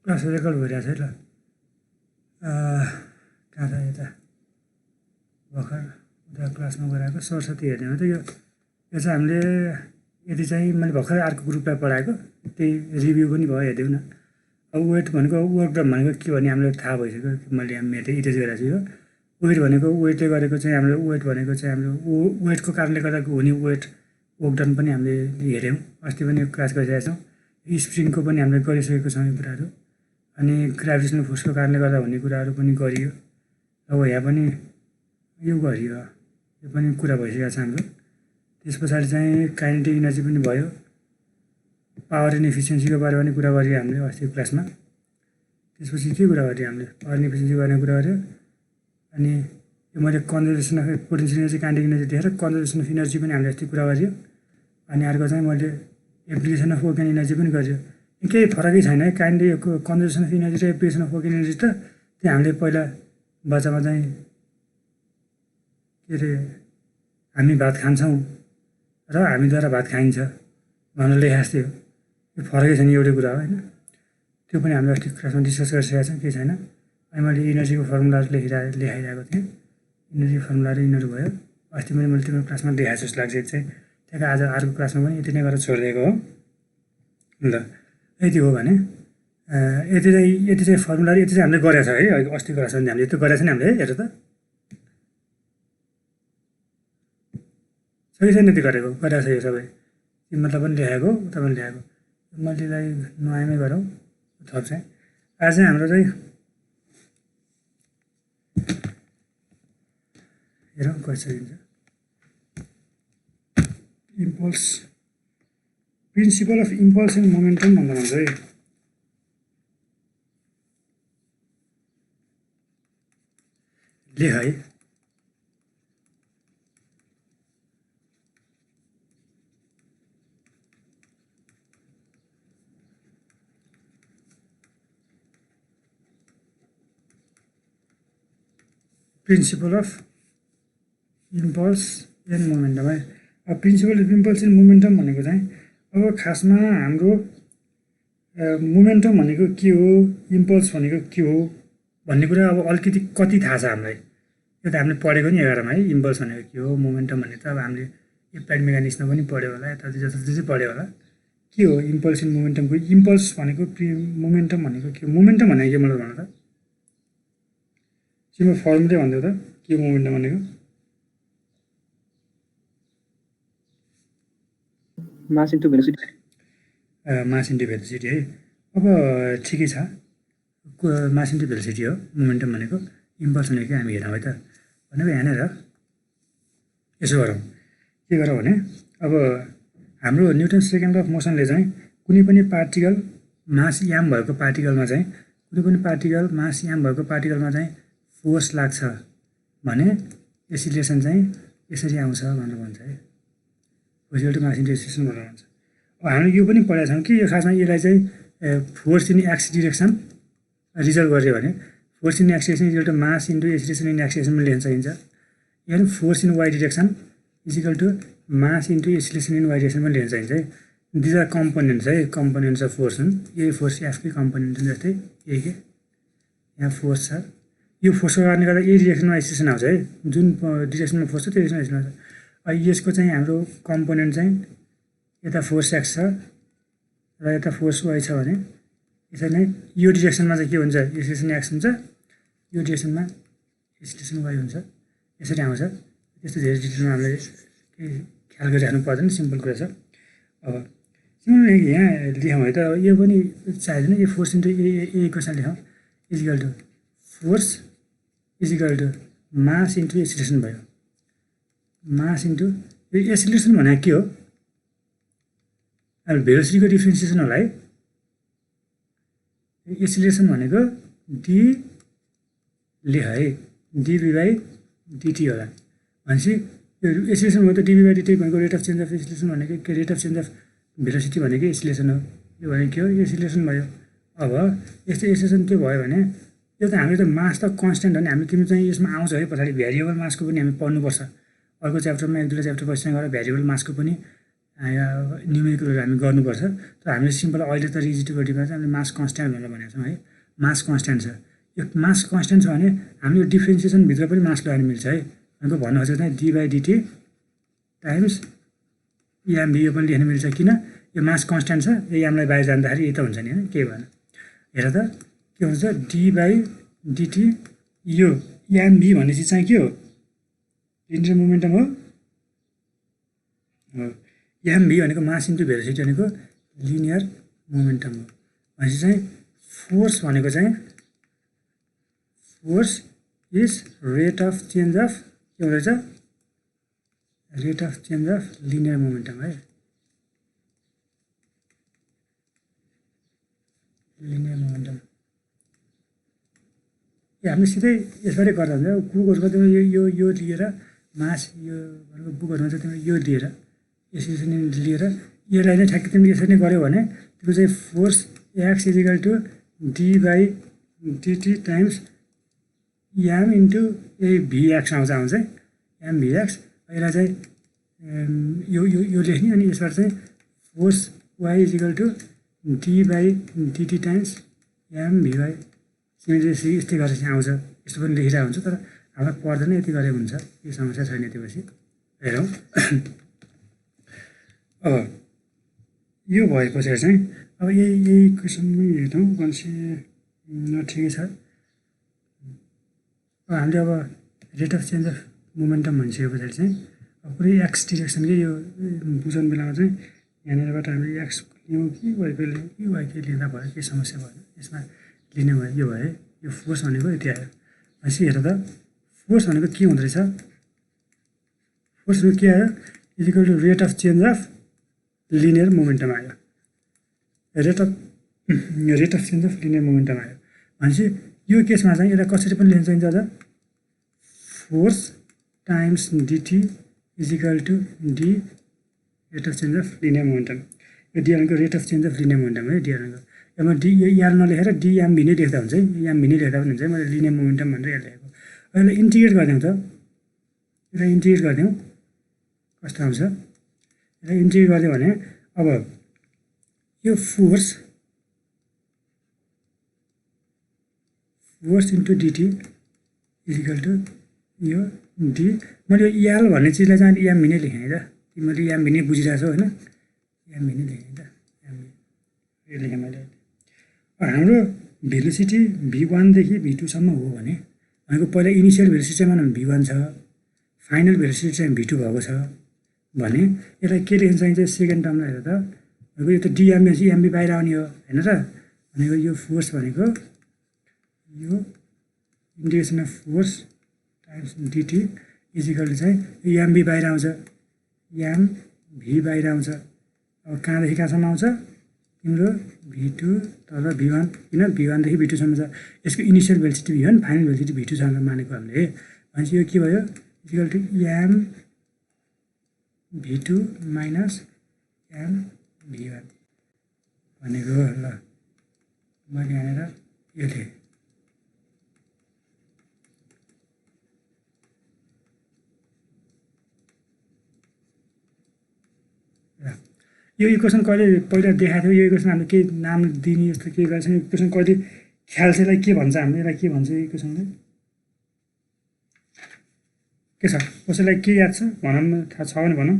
Class record भइरहेछ है ल। कहाँ त यता भर्खर उता क्लासमा गराएको सरस्वती हेर्ने हो त यो चाहिँ हामीले यदि चाहिँ मैले भर्खर अर्को ग्रुपलाई पढाएको त्यही रिभ्यू पनि भयो, हेरिदेऊ न। अब वेट भनेको वर्कडन भनेको के भने हामीलाई थाहा भइसक्यो, मैले यहाँ मेटे इरेज गरेको छु। यो वेट भनेको वेटले गरेको चाहिँ हाम्रो वेट भनेको चाहिँ हाम्रो वेटको कारणले गर्दा हुने वेट वर्कडन पनि हामीले हेऱ्यौँ, अस्ति पनि क्लास गरिरहेका छौँ। स्प्रिङको पनि हामीले गरिसकेको छौँ यो कुराहरू, अनि ग्राभिटेसनल फोर्सको कारणले गर्दा हुने कुराहरू पनि गरियो। अब यहाँ पनि यो गरियो, यो पनि कुरा भइसकेको छ हाम्रो। त्यस पछाडि चाहिँ काइनेटिक इनर्जी पनि भयो, पावर एन्ड इफिसियन्सीको बारेमा पनि कुरा गरियो हामीले अस्तिको क्लासमा। त्यसपछि के कुरा गरियो हामीले, पावर एन्ड इफिसियन्सीको बारेमा कुरा गर्यो। अनि यो मैले conservation of potential energy kinetic energy देखेर कन्जर्भेसन अफ इनर्जी पनि हामीले अस्ति कुरा गरियो। अनि अर्को चाहिँ मैले application of work and energy पनि गरियो। केही फरकै छैन है, काइनेटिक कन्जर्भेसन अफ इनर्जी र application of work and energy त त्यो हामीले पहिला बच्चामा चाहिँ के अरे हामी भात खान्छौँ र हामीद्वारा भात खाइन्छ भनेर लेखाएको थियो। यो फरकै छैन, एउटै कुरा हो होइन। त्यो पनि हामीले अस्ति क्लासमा डिस्कस गरिसकेका छौँ, केही छैन। अनि मैले इनर्जीको फर्मुलाहरू लेखाइरहेको थिएँ, इनर्जी फर्मुलाहरू यिनीहरू भयो। अस्ति पनि मैले त्यो क्लासमा देखाएको जस्तो लाग्छ चाहिँ, त्यहाँको आज अर्को क्लासमा पनि यति नै गरेर छोडिदिएको हो। ल यति हो भने यति चाहिँ फर्मुलाहरू यति चाहिँ हामीले गरेको छ है, अस्तिको क्लासमा हामीले यति गरेको छ नि हामीले है। हेर त सही छैन, यति गरेको छ यो सबै मतलब पनि लेखाएको उता पनि लेखाएको। मल्टीलाई नयाँमै गरौँ थप चाहिँ। आज चाहिँ हाम्रो चाहिँ हेरौँ कसरी हुन्छ। Impulse principal of impulse and momentum भन्दा भन्छ है। लेख है, principal of impulse and momentum है। अब principal of impulse and momentum भनेको चाहिँ अब खासमा हाम्रो मोमेन्टम भनेको के हो, इम्पल्स भनेको के हो भन्ने कुरा अब अलिकति कति थाहा छ हामीलाई। यो त हामीले पढेको नि 11मा है, इम्पल्स भनेको के हो, मोमेन्टम भन्ने त अब हामीले एप्लाइड मेकानिक्समा पनि पढ्यो होला, यताउति जस्तो चाहिँ पढ्यो होला। के हो इम्पल्स एन्ड मोमेन्टमको, इम्पल्स भनेको मोमेन्टम भनेको के हो, मोमेन्टम भनेको के मलाई भन त। तिम्रो फर्मुलै भनिदेऊ त के मोमेन्टम भनेको। मास इन्टु भेलोसिटी, मास इन्टु भेलोसिटी है। अब ठिकै छ, मास इन्टु भेलोसिटी हो मोमेन्टम भनेको। इम्पल्स भनेको हामी हेरौँ है त भनेको यहाँनिर यसो गरौँ, के गरौँ भने अब हाम्रो न्युटन सेकेन्ड अफ मोसनले चाहिँ कुनै पनि पार्टिकल मास याम भएको पार्टिकलमा चाहिँ कुनै पनि पार्टिकल मास याम भएको पार्टिकलमा चाहिँ फोर्स लाग्छ भने एसिलेसन चाहिँ यसरी आउँछ भनेर भन्छ है। Force equal to mass into acceleration भनेर भन्छ। अब हामीले यो पनि पढेका छौँ कि यो खासमा यसलाई चाहिँ force in X direction resolve गर्यो भने force in X direction equal to mass into acceleration in X डिरेक्सनमा लेख्न सकिन्छ। यहाँ force in Y direction is equal to mass into acceleration in Y direction पनि लेख्न सकिन्छ है। दिज आर कम्पोनेन्ट्स है, कम्पोनेन्ट्स अफ फोर्स हुन्। यही फोर्स एफकै कम्पोनेन्ट हुन्, जस्तै यही के यहाँ फोर्स छ, यो फोर्सको कारणले गर्दा यही डिरेक्सनमा एक्सिलेसन आउँछ है, जुन डिरेक्सनमा फोर्स छ त्यो डिरेक्सनमा एक्सिलेसन आउँछ। यसको चाहिँ हाम्रो कम्पोनेन्ट चाहिँ यता फोर्स एक्स छ र यता फोर्स वाइ छ भने यसरी नै यो डिरेक्सनमा चाहिँ के हुन्छ, एक्सिलेसन एक्स हुन्छ, यो डिरेक्सनमा एक्सिलेसन वाइ हुन्छ, यसरी आउँछ। त्यस्तो धेरै डिटेलमा हामीले केही ख्याल गरिराख्नु पर्दैन, सिम्पल कुरा छ। अब सिम्पल यहाँ लेखौँ है त, यो पनि चाहिँदैन, यो फोर्स इन्टु ए क्वेसन लेखौँ equal to force equal to mass into acceleration भयो। मास इन्टु यो एक्सिलेसन भनेको के हो, अब भेलोसिटीको डिफ्रेन्सिएसन होला है। एक्सिलेसन भनेको डी लेख है, डिभी बाई डिटी होला भनेपछि यो एक्सिलेसन भयो त डिभी बाई डिटी भनेको rate of change of acceleration भनेको के, rate of change of velocity भनेको एक्सिलेसन हो। यो भनेको के हो, एक्सिलेसन भयो। अब यस्तो एक्सिलेसन त्यो भयो भने यो त हामीले त मास त कन्सटेन्ट हो नि, हामी तिमी चाहिँ यसमा आउँछ है पछाडि भ्यारिएबल मासको पनि हामी पढ्नुपर्छ। अर्को च्याप्टरमा एक दुईवटा च्याप्टर पछि गएर भ्यारिएबल मासको पनि न्युमेरिकलहरू हामी गर्नुपर्छ। तर हामीले सिम्पल अहिले त रिजिडिभीमा चाहिँ हामीले मास कन्सट्यान्ट भनेर भनेको छौँ है। मास कन्सट्यान्ट छ। यो मास कन्सट्यान्ट छ भने हामीले डिफ्रेन्सिएसनभित्र पनि मास लगाउनु मिल्छ है। भनेको भन्नु खोजेको चाहिँ डी/dt टाइम्स एमभी यो पनि लेख्न मिल्छ। किन? यो मास कन्सट्यान्ट छ, यो एमलाई बाहिर जाँदाखेरि यही त हुन्छ नि होइन, केही भएन। हेर त के हुन्छ, डी/dt यो एमभी भनेपछि चाहिँ के हो? लिनियर मोमेन्टम हो। एमभी भनेको मास इन्टु भेलोसिटी भनेको लिनियर मोमेन्टम हो। भनेपछि चाहिँ फोर्स भनेको चाहिँ force is rate of change of के हुँदैछ? Rate of change of linear momentum है। लिनियर मोमेन्टम हामीले सिधै यसबाटै गर्दा हुन्छ। बुकहरूमा तिम्रो यो लिएर मास यो भनेको बुकहरूमा चाहिँ तिम्रो यो लिएर यसरी लिएर यसलाई नै ठ्याक्कै तिमीले यसरी नै गऱ्यौ भने तिम्रो चाहिँ फोर्स एक्स इजिकल टु डी/dt टाइम्स एम इन्टु यही भिएक्स आउँछ एम भिएक्स। यसलाई चाहिँ यो लेख्ने अनि यसबाट चाहिँ फोर्स वाइ इजिकल टु डी/dt टाइम्स एम भिवाई। तिमीले यस्तै गरेर चाहिँ आउँछ। यस्तो पनि लेखिरहेको हुन्छ तर हामीलाई पर्दैन, यति गरेको हुन्छ। यो समस्या छैन त्योपछि। हेरौँ अब यो भए पछाडि चाहिँ अब यही क्वेसनमै हेर्छौँ। भनेपछि ठिकै छ। अब हामीले अब rate of change of momentum भनिसके पछाडि चाहिँ अब पुरै एक्स डिरेक्सनकै यो बुझाउने बेलामा चाहिँ यहाँनिरबाट हामीले एक्स लियौँ कि वाइके लियौँ कि वाइके लिँदा भयो, केही समस्या भएन। यसमा लिने भयो, यो भयो। यो फोर्स भनेको यति आयो। भनेपछि हेर त फोर्स भनेको के हुँदो रहेछ? फोर्स भनेको के आयो? Equal to rate of change of linear momentum आयो। Rate of change of linear momentum आयो। भनेपछि यो केसमा चाहिँ यसलाई कसरी पनि लेख्न चाहिन्छ? अझ force times dt equal to d rate of change of linear momentum. यो डिआरको rate of change of linear momentum है डिआरको। यसमा डी यार नलेखेर डिएमभी नै लेख्दा हुन्छ है। एमभी नै लेख्दा पनि हुन्छ है। मैले लिनियर मोमेन्टम भनेर यहाँ लेखेको। यसलाई इन्टिग्रेट गरिदिउँ त। यसलाई इन्टिग्रेट गरिदिउँ कस्तो आउँछ? यसलाई इन्टिग्रेट गरिदियो भने अब यो force into dt equal to यो डी। मैले यो एल भन्ने चिजलाई चाहिँ एमभी नै लेखेँ है त। तिमीले एमभी नै बुझिरहेको छौ होइन? एमभी नै लेखेँ त। एमभी यो लेखेँ मैले। हाम्रो भेलोसिटी v1देखि v2सम्म हो भने भनेको पहिला इनिसियल भेलोसिटी चाहिँ मानौँ v1 छ, फाइनल भेलोसिटी चाहिँ v2 भएको छ भने यसलाई के लेख्न चाहिन्छ? सेकेन्ड टर्मलाई हेर त। भनेको यो त डिएमबी एमबी बाहिर आउने हो होइन र? भनेको यो फोर्स भनेको यो integration of force times dt equal to चाहिँ एमबी बाहिर आउँछ, एम भी बाहिर आउँछ। अब कहाँदेखि कहाँसम्म आउँछ? तिम्रो v2 तल v1। किन? v1देखि v2सम्म छ। यसको initial velocity v1, final velocity v2 छ मानेको हामीले। भनेपछि यो के भयो? Equal to M v2 minus M v1 भनेको। ल मैले यहाँनिर यो लेखेँ। यो इक्वेसन कहिले पहिला देखाएको थियो? यो इक्वेसन हामीले केही नाम दिने जस्तो केही गरेको छैन। इक्वेसन कहिले ख्याल छ? यसलाई के भन्छ? हामीले यसलाई के भन्छ? इक्वेसनलाई के छ? कसैलाई के याद छ? भनौँ न, थाहा छ भने भनौँ।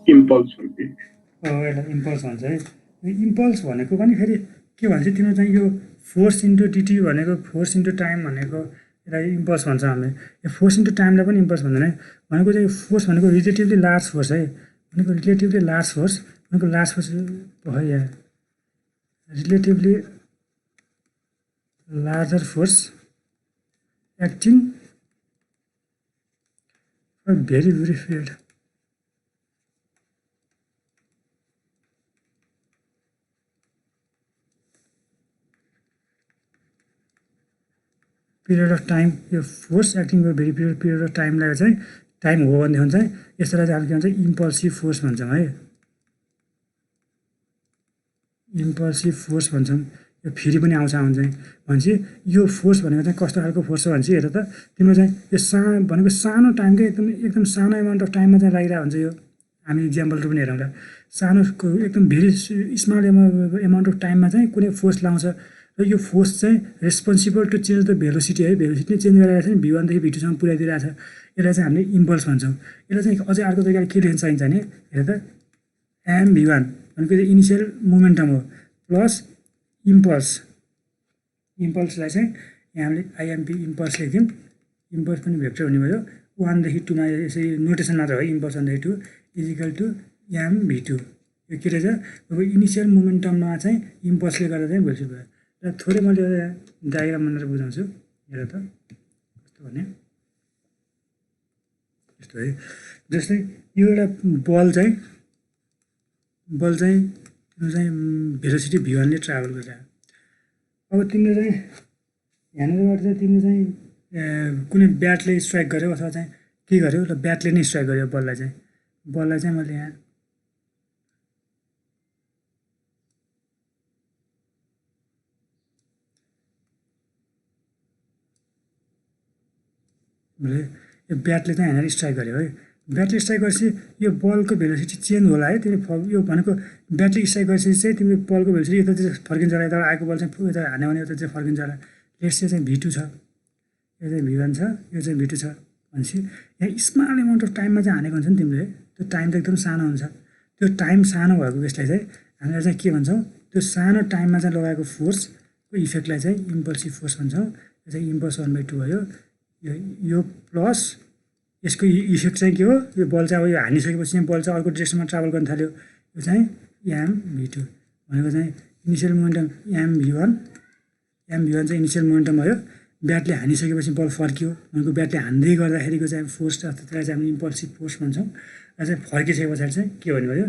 इम्पल्स हुन्छ। यसलाई इम्पल्स भन्छ है। इम्पल्स भनेको पनि फेरि के भन्छ? तिम्रो चाहिँ यो फोर्स इन्टु डिटी भनेको फोर्स इन्टु टाइम भनेको यसलाई इम्पल्स भन्छ हामीले। यो फोर्स इन्टु टाइमलाई पनि इम्पल्स भन्दैन है। भनेको चाहिँ फोर्स भनेको रिलेटिभली लार्ज फोर्स है। भनेको रिलेटिभली लार्ज फोर्स भनेको लार्ज फोर्स भयो यहाँ। Relatively larger force acting for very brief period. Period of time, यो force acting for very period of टाइमलाई चाहिँ टाइम हो भनेदेखि चाहिँ यसलाई चाहिँ हामी के भन्छ? इम्पल्सिभ फोर्स भन्छौँ है। इम्पल्सिभ फोर्स भन्छौँ। यो फेरि पनि आउँछ चाहिँ भनेपछि यो फोर्स भनेको चाहिँ कस्तो खालको फोर्स हो भनेपछि हेर त तिम्रो चाहिँ यो भनेको सानो टाइमकै एकदम एकदम सानो एमाउन्ट अफ टाइममा चाहिँ लागिरहेको हुन्छ यो। हामी इक्जाम्पलहरू पनि हेरौँला। सानो एकदम भेरी स्मल एमाउन्ट अफ टाइममा चाहिँ कुनै फोर्स लाउँछ र यो फोर्स चाहिँ responsible to change the velocity है, भेलोसिटी नै चेन्ज गरिरहेको छ नि, V1देखि V2सम्म पुर्याइदिरहेको छ। यसलाई चाहिँ हामीले इम्पल्स भन्छौँ। यसलाई चाहिँ अझै अर्को तरिकाले के लेख्न सकिन्छ भने हेर त mv1 भनेको चाहिँ इनिसियल मोमेन्टम हो प्लस इम्पल्स। इम्पल्सलाई चाहिँ यहाँ हामीले आइएमपी इम्पल्स लेख्यौँ। इम्पल्स पनि भेक्टर हुने भयो। 1 देखि 2 मा यसरी नोटेसन मात्र हो, इम्पल्स 1 देखि 2 इज इक्वल टु mv2। यो के रहेछ, अब इनिसियल मोमेन्टममा चाहिँ इम्पल्सले गर्दा चाहिँ भेलोसिटी भयो। र थोरै मैले डायग्राम बनाएर बुझाउँछु। हेर त कस्तो भने यस्तो है, जस्तै यो एउटा बल चाहिँ तिम्रो चाहिँ भेलोसिटी V1 ले ट्राभल गरिरहेको। अब तिम्रो चाहिँ यहाँनिरबाट चाहिँ तिम्रो चाहिँ कुनै ब्याटले स्ट्राइक गर्यो अथवा चाहिँ के गर्यो र ब्याटले नै स्ट्राइक गर्यो बललाई चाहिँ मैले यहाँ यो ब्याटले चाहिँ यहाँनिर स्ट्राइक गर्यो है। ब्याटले स्ट्राइक गरेपछि यो बलको भेलोसिटी चेन्ज होला है। तिमीले यो भनेको ब्याटले स्ट्राइक गरेपछि चाहिँ तिम्रो बलको भेलोसिटी यता चाहिँ फर्किन्छ होला, यता आएको बल चाहिँ यता हान्यो भने यता चाहिँ फर्किन्छ होला। लेट्स चाहिँ V2 छ, यो चाहिँ V1 छ, यो चाहिँ V2 छ भनेपछि यहाँ स्मल एमाउन्ट अफ टाइममा चाहिँ हानेको हुन्छ नि तिमीले। त्यो टाइम त एकदम सानो हुन्छ। त्यो टाइम सानो भएको यसलाई चाहिँ हामीले चाहिँ के भन्छौँ, त्यो सानो टाइममा चाहिँ लगाएको फोर्सको इफेक्टलाई चाहिँ इम्पल्सिभ फोर्स भन्छौँ। यो चाहिँ इम्पल्स 1/2 भयो। यो प्लस यसको इफेक्ट चाहिँ के हो, यो बल चाहिँ अब यो हानिसकेपछि चाहिँ बल चाहिँ अर्को डिरेक्सनमा ट्राभल गर्न थाल्यो। यो चाहिँ mv2 भनेको चाहिँ इनिसियल मोमेन्टम mv1 चाहिँ इनिसियल मोमेन्टम भयो। ब्याटले हानिसकेपछि बल फर्कियो भनेको ब्याटले हान्दै गर्दाखेरिको चाहिँ फोर्स, त्यसलाई चाहिँ हामीले इम्पल्सिभ फोर्स भन्छौँ। र चाहिँ फर्किसके पछाडि चाहिँ के भन्नु भयो,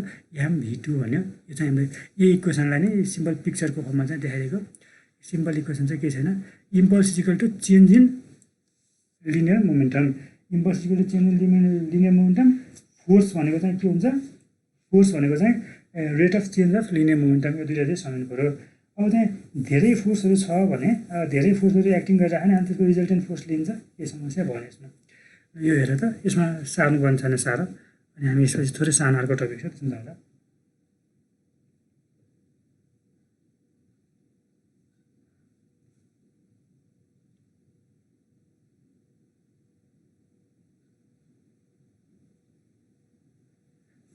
mv2 भन्यो। यो चाहिँ हामीले यही इक्वेसनलाई नै सिम्पल पिक्चरको फर्ममा चाहिँ देखाइदिएको। सिम्पल इक्वेसन चाहिँ के छैन, impulse is equal to change in linear momentum. Impulse equal to change in linear momentum. Force भनेको चाहिँ के हुन्छ, फोर्स भनेको चाहिँ rate of change of linear momentum. यो दुईवटा चाहिँ सम्झनु पऱ्यो। अब चाहिँ धेरै फोर्सहरू छ भने धेरै फोर्सहरू एक्टिङ गरिरहेको नि, अनि त्यसको रिजल्टेन्ट फोर्स लिन्छ, के समस्या भएन यसमा। यो हेर त यसमा सार्नु पर्ने छैन साह्रो। अनि हामी यसपछि थोरै सानो अर्को टपिक छ सुन्दा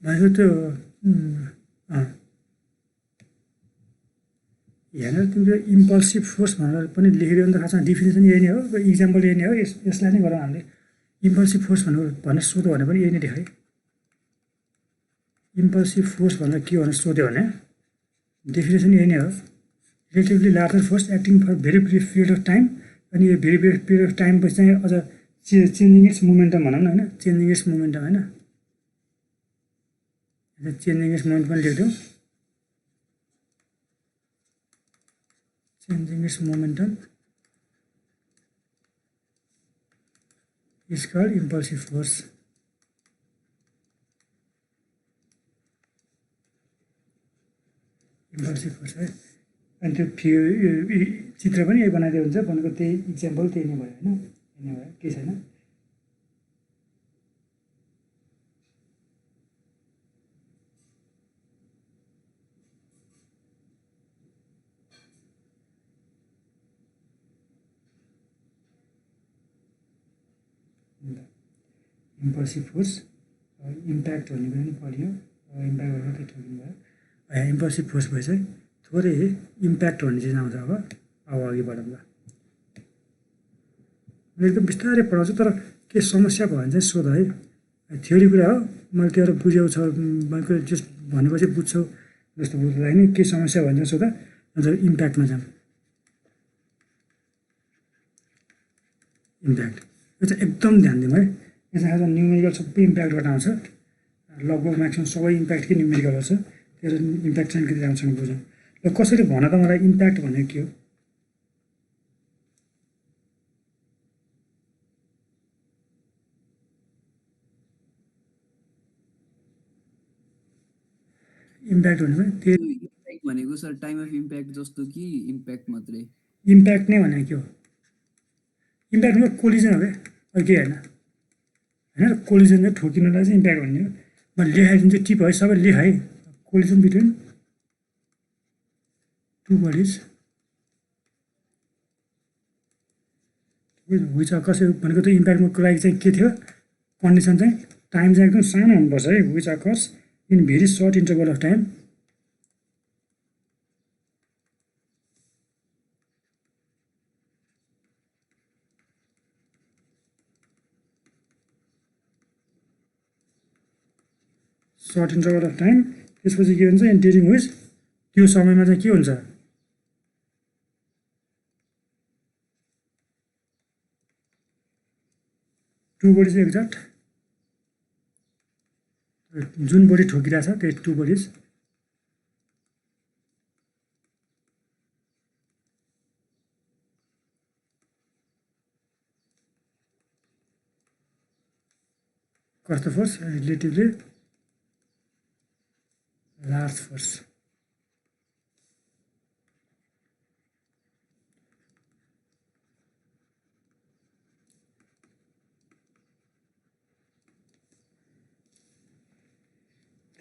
भनेको त्यो यहाँनिर तिम्रो इम्पल्सिभ फोर्स भनेर पनि लेखिदियो भने त खासमा डिफिनेसन यही नै हो, इक्जाम्पल यही नै हो। यसलाई नै गरौँ हामीले। इम्पल्सिभ फोर्स भनेर सोध्यो भने पनि यही नै देखायो। इम्पल्सिभ फोर्स भनेर के भनेर सोध्यो भने डेफिनेसन यही नै हो, relatively larger force acting for very brief period of time. अनि यो very brief period of time पछि चाहिँ अझ चेन्जिङ इट्स मोमेन्टम भनौँ न, होइन, चेन्जिङ इट्स मोमेन्टम, होइन, चेन्जिङ इट्स मोमेन्ट पनि लेख्थ्यौँ। changing its momentum is called impulsive force. Impulsive force है। अनि त्यो चित्र पनि यही बनाइदियो हुन्छ भनेको, त्यही इक्जाम्पल त्यही नै भयो, होइन, त्यही नै भयो, केही छैन। इम्पल्सिभ फोर्स इम्प्याक्ट भन्ने पनि पढ्यो। इम्प्याक्ट भनेर त्यो ठोकिनु भयो। इम्पल्सिभ फोर्स भएछ, थोरै इम्प्याक्ट भन्ने चिज आउँछ। अब अघि बढौँ ल। मैले एकदम बिस्तारै पढाउँछु, तर के समस्या भयो भने चाहिँ सोध है। थ्योरी कुरा हो, मैले त्यो बुझ्यौ छ भनेको जस्ट भनेपछि बुझ्छौ जस्तो बुझ्दैन। के समस्या भयो भने सोध, अन्त इम्प्याक्टमा जाऊँ। इम्प्याक्ट यो चाहिँ एकदम ध्यान दिउँ है। यो चाहिँ आज न्युमेरिकल सबै इम्प्याक्टबाट आउँछ। लगभग म्याक्सिमम् सबै इम्प्याक्टकै न्युमेरिकल आउँछ। त्यो इम्प्याक्ट चाहिँ कति राम्रोसँग बुझौँ र कसरी भन त मलाई इम्प्याक्ट भनेको के हो। इम्प्याक्ट भनेको त्यही भनेको सर टाइम अफ इम्प्याक्ट जस्तो कि इम्प्याक्ट मात्रै? इम्प्याक्ट नै भने के हो? इम्प्याक्टमा कोलिजन हो क्या, अरू केही होइन होइन। कोलिजन चाहिँ ठोकिनुलाई चाहिँ इम्प्याक्ट भन्ने हो। म लेखाइदिन्छु, टिप है, सबै लेख है। Collision between two bodies which कसै भनेको त इम्प्याक्टको लागि चाहिँ के थियो कन्डिसन चाहिँ टाइम चाहिँ एकदम सानो हुनुपर्छ है। Which occurs in very short interval of time short interval of time. त्यसपछि के हुन्छ ड्युरिङ विच त्यो समयमा चाहिँ के हुन्छ टु बडिज एक्ज्याक्ट जुन बडी ठोकिरहेछ त्यही टु बडिज कस्तो फोर्स रिलेटिभली लार्ज फोर्स।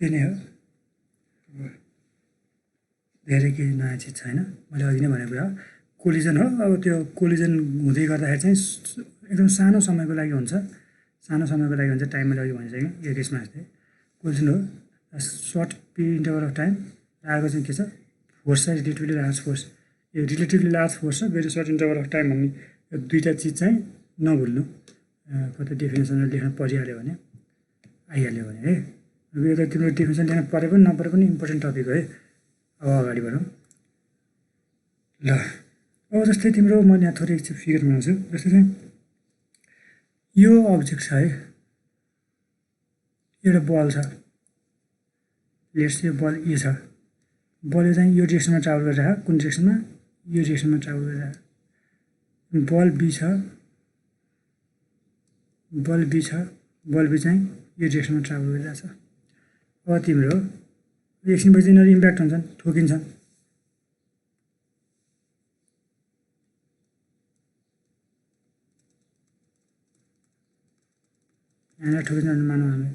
त्यही नै हो, धेरै केही नयाँ चिज छैन। मैले अघि नै भनेको हो कोलिजन हो। अब त्यो कोलिजन हुँदै गर्दाखेरि चाहिँ एकदम सानो समयको लागि हुन्छ, सानो समयको लागि हुन्छ। टाइम मैले अघि भनिसकेँ, यो केसमा जस्तै कोलिजन हो short period interval of time. आएको चाहिँ के छ फोर्स चाहिँ रिलेटिभली लार्ज फोर्स। यो रिलेटिभली लार्ज फोर्स र very short interval of time भन्ने यो दुईवटा चिज चाहिँ नभुल्नु। कतै डेफिनेसनहरू लेख्न परिहाल्यो भने आइहाल्यो भने है। यो त तिम्रो डेफिनेसन लेख्न परे पनि नपरे पनि इम्पोर्टेन्ट टपिक हो है। अब अगाडि बढौँ ल। अब जस्तै तिम्रो म यहाँ थोरै एकछिन फिगर बनाउँछु। जस्तै चाहिँ यो अब्जेक्ट छ है, एउटा बल छ, लेट्स यो बल ए छ। बलले चाहिँ यो डिरेक्सनमा ट्राभल गरिरहेको, कुन डिरेक्सनमा? यो डिरेक्सनमा ट्राभल गरिरहेको। बल बी छ, बल बी छ, बल बी चाहिँ यो डिरेक्सनमा ट्राभल गरिरहेछ। अब तिम्रो एकछिनपछि यिनीहरू इम्प्याक्ट हुन्छन्, ठोकिन्छन्। यहाँनिर ठोकिन्छ भने मानौँ हामीले,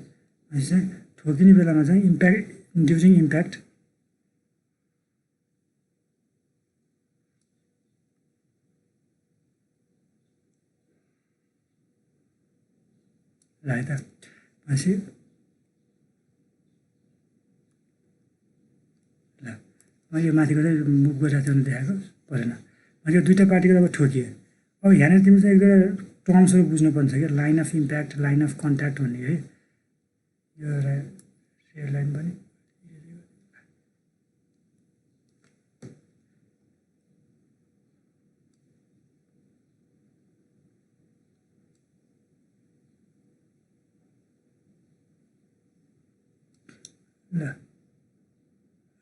भनेपछि चाहिँ ठोकिने बेलामा चाहिँ इम्प्याक्ट इन्ड्युसिङ इम्प्याक्ट ल है त। भनेपछि ल म यो माथिको चाहिँ मुभ गरिरहेको थियो देखाएको परेन। यो दुईवटा पार्टिकल अब ठोकिए। अब यहाँनिर तिम्रो चाहिँ एकदम टर्म्सहरू बुझ्नुपर्छ क्या, line of impact, line of contact भन्ने है। यो रेड लाइन पनि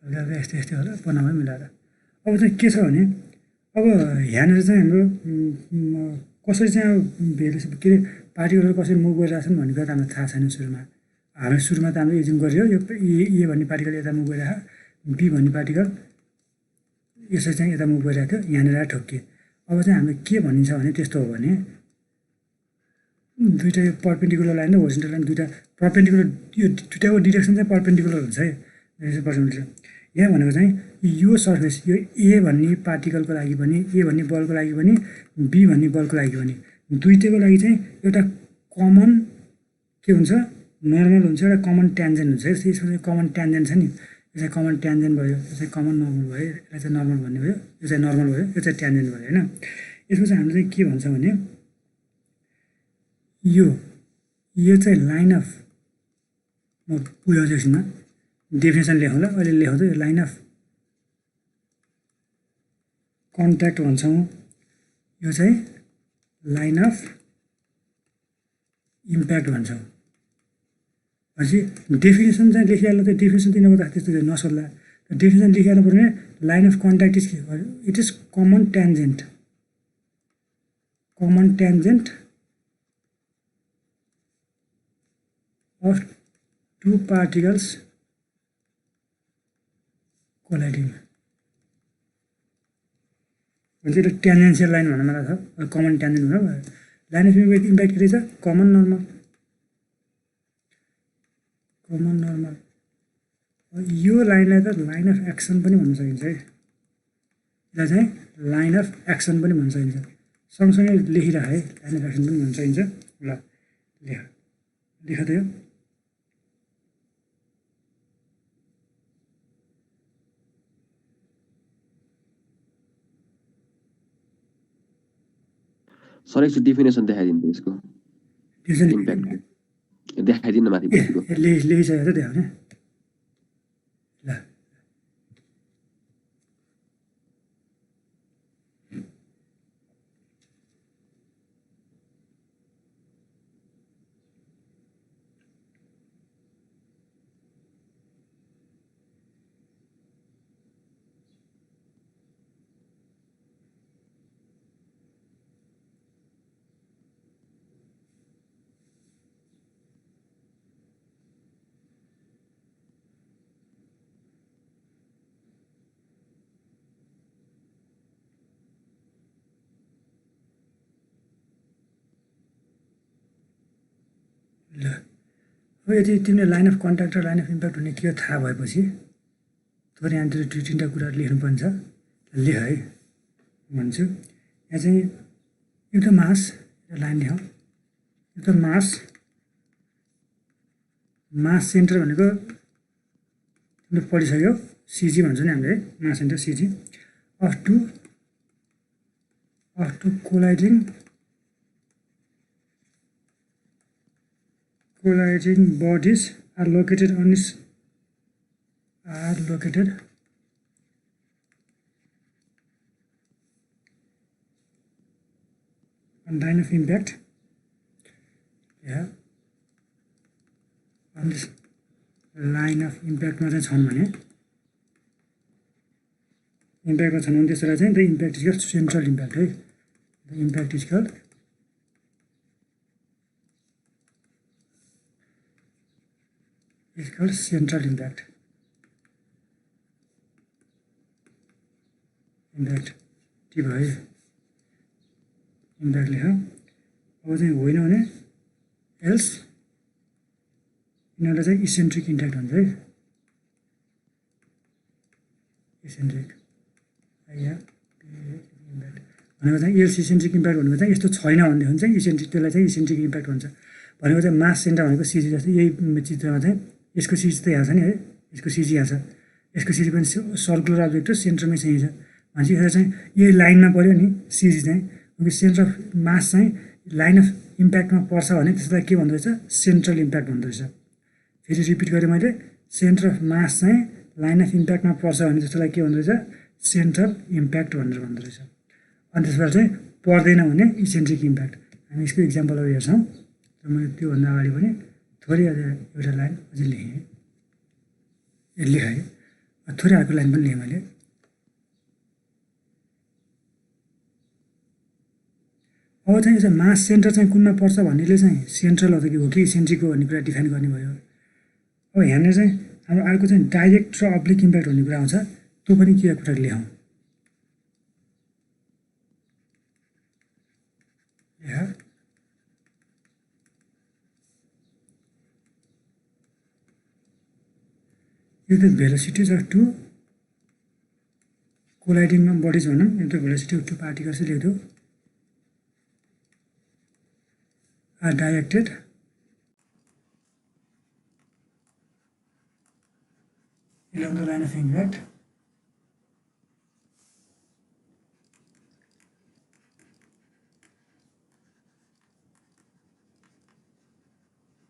ल यस्तै यस्तै होला बनामै मिलाएर। अब चाहिँ के छ भने अब यहाँनिर चाहिँ हाम्रो कसरी चाहिँ अब भेरी के अरे पार्टिकलहरू कसरी मुभ गरिरहेछन् भन्ने कुरा त हामीलाई थाहा छैन सुरुमा। हामी सुरुमा त हामीले एज्युम गर्यो यो ए भन्ने पार्टिकल यता मुभ गरिरहेको, बी भन्ने पार्टिकल यसरी चाहिँ यता मुभ गरिरहेको थियो, यहाँनिर आएर ठोकिए। अब चाहिँ हामीले के भनिन्छ भने त्यस्तो हो भने दुईवटा यो पर्पेन्डिकुलर लाइन र होरिजन्टल लाइन दुईवटा पर्पेन्डिकुलर, यो दुईवटाको डिरेक्सन चाहिँ पर्पेन्डिकुलर हुन्छ है। पर्पेन्डिकुलर यहाँ भनेको चाहिँ यो सर्फेस, यो ए भन्ने पार्टिकलको लागि पनि, ए भन्ने बलको लागि पनि, बी भन्ने बलको लागि पनि दुईटैको लागि चाहिँ एउटा कमन के हुन्छ नर्मल हुन्छ, एउटा कमन ट्यान्जेन्ट हुन्छ। यसमा चाहिँ कमन ट्यान्जेन्ट छ नि, यो चाहिँ कमन ट्यान्जेन्ट भयो, यो चाहिँ कमन नर्मल भयो, यसलाई चाहिँ नर्मल भन्ने भयो, यो चाहिँ नर्मल भयो, यो चाहिँ ट्यान्जेन्ट भयो होइन। यसमा चाहिँ हामीले चाहिँ के भन्छ भने यो चाहिँ लाइन अफ, म बुझाउँछु एकछिनमा डेफिनेसन लेखौँला, अहिले लेखाउँछु। यो लाइन अफ कन्ट्याक्ट भन्छौँ, यो चाहिँ लाइन अफ इम्प्याक्ट भन्छौँ। भनेपछि डेफिनेसन चाहिँ लेखिहाल्नु, त्यो डेफिनेसन दिनको त त्यस्तो नसोध्ला। डेफिनेसन लेखिहाल्नु पर्यो भने लाइन अफ कन्ट्याक्ट इज के, it is common tangent, common tangent of two particles colliding भन्छ त्यो ट्यान्जेन्सियल लाइन भन्नु मलाई छ कमन ट्यान्जेन्ट हो लाइन अफ इम्प्याक्ट के रहेछ कमन नर्मल यो लाइनलाई त लाइन अफ एक्सन पनि भन्न सकिन्छ है यसलाई चाहिँ लाइन अफ एक्सन पनि भन्न सकिन्छ सँगसँगै लेखिराख है लाइन अफ एक्सन पनि भन्न सकिन्छ ल लेख त यो सर एकचोटि डेफिनेसन देखाइदिनु यसको इम्प्याक्ट देखाइदिनु माथि पछिको लेखिसकेको छ देखाउने ल ल अब यदि तिमीले लाइन अफ कन्ट्याक्ट र लाइन अफ इम्प्याक्ट हुने के हो थाहा भएपछि थोरै यहाँतिर दुई तिनवटा कुराहरू लेख्नुपर्ने छ लेख है भन्छु यहाँ चाहिँ एउटा मास लाइन लेखौँ एउटा मास सेन्टर भनेको तिमीले पढिसक्यौ सिजी भन्छ नि हामीले mass center CG of two colliding bodies are located on line of impact on this line of impact मा चाहिँ छन् भने इम्प्याक्टमा छन् भने त्यसलाई चाहिँ the impact is called central impact है the impact is called central impact के भयो इम्प्याक्ट लेख अब चाहिँ होइन भने एल्स यिनीहरूलाई चाहिँ इसेन्ट्रिक इम्प्याक्ट भन्छ है इसेन्ट्रिक इम्प्याक्ट भनेको चाहिँ एल्स इसेन्ट्रिक इम्प्याक्ट भनेको चाहिँ यस्तो छैन भनेदेखि चाहिँ इसेन्ट्रिक त्यसलाई चाहिँ इसेन्ट्रिक इम्प्याक्ट भन्छ भनेको चाहिँ मास सेन्टर भनेको सिजी जस्तै यही चित्रमा चाहिँ यसको सिजी त यहाँ छ नि है यसको सिजी यहाँ छ यसको सिजी पनि सर्कुलर अब्जेक्ट हो सेन्टरमै चाहिँ छ भनेपछि यसलाई चाहिँ यही लाइनमा पऱ्यो नि सिजी चाहिँ सेन्टर अफ मास चाहिँ लाइन अफ इम्प्याक्टमा पर्छ भने त्यसलाई के भन्दो रहेछ सेन्ट्रल इम्प्याक्ट भन्दो रहेछ फेरि रिपिट गरेँ मैले सेन्टर अफ मास चाहिँ लाइन अफ इम्प्याक्टमा पर्छ भने त्यसलाई के भन्दो रहेछ सेन्ट्रल इम्प्याक्ट भनेर भन्दो रहेछ अनि त्यसबाट चाहिँ पर्दैन भने इसेन्ट्रिक इम्प्याक्ट हामी यसको इक्जाम्पलहरू हेर्छौँ र मैले त्योभन्दा अगाडि पनि थोरै एउटा लाइन अझै लेखेँ लेखाएँ थोरै अर्को लाइन पनि लेखेँ मैले अब चाहिँ यो मास सेन्टर चाहिँ कुनमा पर्छ भन्नेले चाहिँ सेन्ट्रल हो कि इसेन्ट्रिक हो भन्ने कुरा डिफाइन गर्ने भयो अब यहाँनिर चाहिँ हाम्रो अर्को चाहिँ डाइरेक्ट र अब्लिक इम्प्याक्ट भन्ने कुरा आउँछ त्यो पनि के कुरा लेखौँ यो त velocities of two colliding bodies भनौँ यो त भेलोसिटी अफ टु पार्टिकल्स लेख्दो are directed along the line of impact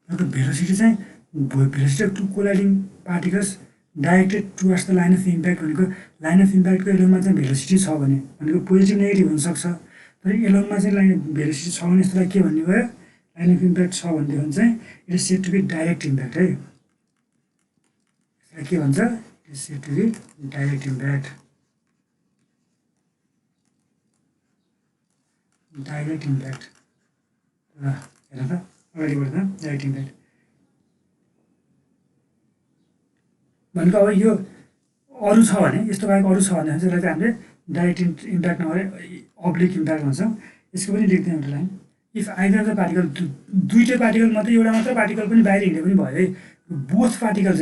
velocity चाहिँ velocity of two colliding particles directed towards the line of impact भनेको लाइन अफ इम्प्याक्टको एलोनमा चाहिँ भेलोसिटी छ भने भनेको पोजिटिभ नेगेटिभ हुनसक्छ तर एलोनमा चाहिँ लाइन भेलोसिटी छ भने यसलाई के भन्ने भयो लाइन अफ इम्प्याक्ट छ भनेदेखि चाहिँ it is said to be direct impact है यसलाई के भन्छ it is said to be direct impact ल हेर त अगाडि बढ्दा डाइरेक्ट इम्प्याक्ट भनेको अब यो अरू छ भने यस्तो बाहेक अरू छ भने चाहिँ त्यसलाई चाहिँ हामीले डाइरेक्ट इम्प्याक्ट नभए अब्लिक इम्प्याक्ट भन्छौँ। यसको पनि लेख्दैन एउटा line if either of the particle दुईटै पार्टिकल मात्रै एउटा मात्र पार्टिकल पनि बाहिर हिँडे पनि भयो है बोथ पार्टिकल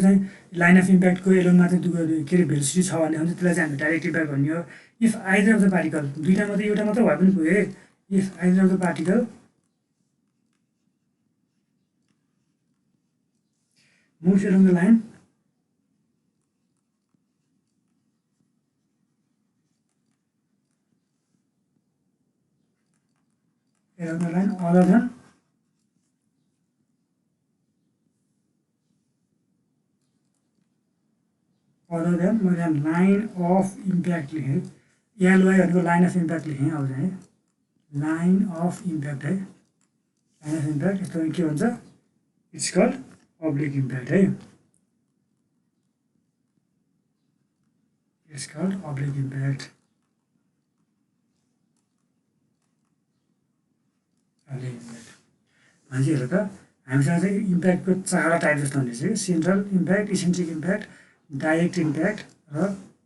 चाहिँ लाइन अफ इम्प्याक्टको एलोनमा चाहिँ के अरे भेलोसिटी छ भने त्यसलाई चाहिँ हामीले डाइरेक्ट इम्प्याक्ट भन्ने हो। If either of the particle दुईवटा मात्रै एउटा मात्र भए पनि पुग्यो है if either of the particle moves along the line other than line of impact लेखेँ LY भनेको लाइन अफ इम्प्याक्ट लेखेँ अब चाहिँ लाइन अफ इम्प्याक्ट है लाइन अफ इम्प्याक्ट यस्तो के भन्छ इट्स कल्ड अब्लिक इम्प्याक्ट है इट्स कल्ड अब्लिक इम्प्याक्ट भनेपछि हेर त हामीसँग चाहिँ इम्प्याक्टको चारवटा टाइप जस्तो हुनेछ कि central impact eccentric impact direct impact र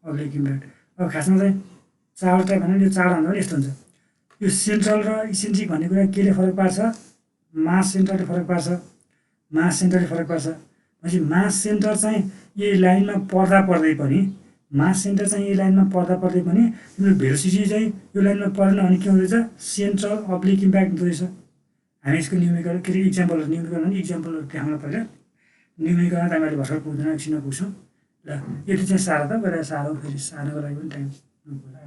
अब्लिक इम्प्याक्ट। अब खासमा चाहिँ चारवटा टाइप भने यो चारवटा भन्दा पनि यस्तो हुन्छ यो सेन्ट्रल र इसेन्ट्रिक भन्ने कुरा केले फरक पार्छ मास सेन्टरले फरक पार्छ भनेपछि मास सेन्टर चाहिँ यही लाइनमा पर्दा पर्दै पनि तिम्रो भेलोसिटी चाहिँ यो लाइनमा परेन भने के हुँदैछ सेन्ट्रल अब्लिक इम्प्याक्ट हुँदो रहेछ। हामी यसको न्युमेरिकल के अरे इक्जाम्पलहरू देखाउन पर्यो न्युमेरिकलमा त हामीले भर्खर पुग्दैन एकछिनमा पुग्छौँ ल यति चाहिँ साह्रो त गएर साह्रो फेरि सार्नको लागि पनि टाइम नपुग्ला।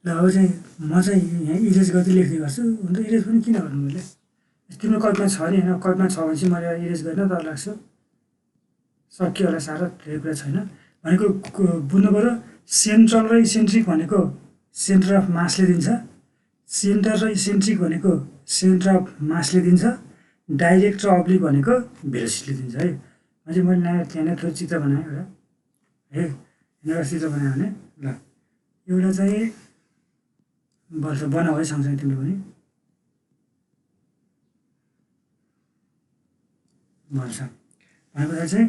ल अब चाहिँ म चाहिँ यहाँ इरेज गर्दै लेख्ने गर्छु अन्त इरेज पनि किन गर्नु मैले तिम्रो कल्पना छ नि होइन कल्पना छ भने चाहिँ मैले इरेज गर्न डर लाग्छ सक्यो होला साह्रो धेरै कुरा छैन भनेको बुझ्नु पऱ्यो सेन्ट्रल र इसेन्ट्रिक भनेको सेन्टर अफ मासले दिन्छ सेन्टर र इसेन्ट्रिक भनेको सेन्टर अफ मासले दिन्छ डाइरेक्ट र अब्लिक भनेको भेलोसिटीले दिन्छ है भने मैले त्यहाँ थोरै चित्र बनाएँ एउटा है यहाँनिर चित्र बनाएँ भने ल एउटा चाहिँ बल्छ बनाऊ है सँगसँगै तिमीले पनि बल्छ भनेपछि चाहिँ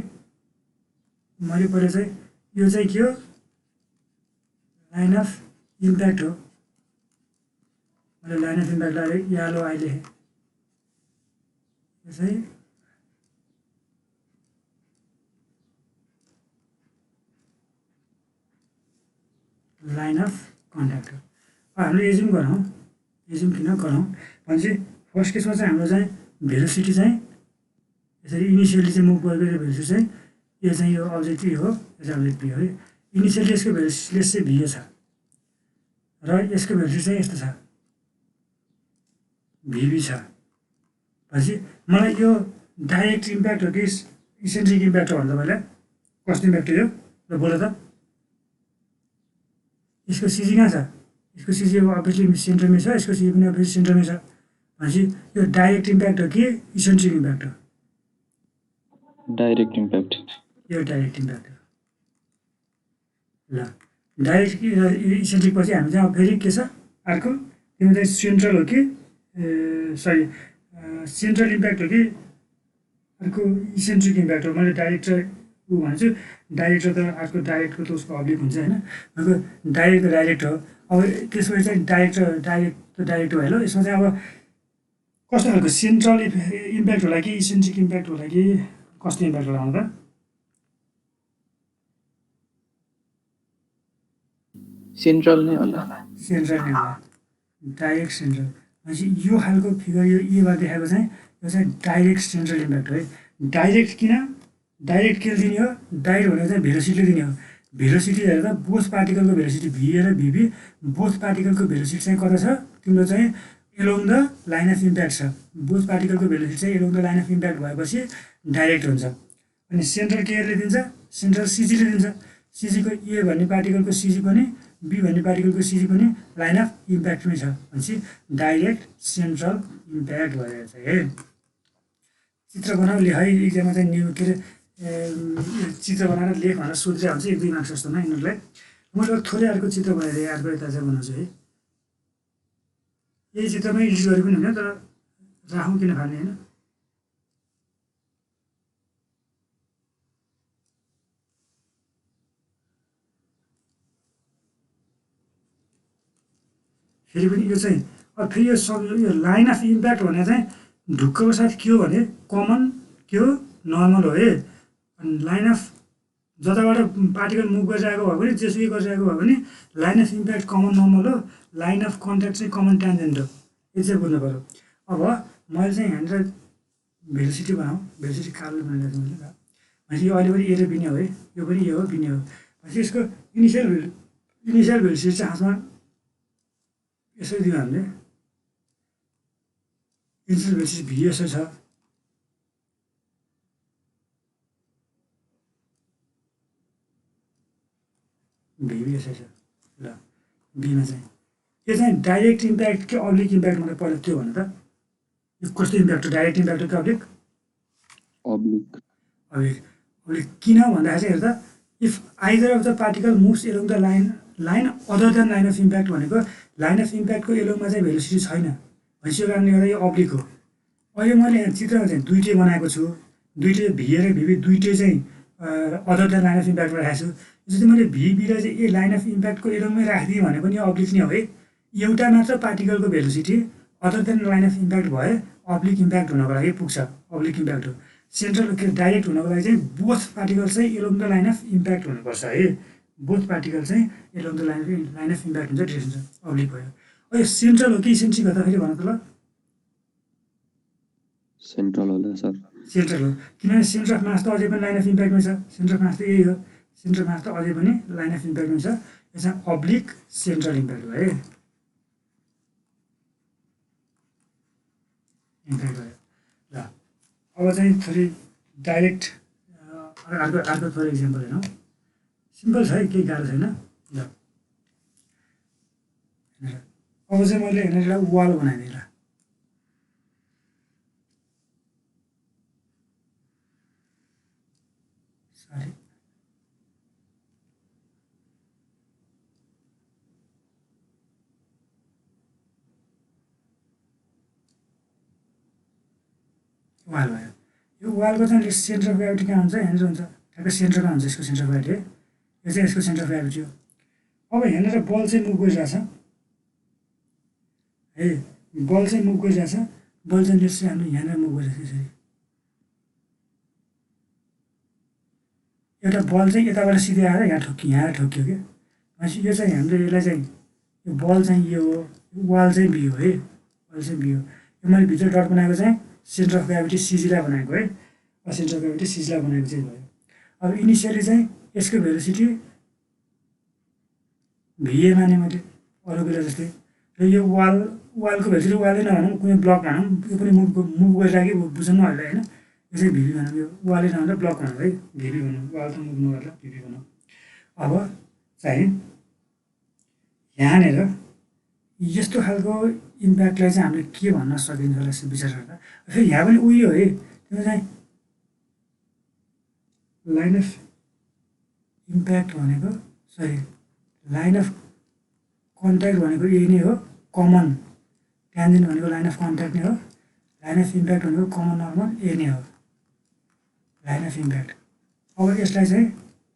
मैले पहिला चाहिँ यो चाहिँ के हो लाइन अफ इम्प्याक्ट हो मैले लाइन अफ इम्प्याक्टलाई यालो आई लेखेँ यो चाहिँ लाइन अफ कन्ट्याक्ट हो। हामीले एज्युम किन गरौँ भनेपछि फर्स्ट केसमा चाहिँ हाम्रो चाहिँ भेलोसिटी चाहिँ यसरी इनिसियली चाहिँ मुभ गरेको भेलोसिटी चाहिँ यो चाहिँ यो अब्जेक्टिभ हो यो चाहिँ अब्जेक्ट भी हो है इनिसियली यसको भेलोसिटी चाहिँ भियो छ र यसको भेलोसिटी चाहिँ यस्तो छ भिभी छ भनेपछि मलाई यो डाइरेक्ट इम्प्याक्ट हो कि इसेन्ट्रिक इम्प्याक्ट हो भन्दा पहिला कस्तो इम्प्याक्ट हो ल बोल त यसको सिजी कहाँ छ यसको सिजी अब अभियसली सेन्टरमै छ यसको सिजी पनि अभियसली सेन्टरमै छ भनेपछि यो डाइरेक्ट इम्प्याक्ट हो कि इसेन्ट्रिक इम्प्याक्ट हो डाइरेक्ट इम्प्याक्ट यो डाइरेक्ट इम्प्याक्ट हो। ल डाइरेक्ट इसेन्ट्रिक पछि हामी चाहिँ अब फेरि के छ अर्को तिम्रो चाहिँ सेन्ट्रल हो कि सरी सेन्ट्रल इम्प्याक्ट हो कि अर्को इसेन्ट्रिक इम्प्याक्ट हो मैले डाइरेक्ट ऊ भन्छु डाइरेक्ट त अर्को डाइरेक्टको त उसको अब्लिक हुन्छ होइन अर्को डाइरेक्ट त डाइरेक्ट हो अब त्यसपछि चाहिँ डाइरेक्ट भयो ल यसमा चाहिँ अब कस्तो खालको सेन्ट्रल इम्प्याक्ट होला कि इसेन्ट्रिक इम्प्याक्ट होला कि कस्तो इम्प्याक्ट होला भन्दा सेन्ट्रल नै होला सेन्ट्रल नै होला डाइरेक्ट सेन्ट्रल भनेपछि यो खालको फिगर यो एबाट देखाएको चाहिँ यो चाहिँ डाइरेक्ट सेन्ट्रल इम्प्याक्ट हो है डाइरेक्ट किन डाइरेक्ट के दिने हो डाइरेक्ट भनेको चाहिँ भेलोसिटी दिने हो भेलोसिटी हेर्दा बोथ पार्टिकलको भेलोसिटी भी र भिभी बोथ पार्टिकलको भेलोसिटी चाहिँ कता छ तिम्रो चाहिँ along the line of impact छ बोथ पार्टिकलको भेलोसिटी चाहिँ along the line of impact भएपछि डाइरेक्ट हुन्छ अनि सेन्ट्रल केयरले दिन्छ सेन्ट्रल सिजीले दिन्छ सिजीको ए भन्ने पार्टिकलको सिजी पनि बी भन्ने पार्टिकलको सिजी पनि लाइन अफ इम्प्याक्टमै छ भनेपछि डाइरेक्ट सेन्ट्रल इम्प्याक्ट भएर चाहिँ है चित्र बनाऊ लेख है इक्जाममा चाहिँ न्यु के अरे चित्र बनाएर लेख भनेर सोधिरहेको हुन्छ 1-2 मार्क्स जस्तोमा यिनीहरूलाई मैले थोरै अर्को चित्र बनाइदिएँ अर्को यता चाहिँ बनाउँछु है यही चित्रमै एडिट गरे पनि हुने तर राखौँ किन फाल्ने होइन फेरि पनि यो चाहिँ अब फेरि यो लाइन अफ इम्प्याक्ट भने चाहिँ ढुक्कको साथ के हो भने कमन के हो नर्मल हो है अनि लाइन अफ जताबाट पार्टिकल मुभ गरिरहेको भयो भने जेसुकै गरिरहेको भयो भने line of impact common normal हो लाइन अफ कन्ट्याक्ट चाहिँ कमन ट्यान्जेन्ट हो यो चाहिँ बुझ्नु पऱ्यो अब मैले चाहिँ यहाँनिर भेलोसिटी बनाऊँ भेलोसिटी कालो बनाइरहेको छु मैले भनेपछि यो अहिले पनि ए र बी नै हो है यो पनि ए हो बी नै हो भनेपछि यसको इनिसियल भेलोसिटी चाहिँ खासमा यसरी दियो हामीले इनिसियल भेलोसिटी भी यसो छ भी यसो छ ल बीमा चाहिँ यो चाहिँ डाइरेक्ट इम्प्याक्ट कि अब्लिक इम्प्याक्ट मलाई पहिला त्यो भन्नु त यो कस्तो इम्प्याक्ट हो डाइरेक्ट इम्प्याक्ट हो कि अब्लिक अब्लिक अब्लिक किन भन्दाखेरि चाहिँ हेर्दा if either of the particle moves along the line other than line of impact भनेको लाइन अफ इम्प्याक्टको एलोङमा चाहिँ भेलोसिटी छैन भनेपछि यो कारणले गर्दा यो अब्लिक हो अहिले मैले यहाँ चित्रमा चाहिँ दुईटै बनाएको छु दुईटै भी र भिभी दुईटै चाहिँ अदर देन लाइन अफ इम्प्याक्टमा राखेको छु जस्तै मैले भीबीलाई चाहिँ ए लाइन अफ इम्प्याक्टको एलोङमै राखिदिएँ भने पनि यो अब्लिक नै हो है एउटा मात्र पार्टिकलको velocity other than line of impact भए अब्लिक इम्प्याक्ट हुनको लागि पुग्छ अब्लिक इम्प्याक्ट हो सेन्ट्रल के डाइरेक्ट हुनको लागि चाहिँ बोथ पार्टिकल चाहिँ along the line of impact हुनुपर्छ है बोथ पार्टिकल चाहिँ along the line of impact हुन्छ डिरेक्सन छ अब्लिक भयो अब यो सेन्ट्रल हो कि इसेन्ट्रिक हो त फेरि भन त ल सेन्ट्रल होला सर सेन्ट्रल हो किनभने सेन्टर अफ मास त अझै पनि लाइन अफ इम्प्याक्टमै छ सेन्टर अफ मास त यही हो सेन्टर अफ मास त अझै पनि लाइन अफ इम्प्याक्टमै छ यो चाहिँ अब्लिक सेन्ट्रल इम्प्याक्ट भयो है इम्प्याक्ट भयो ल अब चाहिँ थोरै डाइरेक्ट अर्को थोरै इक्जाम्पल हेर्नु सिम्पल छ है केही गाह्रो छैन ल अब चाहिँ मैले हेर्ने वाल बनाइदिएँ ल सरी वाल भयो यो वालको चाहिँ सेन्टर अफ ग्राभिटी कहाँ हुन्छ यहाँनिर हुन्छ ठ्याक्कै सेन्टरमा हुन्छ यसको सेन्टर अफ ग्राभिटी है यो चाहिँ यसको सेन्टर अफ ग्राभिटी हो अब यहाँनिर बल चाहिँ मुभ गरिरहेछ है बल चाहिँ मुभ गरिरहेछ बल चाहिँ जस्तै हामीले यहाँनिर मुभ गरिरहेछ यसरी एउटा बल चाहिँ यताबाट सिधै आएर यहाँ ठोक्यो क्या भनेपछि यो चाहिँ हामीले यसलाई चाहिँ यो बल चाहिँ यो हो वाल चाहिँ बी हो है वाल चाहिँ बी हो यो मैले भित्र डट बनाएको चाहिँ सेन्टर अफ ग्राभिटी सिजीलाई बनाएको है सेन्टर अफ ग्राभिटी सिजीलाई बनाएको चाहिँ भयो अब इनिसियली चाहिँ यसको भेलोसिटी भिए माने मैले अरू बेला जस्तै र यो वालको भेलोसिटी वालै नभनौँ कुनै ब्लक भनौँ यो पनि मुभ गरिरहेको बुझ्नु अहिले होइन यो चाहिँ भिभी भनौँ यो वालै नभएर ब्लक भनौँ है भिभी भनौँ वाल त मुभ नगरेर भिभी भनौँ अब चाहिँ यहाँनिर यस्तो खालको इम्प्याक्टलाई चाहिँ हामीले के भन्न सकिन्छ होला विचार गर्दा फेरि यहाँ पनि उयो हो है त्यो चाहिँ लाइन अफ इम्प्याक्ट भनेको सरी लाइन अफ कन्ट्याक्ट भनेको यही नै हो कमन ट्यान्जेन्ट भनेको लाइन अफ कन्ट्याक्ट नै हो लाइन अफ इम्प्याक्ट भनेको कमन नर्मल यही नै हो लाइन अफ इम्प्याक्ट अब यसलाई चाहिँ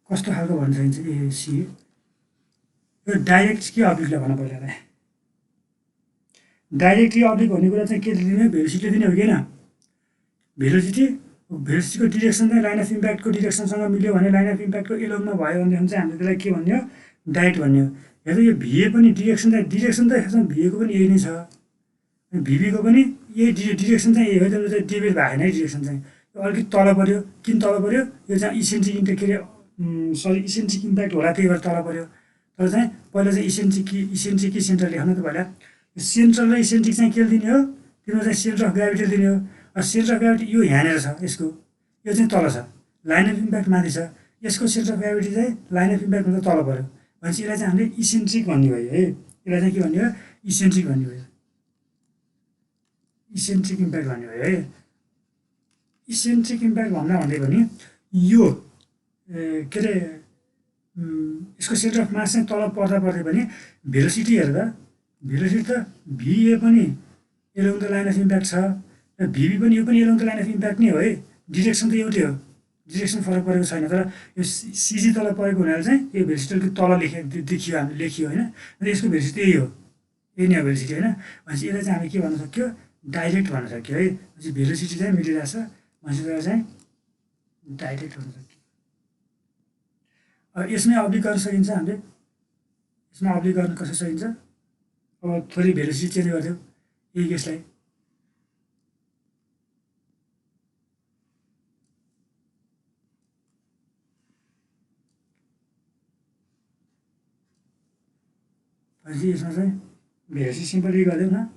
कस्तो खालको भन्न सकिन्छ एसी यो डाइरेक्ट कि अब्लिकलाई भन्न पहिला डाइरेक्टली अब्लिक भन्ने कुरा चाहिँ के दिने भेलोसिटी दिने हो कि होइन भेलोसिटीको डिरेक्सन चाहिँ लाइन अफ इम्प्याक्टको डिरेक्सनसँग मिल्यो भने लाइन अफ इम्प्याक्टको एलोङमा भयो भनेदेखि चाहिँ हामीले त्यसलाई के भन्ने हो डाइरेक्ट भन्ने हो हेर्दा यो भिए पनि डिरेक्सन त भिएको पनि यही नै छ भिबीको पनि यही डिरेक्सन चाहिँ यही हो त्यो चाहिँ डेभिएट भएको होइन है डिरेक्सन चाहिँ अलिकति तल पऱ्यो। किन तल पऱ्यो? यो चाहिँ इसेन्ट्रिक इम्प्याक्ट के अरे सरी इसेन्ट्रिक इम्प्याक्ट होला, त्यही भएर तल पऱ्यो। तर चाहिँ पहिला चाहिँ इसेन्ट्रिक कि सेन्ट्रल लेख्नु त पहिला। सेन्ट्रल र इसेन्ट्रिक चाहिँ के दिने हो? तिम्रो चाहिँ सेन्टर अफ ग्राभिटी दिने हो। सेन्टर अफ ग्राभिटी यो यहाँनिर छ, यसको यो चाहिँ तल छ, लाइन अफ इम्प्याक्ट माथि छ। यसको सेन्टर अफ ग्राभिटी चाहिँ लाइन अफ इम्प्याक्टभन्दा तल पऱ्यो भनेपछि यसलाई चाहिँ हामीले इसेन्ट्रिक भन्ने भयो है। यसलाई चाहिँ के भन्ने हो? इसेन्ट्रिक भन्ने भयो, इसेन्ट्रिक इम्प्याक्ट भन्ने भयो है। इसेन्ट्रिक इम्प्याक्ट भन्दा भन्दै पनि यो के अरे यसको सेन्टर अफ मास चाहिँ तल पर्दा पर्दै पनि भेलोसिटी हेर्दा भेलोसिटी त भिए पनि along the line of impact छ र भिबी पनि यो पनि along the line of impact नै हो है। डिरेक्सन त एउटै हो, डिरेक्सन फरक परेको छैन। तर यो सिजी तल परेको हुनाले चाहिँ यो भेलोसिटी तल देखियो, हामीले लेखियो होइन। र यसको भेलोसिटी यही हो, यही नै हो भेलोसिटी होइन। भनेपछि यसलाई चाहिँ हामी के भन्न सक्यो? डाइरेक्ट भन्न सक्यो है। भनेपछि भेलोसिटी चाहिँ मिलिरहेछ भनेपछि त्यसलाई चाहिँ डाइरेक्ट भन्न सक्यो। अब यसमै अब्लिक गर्न सकिन्छ हामीले। यसमा अब्लिक गर्न कसरी सकिन्छ? अब थोरै भेलोसिटी चेन्ज गरिदियो यही केसलाई, भनेपछि यसमा चाहिँ भेलोसिटी सिम्पली गरिदिउँ न।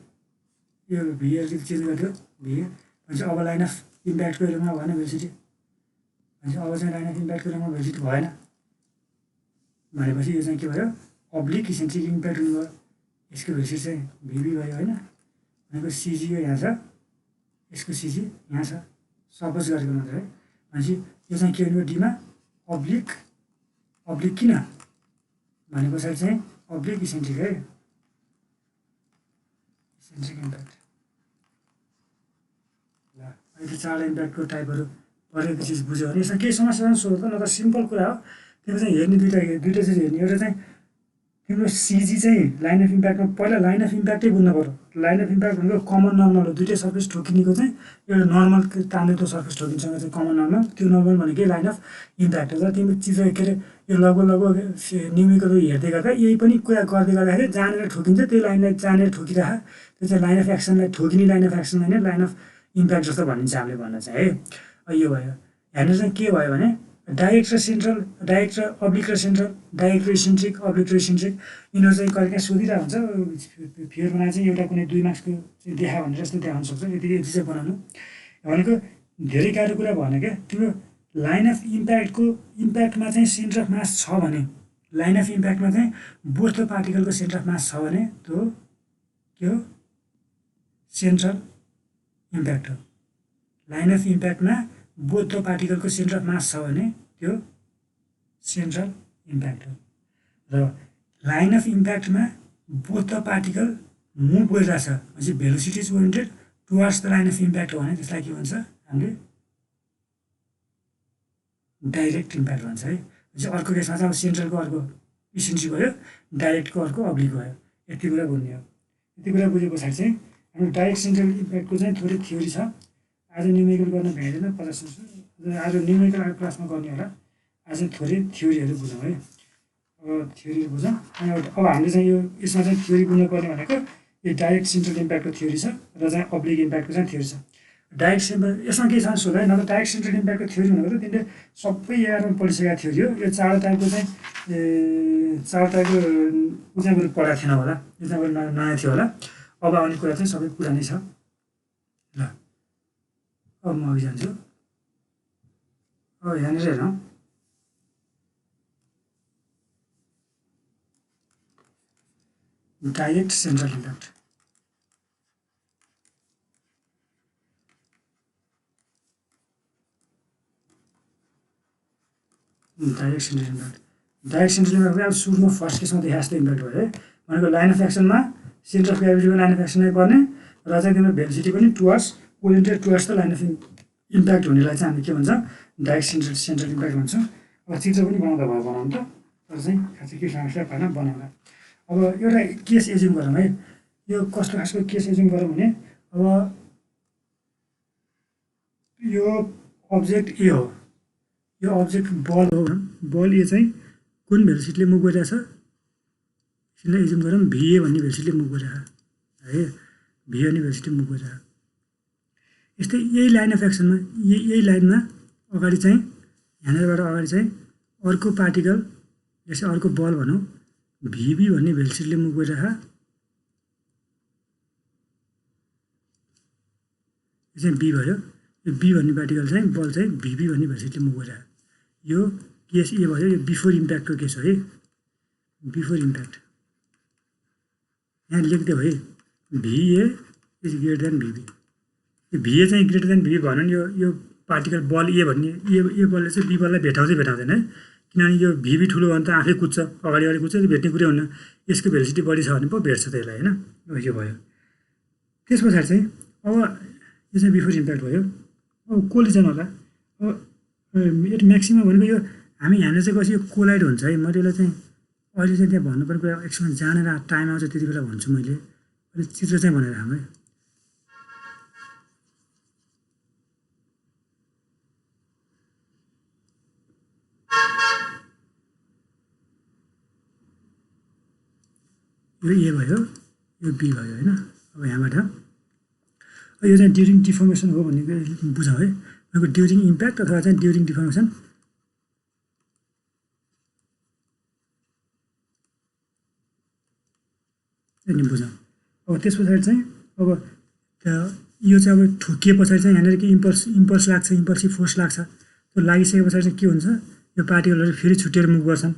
यो भिए अलिकति चेन्ज गरिदियो भिए भनेपछि अब लाइन अफ इम्प्याक्टको एरियामा भएन भेलोसिटी, भनेपछि अब चाहिँ लाइन अफ इम्प्याक्टको एरियामा भेलोसिटी भएन भनेपछि यो चाहिँ के भयो? अब्लिक इसेन्ट्रिक इम्प्याक्ट हुनुभयो। यसको भेलोसिटी चाहिँ भिबी भयो होइन। भनेको सिजी यो यहाँ छ, यसको सिजी यहाँ छ, सपोज गरेको मात्र है। भनेपछि यो चाहिँ के हुनुभयो? डीमा अब्लिक, अब्लिक किन भनेको साइड चाहिँ अब्लिक इसेन्ट्रिक है, इसेन्ट्रिक इम्प्याक्ट। ल अहिले चार इम्प्याक्टको टाइपहरू परेको चिज बुझ्यो भने यसमा केही समस्या सोध्छ न त सिम्पल कुरा हो। तिम्रो चाहिँ हेर्ने दुइटा चिज हेर्ने। एउटा चाहिँ तिम्रो सिजी चाहिँ लाइन अफ इम्प्याक्टमा पहिला लाइन अफ इम्प्याक्टै बुझ्नु पऱ्यो। लाइन अफ इम्प्याक्ट भनेको कमन नर्मल हो, दुइटै सर्फेस ठोकिनेको चाहिँ एउटा नर्मल तान्दै त्यो सर्फेस ठोकिनसँग चाहिँ कमन नर्मल, त्यो नर्मल भनेकै लाइन अफ इम्प्याक्ट हो। र तिम्रो चिज के अरे यो लगभग न्युमेरिकल हेर्दै गर्दा यही पनि कुरा गर्दै गर्दाखेरि जहाँनिर ठोकिन्छ त्यही लाइनलाई जहाँनिर ठोकिरह, त्यो चाहिँ लाइन अफ एक्सनलाई ठोकिने लाइन अफ एक्सनलाई नै लाइन अफ इम्प्याक्ट जस्तो भनिन्छ हामीले भन्न चाहिँ है। यो भयो। यहाँनिर चाहिँ के भयो भने डाइरेक्ट र सेन्ट्रल, डाइरेक्ट र अब्लिक र सेन्ट्रल, डाइरेक्ट र इसेन्ट्रिक, अब्लिक र इसेन्ट्रिक, यिनीहरू चाहिँ कहिलेकाहीँ सोधिरहेको हुन्छ। फियर बनाएर चाहिँ एउटा कुनै 2 मार्क्सको चाहिँ देखा भनेर जस्तो देखाउन सक्छ। यति चाहिँ बनाउनु भनेको धेरै गाह्रो कुरा भएन क्या। तिम्रो लाइन अफ इम्प्याक्टमा चाहिँ सेन्टर अफ मास छ भने, लाइन अफ इम्प्याक्टमा चाहिँ बोथ द पार्टिकलको सेन्टर अफ मास छ भने त्यो के हो? सेन्ट्रल इम्प्याक्ट हो। लाइन अफ इम्प्याक्टमा बोथ द पार्टिकलको सेन्टर अफ मास छ भने त्यो सेन्ट्रल इम्प्याक्ट हो। र लाइन अफ इम्प्याक्टमा बोथ द पार्टिकल मुभ गरिरहेछ भनेपछि velocity is oriented towards the line of impact हो भने त्यसलाई के भन्छ? हामीले डाइरेक्ट इम्प्याक्ट भन्छ है। भनेपछि अर्को केसमा चाहिँ अब सेन्ट्रलको अर्को इसेन्ट्रिक भयो, डाइरेक्टको अर्को अब्लिक भयो। यति कुरा बुझ्ने हो। यति कुरा बुझे पछाडि चाहिँ हाम्रो डाइरेक्ट सेन्ट्रल इम्प्याक्टको चाहिँ थोरै थ्योरी छ। आज न्युमेरिकल गर्न भ्याइँदैन 50%, आज न्युमेरिकल क्लासमा गर्ने होला। आज थोरै थ्योरीहरू बुझौँ है। अब थ्योरीहरू बुझौँ। अनि अब हामीले चाहिँ यो यसमा चाहिँ थ्योरी बुझ्नुपर्ने भनेको यो डाइरेक्ट सेन्ट्रल इम्प्याक्टको थ्योरी छ र चाहिँ अब्लिक इम्प्याक्टको चाहिँ थ्योरी छ। डाइरेक्ट सेन्ट्रल यसमा केही छ सोध है, न त डाइरेक्ट सेन्ट्रल इम्प्याक्टको थ्योरी भनेको त तिमीले सबै 11मा पढिसकेको थ्योरी हो। यो 4 टाइपको चाहिँ ऊ चाहिँ मैले पढाएको थिएन होला, यो चाहिँ नयाँ थियो होला। अब आउने कुरा चाहिँ सबै पुरानै छ। ल अब म अघि जान्छु। अब यहाँनिर हेरौँ, direct central impact. Direct central impact, direct central impact अब सुरुमा फर्स्ट केसमा देखा जस्तो इम्प्याक्ट भयो है। भनेको लाइन अफ एक्सनमा सेन्टर अफ ग्राभिटीको लाइन अफ एक्सनै पर्ने र चाहिँ तिम्रो भेलोसिटी पनि towards oriented towards the line of impact हुनेलाई चाहिँ हामी के भन्छौँ? डाइरेक्ट सेन्ट्रल इम्प्याक्ट भन्छौँ। अब चित्र पनि बनाउँदा भयो बनाउनु त, तर चाहिँ खासै के समस्या भएन बनाउँदा। अब एउटा केस एज्युम गरौँ है। यो कस्तो खालको केस एज्युम गरौँ भने अब यो अब्जेक्ट ए हो, यो अब्जेक्ट बल हो। बल ए चाहिँ कुन भेलोसिटीले मुभ गरिरहेछ? यसलाई एज्युम गरौँ भिए भन्ने भेलोसिटीले मुभ गरिरहेछ है। भिए भन्ने भेलोसिटी मुभ गरिरहेछ। यस्तै यही लाइन अफ एक्सनमा यही लाइनमा अगाडि चाहिँ यहाँनिरबाट अगाडि चाहिँ अर्को पार्टिकल जस्तै अर्को बल भनौँ भिबी भन्ने भेलोसिटीले मुभ गरिरहेको यो चाहिँ बी भयो यो बी भन्ने पार्टिकल चाहिँ बल चाहिँ भिबी भन्ने भेलोसिटीले मुभ गरिरहेको यो केस ए भयो यो बिफोर इम्प्याक्टको केस हो है बिफोर इम्प्याक्ट यहाँ लेख्दै हो है भिए इज ग्रेटर देन भिबी यो भिए चाहिँ ग्रेटर देन भिबी भन्यो भने यो पार्टिकल बल ए भन्ने ए बलले चाहिँ बी बललाई भेटाउँदैन है किनभने यो भिबी ठुलो भने त आफै कुद्छ अगाडि कुद्छ त्यो भेट्ने कुरै हुन्न यसको भेलोसिटी बढी छ भने पो भेट्छ त्यसलाई होइन यो भयो त्यस पछाडि चाहिँ अब यो चाहिँ बिफोर इम्प्याक्ट भयो अब कोलिजन होला अब म्याक्सिमम भनेको यो हामी यहाँनिर चाहिँ कसै यो कोलाइड हुन्छ है मैले यसलाई चाहिँ अहिले चाहिँ त्यहाँ भन्नुपर्ने कुरा एकछिन जानेर टाइम आउँछ त्यति बेला भन्छु मैले अहिले चित्र चाहिँ भनेर हाम्रो यो ए भयो यो बी भयो होइन अब यहाँबाट यो चाहिँ ड्युरिङ डिफर्मेसन हो भन्ने बुझौँ है भनेको ड्युरिङ इम्प्याक्ट अथवा चाहिँ ड्युरिङ डिफर्मेसन अनि बुझौँ अब त्यस पछाडि चाहिँ अब यो चाहिँ अब ठोकिए पछाडि चाहिँ यहाँनिर के इम्पल्स लाग्छ इम्पल्सिभ फोर्स लाग्छ त्यो लागिसके पछाडि चाहिँ के हुन्छ यो पार्टिकलहरू फेरि छुट्टिएर मुभ गर्छन्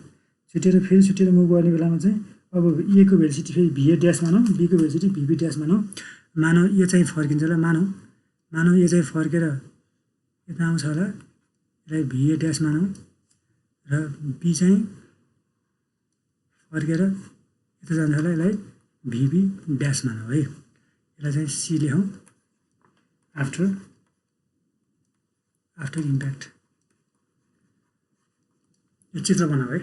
छुट्टिएर मुभ गर्ने बेलामा चाहिँ अब ए को भेलोसिटी फेरि भिए ड्यास मानौँ बीको भेलोसिटी भिबी ड्यास मानौँ यो चाहिँ फर्किन्छ होला मानौँ यो चाहिँ फर्केर यता आउँछ होला यसलाई भिए ड्यास मानौँ र बी चाहिँ फर्केर यता जान्छ होला यसलाई भिबी ड्यास मानौँ है यसलाई चाहिँ सी लेखौँ आफ्टर इम्प्याक्ट यो चित्र बनाऊ है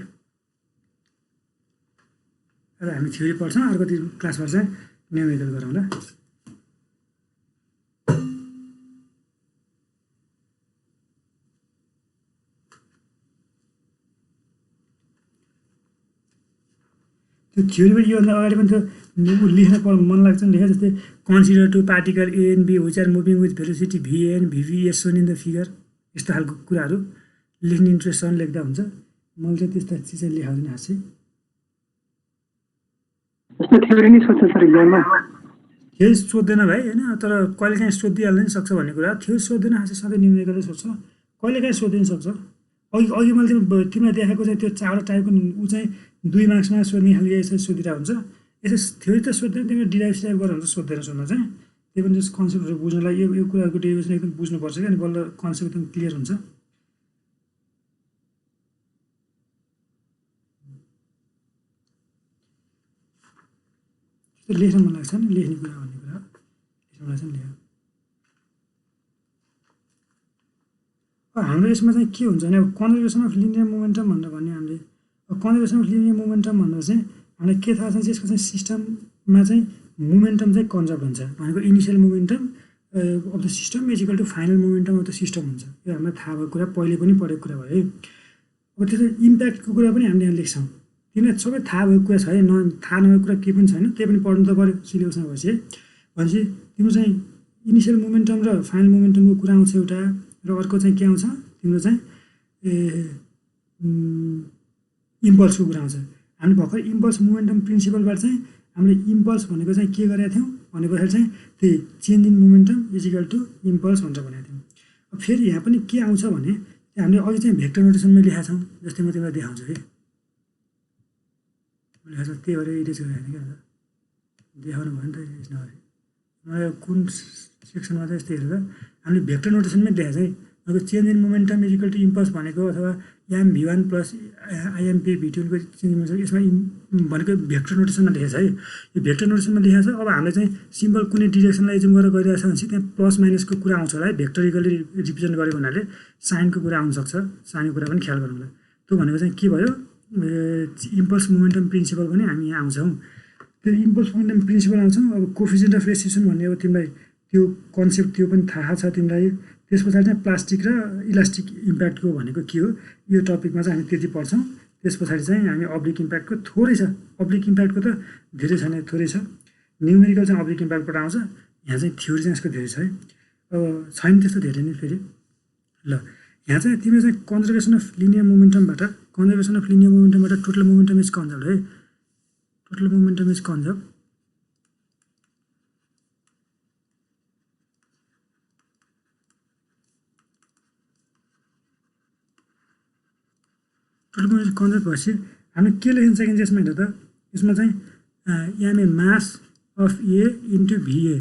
र हामी थ्योरी पढ्छौँ अर्को क्लासमा चाहिँ न्युमेरिकल गरौँला त्यो थ्योरीबाट योभन्दा अगाडि पनि त लेख्न मन लाग्छ नि लेखा जस्तै consider two particle A and B which are moving with velocity V A and V B as shown in the figure यस्तो खालको कुराहरू लेख्ने इन्ट्रेस्ट छ लेख्दा हुन्छ मैले चाहिँ त्यस्ता चिज चाहिँ लेखाउँदैन हाँसे थ्योरी सोध्दैन भाइ होइन तर कहिलेकाहीँ सोधिहाल्न नि सक्छ भन्ने कुरा थ्योरी सोध्दैन हाँसे सधैँ न्युमेरिकलै सोध्छ कहिलेकाहीँ सोधिन सक्छ अघि मैले तिमीलाई देखाएको चाहिँ त्यो चारवटा टाइपको ऊ चाहिँ 2 मार्क्समा सोध्ने खालको यसो सोधिरहेको हुन्छ यसो थ्योरी त सोध्दैन तिमीले डिराइभ सिराइभ गरेर हुन्छ सोध्दैन सोध्न चाहिँ त्यही पनि जस्तो कन्सेप्टहरू बुझ्नलाई यो कुराहरूको डेरिभेसन एकदम बुझ्नुपर्छ क्या अनि बल्ल कन्सेप्ट एकदम क्लियर हुन्छ लेख्न मन लाग्छ नि लेख्ने कुरा भन्ने कुरा लेख्न मन लाग्छ नि लेख हाम्रो यसमा चाहिँ के हुन्छ भने अब कन्जर्भेसन अफ लिनियर मोमेन्टम भनेर भन्ने हामीले कन्जर्भेसन अफ लिनियर मोमेन्टम भनेर चाहिँ हामीलाई के थाहा छ चाहिँ यसको चाहिँ सिस्टममा चाहिँ मोमेन्टम चाहिँ कन्जर्भ हुन्छ भनेको initial momentum of the system equal to final momentum of the system हुन्छ यो हामीलाई थाहा भएको कुरा पहिले पनि पढेको कुरा भयो है अब त्यसो इम्प्याक्टको कुरा पनि हामीले यहाँ लेख्छौँ तिमीलाई सबै थाहा भएको कुरा छ है थाहा नभएको कुरा केही पनि छैन त्यही पनि पढ्नु त पऱ्यो सिलेबसमा भएपछि है भनेपछि तिम्रो चाहिँ इनिसियल मोमेन्टम र फाइनल मोमेन्टमको कुरा आउँछ एउटा र अर्को चाहिँ के आउँछ तिम्रो चाहिँ इम्पल्सको कुरा आउँछ हामीले भर्खर इम्पल्स मोमेन्टम प्रिन्सिपलबाट चाहिँ हामीले इम्पल्स भनेको चाहिँ के गरेका थियौँ भने पछाडि चाहिँ त्यही change in momentum equal to impulse भनेर भनेको थियौँ अब फेरि यहाँ पनि के आउँछ भने हामीले अघि चाहिँ भेक्टर नोटेसनमै लेखेका छौँ जस्तै म तिमीलाई देखाउँछु है लेखाएको छ त्यही भएर इरेज गरेको क्या देखाउनु भयो नि त इरेज नगरे मलाई कुन सेक्सनमा चाहिँ यस्तो हेरेर हामीले भेक्टर नोटेसनमै लेखाएको चाहिँ अब change in momentum equal to impulse भनेको अथवा एम भी1 प्लस आइएमपी भी2को चेन्ज इन मोमेन्टम यसमा भनेको भेक्टर नोटेसनमा लेखेको छ है यो भेक्टर नोटेसनमा लेखेको छ अब हामीले चाहिँ सिम्पल कुनै डिरेक्सनलाई एजुम गरेर गइरहेको छ भनेपछि त्यहाँ प्लस माइनसको कुरा आउँछ होला है भेक्टरिकली रिप्रेजेन्ट गरेको हुनाले साइनको कुरा आउनसक्छ साइनको कुरा पनि ख्याल गरौँला त्यो भनेको चाहिँ के भयो इम्पल्स मोमेन्टम प्रिन्सिपल पनि हामी यहाँ आउँछौँ त्यो इम्पल्स मोमेन्टम प्रिन्सिपल आउँछौँ अब कोफिसिएन्ट अफ रेसिसन भन्ने अब तिमीलाई त्यो कन्सेप्ट त्यो पनि थाहा छ तिमीलाई त्यस पछाडि चाहिँ प्लास्टिक र इलास्टिक इम्प्याक्टको भनेको के हो यो टपिकमा चाहिँ हामी त्यति पढ्छौँ त्यस पछाडि चाहिँ हामी अब्लिक इम्प्याक्टको थोरै छ अब्लिक इम्प्याक्टको त धेरै छैन थोरै छ न्युमेरिकल चाहिँ अब्लिक इम्प्याक्टबाट आउँछ यहाँ चाहिँ थ्योरी चाहिँ यसको धेरै छ है अब छैन त्यस्तो धेरै नै फेरि। ल यहाँ चाहिँ तिमीले चाहिँ कन्जर्भेसन अफ लिनियर मोमेन्टमबाट टोटल मोमेन्टम इज कन्जर्भ है। Total momentum is conserve. Total momentum conserve भएपछि हामीले के लेख्न सकिन्छ यसमा हेर त। यसमा चाहिँ M A mass of A into V A,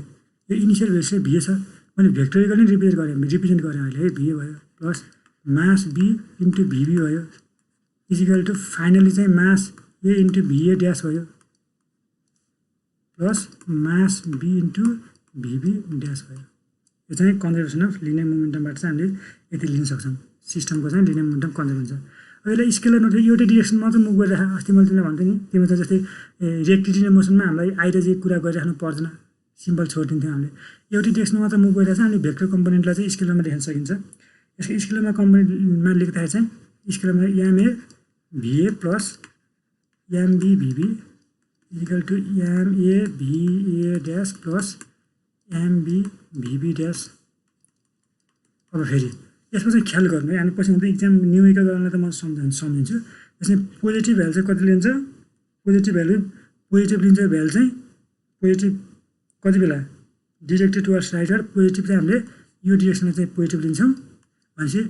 यो इनिसियल भेल्यु चाहिँ भिए छ, मैले भेक्टोरिकल नै रिप्रेजेन्ट गरेँ अहिले है, भिए भयो plus mass B into VB भयो इजिकल टु फाइनली चाहिँ mass A into VA dash भयो plus mass B into VB dash भयो। यो चाहिँ कन्जर्भेसन अफ लिनियर मोमेन्टमबाट चाहिँ हामीले यति लिन सक्छौँ। सिस्टमको चाहिँ लिनियर मोमेन्टम कन्जर्भ हुन्छ। अहिले स्केलर नोट एउटै डिरेक्सन मात्र मुभ गरिराख। अस्ति मैले तिमीलाई भन्थेँ नि, तिम्रो त जस्तै रेक्टिलिनियर मोसनमा हामीलाई आई र जे कुरा गरिराख्नु पर्दैन, सिम्पल छोडिदिन्थ्यौँ हामीले। एउटै डिरेक्सनमा मात्र मुभ गरिरहेको छ, हामीले भेक्टर कम्पोनेन्टलाई चाहिँ स्केलरमा लेख्न सकिन्छ। यसको स्केलरमा कम्पोनेन्टमा लेख्दाखेरि चाहिँ स्केलरमा M A भिए plus M B V B equal to M A V A dash plus M B V B dash. अब फेरि यसमा चाहिँ ख्याल गर्नु है, हामी पछि त इक्जाम न्युमेरिकल गर्नलाई त म सम्झिन्छु। यसमा पोजिटिभ भ्यालु चाहिँ कति लिन्छ, पोजिटिभ लिन्छ भ्यालु चाहिँ पोजिटिभ कति बेला डिरेक्टेड टुवर्ड्स राइटवार्ड, पोजिटिभ चाहिँ हामीले यो डिरेक्सनमा चाहिँ पोजिटिभ लिन्छौँ भनेपछि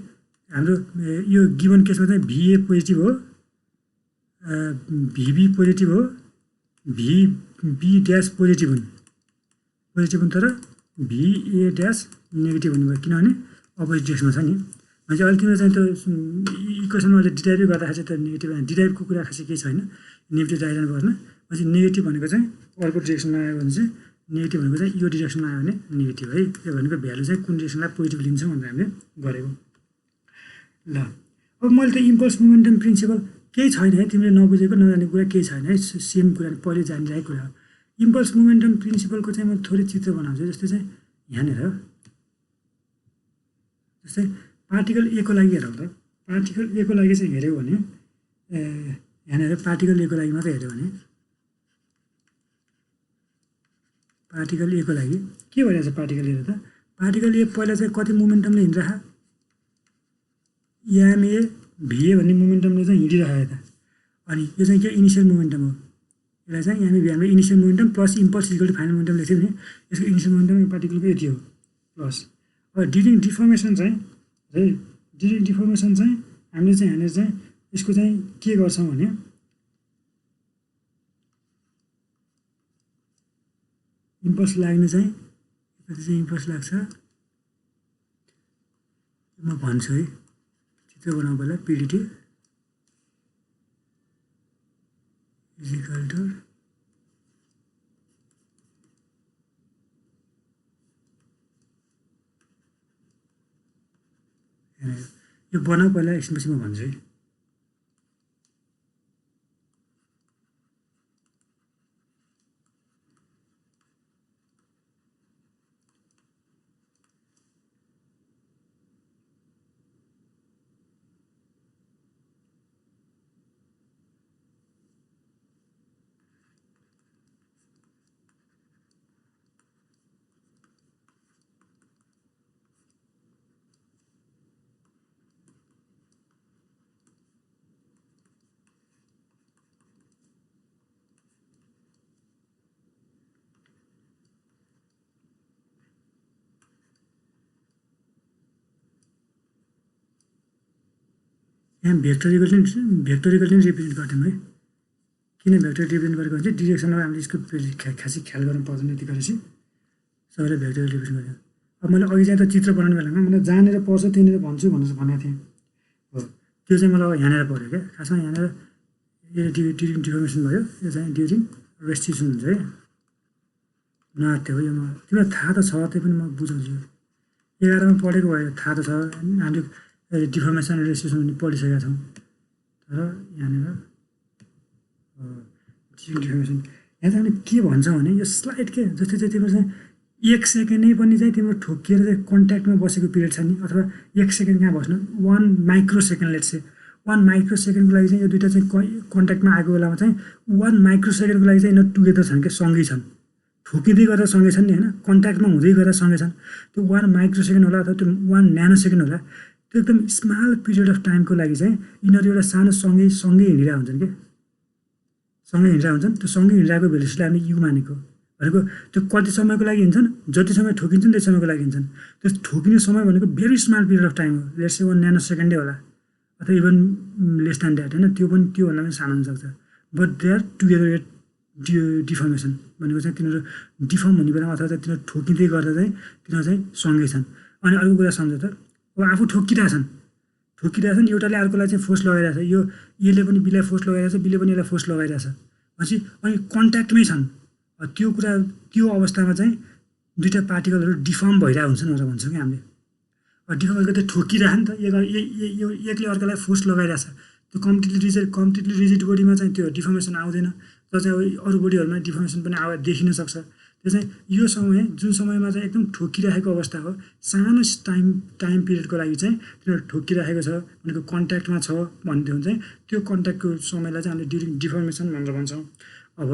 हाम्रो यो गिभन केसमा चाहिँ भिए पोजिटिभ हो, भिबी पोजिटिभ हो, भिबी ड्यास पोजिटिभ हुन् तर भिए ड्यास नेगेटिभ हुनुभयो, किनभने अपोजिट डिरेक्सनमा छ नि। भने चाहिँ अहिले तिम्रो चाहिँ त्यो इक्वेसनमा अहिले डिराइभ गर्दाखेरि चाहिँ त्यो नेगेटिभ डिराइभको कुरा खासै केही छैन, नेगेटिभ राइटर्न पर्न। भनेपछि नेगेटिभ भनेको चाहिँ अर्को डिरेक्सनमा आयो भने चाहिँ नेगेटिभ भनेको चाहिँ यो डिरेक्सनमा आयो भने नेगेटिभ है। त्यो भनेको भ्यालु चाहिँ कुन डिरेक्सनलाई पोजिटिभ लिन्छौँ भनेर हामीले गरेको। ल अब मैले त इम्पल्स मोमेन्टम प्रिन्सिपल केही छैन है, तिमीले नबुझेको नजानेको कुरा केही छैन है, सेम कुरा पहिले जानिरहेको कुरा हो। इम्पल्स मोमेन्टम प्रिन्सिपलको चाहिँ म थोरै चित्र बनाउँछु। जस्तै चाहिँ यहाँनिर जस्तै पार्टिकल ए को लागि हेरौँ त। पार्टिकल ए को लागि चाहिँ हेऱ्यौ भने यहाँनिर पार्टिकल ए को लागि मात्रै हेऱ्यो भने पार्टिकल ए को लागि के भइरहेछ पार्टिकल ए त। पार्टिकल ए पहिला चाहिँ कति मोमेन्टमले हिँडिरहेको, एमए भिए भन्ने मोमेन्टमले चाहिँ हिँडिरहेको यता। अनि यो चाहिँ के इनिसियल मोमेन्टम हो, यसलाई चाहिँ एमए भी हामीले initial momentum plus impulse equal to final momentum लेख्थ्यौँ नि। यसको इनिसियल मोमेन्टम यो पार्टिकलको यति हो प्लस। अब ड्युरिङ डिफर्मेसन चाहिँ हामीले चाहिँ यहाँनिर चाहिँ यसको चाहिँ के गर्छौँ भने इम्पल्स लाग्ने चाहिँ इम्पल्स लाग्छ, म भन्छु है, चित्र बनाउनु बेला पिडिटी इजिकल टु यो बनाऊ पहिला, एकछिनपछि म भन्छु है। यहाँ भेक्टोरिकल नै रिप्रेजेन्ट गर्थ्यौँ है। किन भेक्टर रिप्रेजेन्ट गरेको भने चाहिँ डिरेक्सनमा हामीले यसको खासै ख्याल गर्नु पर्दैन, यति गरेपछि सबैले भेक्टर रिप्रेजेन्ट गर्थ्यौँ। अब मैले अघि चाहिँ त चित्र बनाउने बेलामा मैले जहाँनिर पर्छ त्यहाँनिर भन्छु भनेर भनेको थिएँ हो, त्यो चाहिँ मलाई यहाँनिर पऱ्यो क्या। खासमा यहाँनिर यो ड्युरिङ डिफर्मेसन भयो, यो चाहिँ ड्युरिङ रेस्ट्रिक्सन हुन्छ है, नआत्यो हो। यो म तिमीलाई थाहा त छ, त्यही पनि म बुझाउँछु। 11मा पढेको भयो, थाहा त छ, हामीले डिफर्मेसन रेस्ट्रिक्सन पनि पढिसकेका छौँ। तर यहाँनिर डिफर्मेसन यहाँ चाहिँ हामीले के भन्छौँ भने यो स्लाइड के जस्तै चाहिँ तिम्रो चाहिँ 1 सेकेन्डै पनि चाहिँ तिम्रो ठोकिएर चाहिँ कन्ट्याक्टमा बसेको पिरियड छ नि, अथवा 1 सेकेन्ड कहाँ बस्नु, 1 micro second let's say 1 micro सेकेन्डको लागि चाहिँ यो दुइटा चाहिँ कन्ट्याक्टमा आएको बेलामा चाहिँ 1 माइक्रो सेकेन्डको लागि चाहिँ यिनीहरू टुगेदर छन् क्या, सँगै छन्। ठोकिँदै गर्दा सँगै छन् नि होइन, कन्ट्याक्टमा हुँदै गर्दा सँगै छन्। त्यो 1 माइक्रो सेकेन्ड होला अथवा त्यो 1 न्यानो सेकेन्ड होला, त्यो एकदम स्मल पिरियड अफ टाइमको लागि चाहिँ यिनीहरू एउटा सानो सँगै हिँडिरहेको हुन्छन् क्या, सँगै हिँडिरहेको हुन्छन्। त्यो सँगै हिँडिरहेको भेलोसिटीलाई हामीले यु मानेको भनेको त्यो कति समयको लागि हिँड्छन्, जति समय ठोकिन्छन् त्यति समयको लागि हिँड्छन्। त्यो ठोकिने समय भनेको very small period of time हो, लेट्स से 1 न्यानो सेकेन्डै होला अथवा इभन लेस देन द्याट होइन, त्यो पनि त्योभन्दा पनि सानो हुनसक्छ। But they are together at deformation भनेको चाहिँ तिनीहरू डिफर्म हुने बेलामा अथवा चाहिँ तिनीहरू ठोकिँदै गर्दा चाहिँ तिनीहरू चाहिँ सँगै छन्। अनि अर्को कुरा सम्झ त, अब आफू ठोकिरहेछन्, एउटाले अर्कोलाई चाहिँ फोर्स लगाइरहेछ, यो यसले पनि बीलाई फोर्स लगाइरहेछ, बीले पनि यसलाई फोर्स लगाइरहेछ भनेपछि अनि कन्ट्याक्टमै छन्। त्यो अवस्थामा चाहिँ दुईवटा पार्टिकलहरू डिफर्म भइरहेको हुन्छन् भनेर भन्छौँ कि हामीले। डिफर्म भएको त्यो ठोकिरह नि त, एकले अर्कालाई फोर्स लगाइरहेछ, त्यो कम्प्लिटली रिजिड बोडीमा चाहिँ त्यो डिफर्मेसन आउँदैन। तर चाहिँ अब अरू बोडीहरूमा डिफर्मेसन पनि देखिन सक्छ। त्यो चाहिँ यो समय जुन समयमा चाहिँ एकदम ठोकिरहेको अवस्था हो, सानो टाइम पिरियडको लागि चाहिँ तिनीहरू ठोकिरहेको छ भनेको कन्ट्याक्टमा छ भनेदेखि चाहिँ त्यो कन्ट्याक्टको समयलाई चाहिँ हामीले ड्युरिङ डिफर्मेसन भनेर भन्छौँ। अब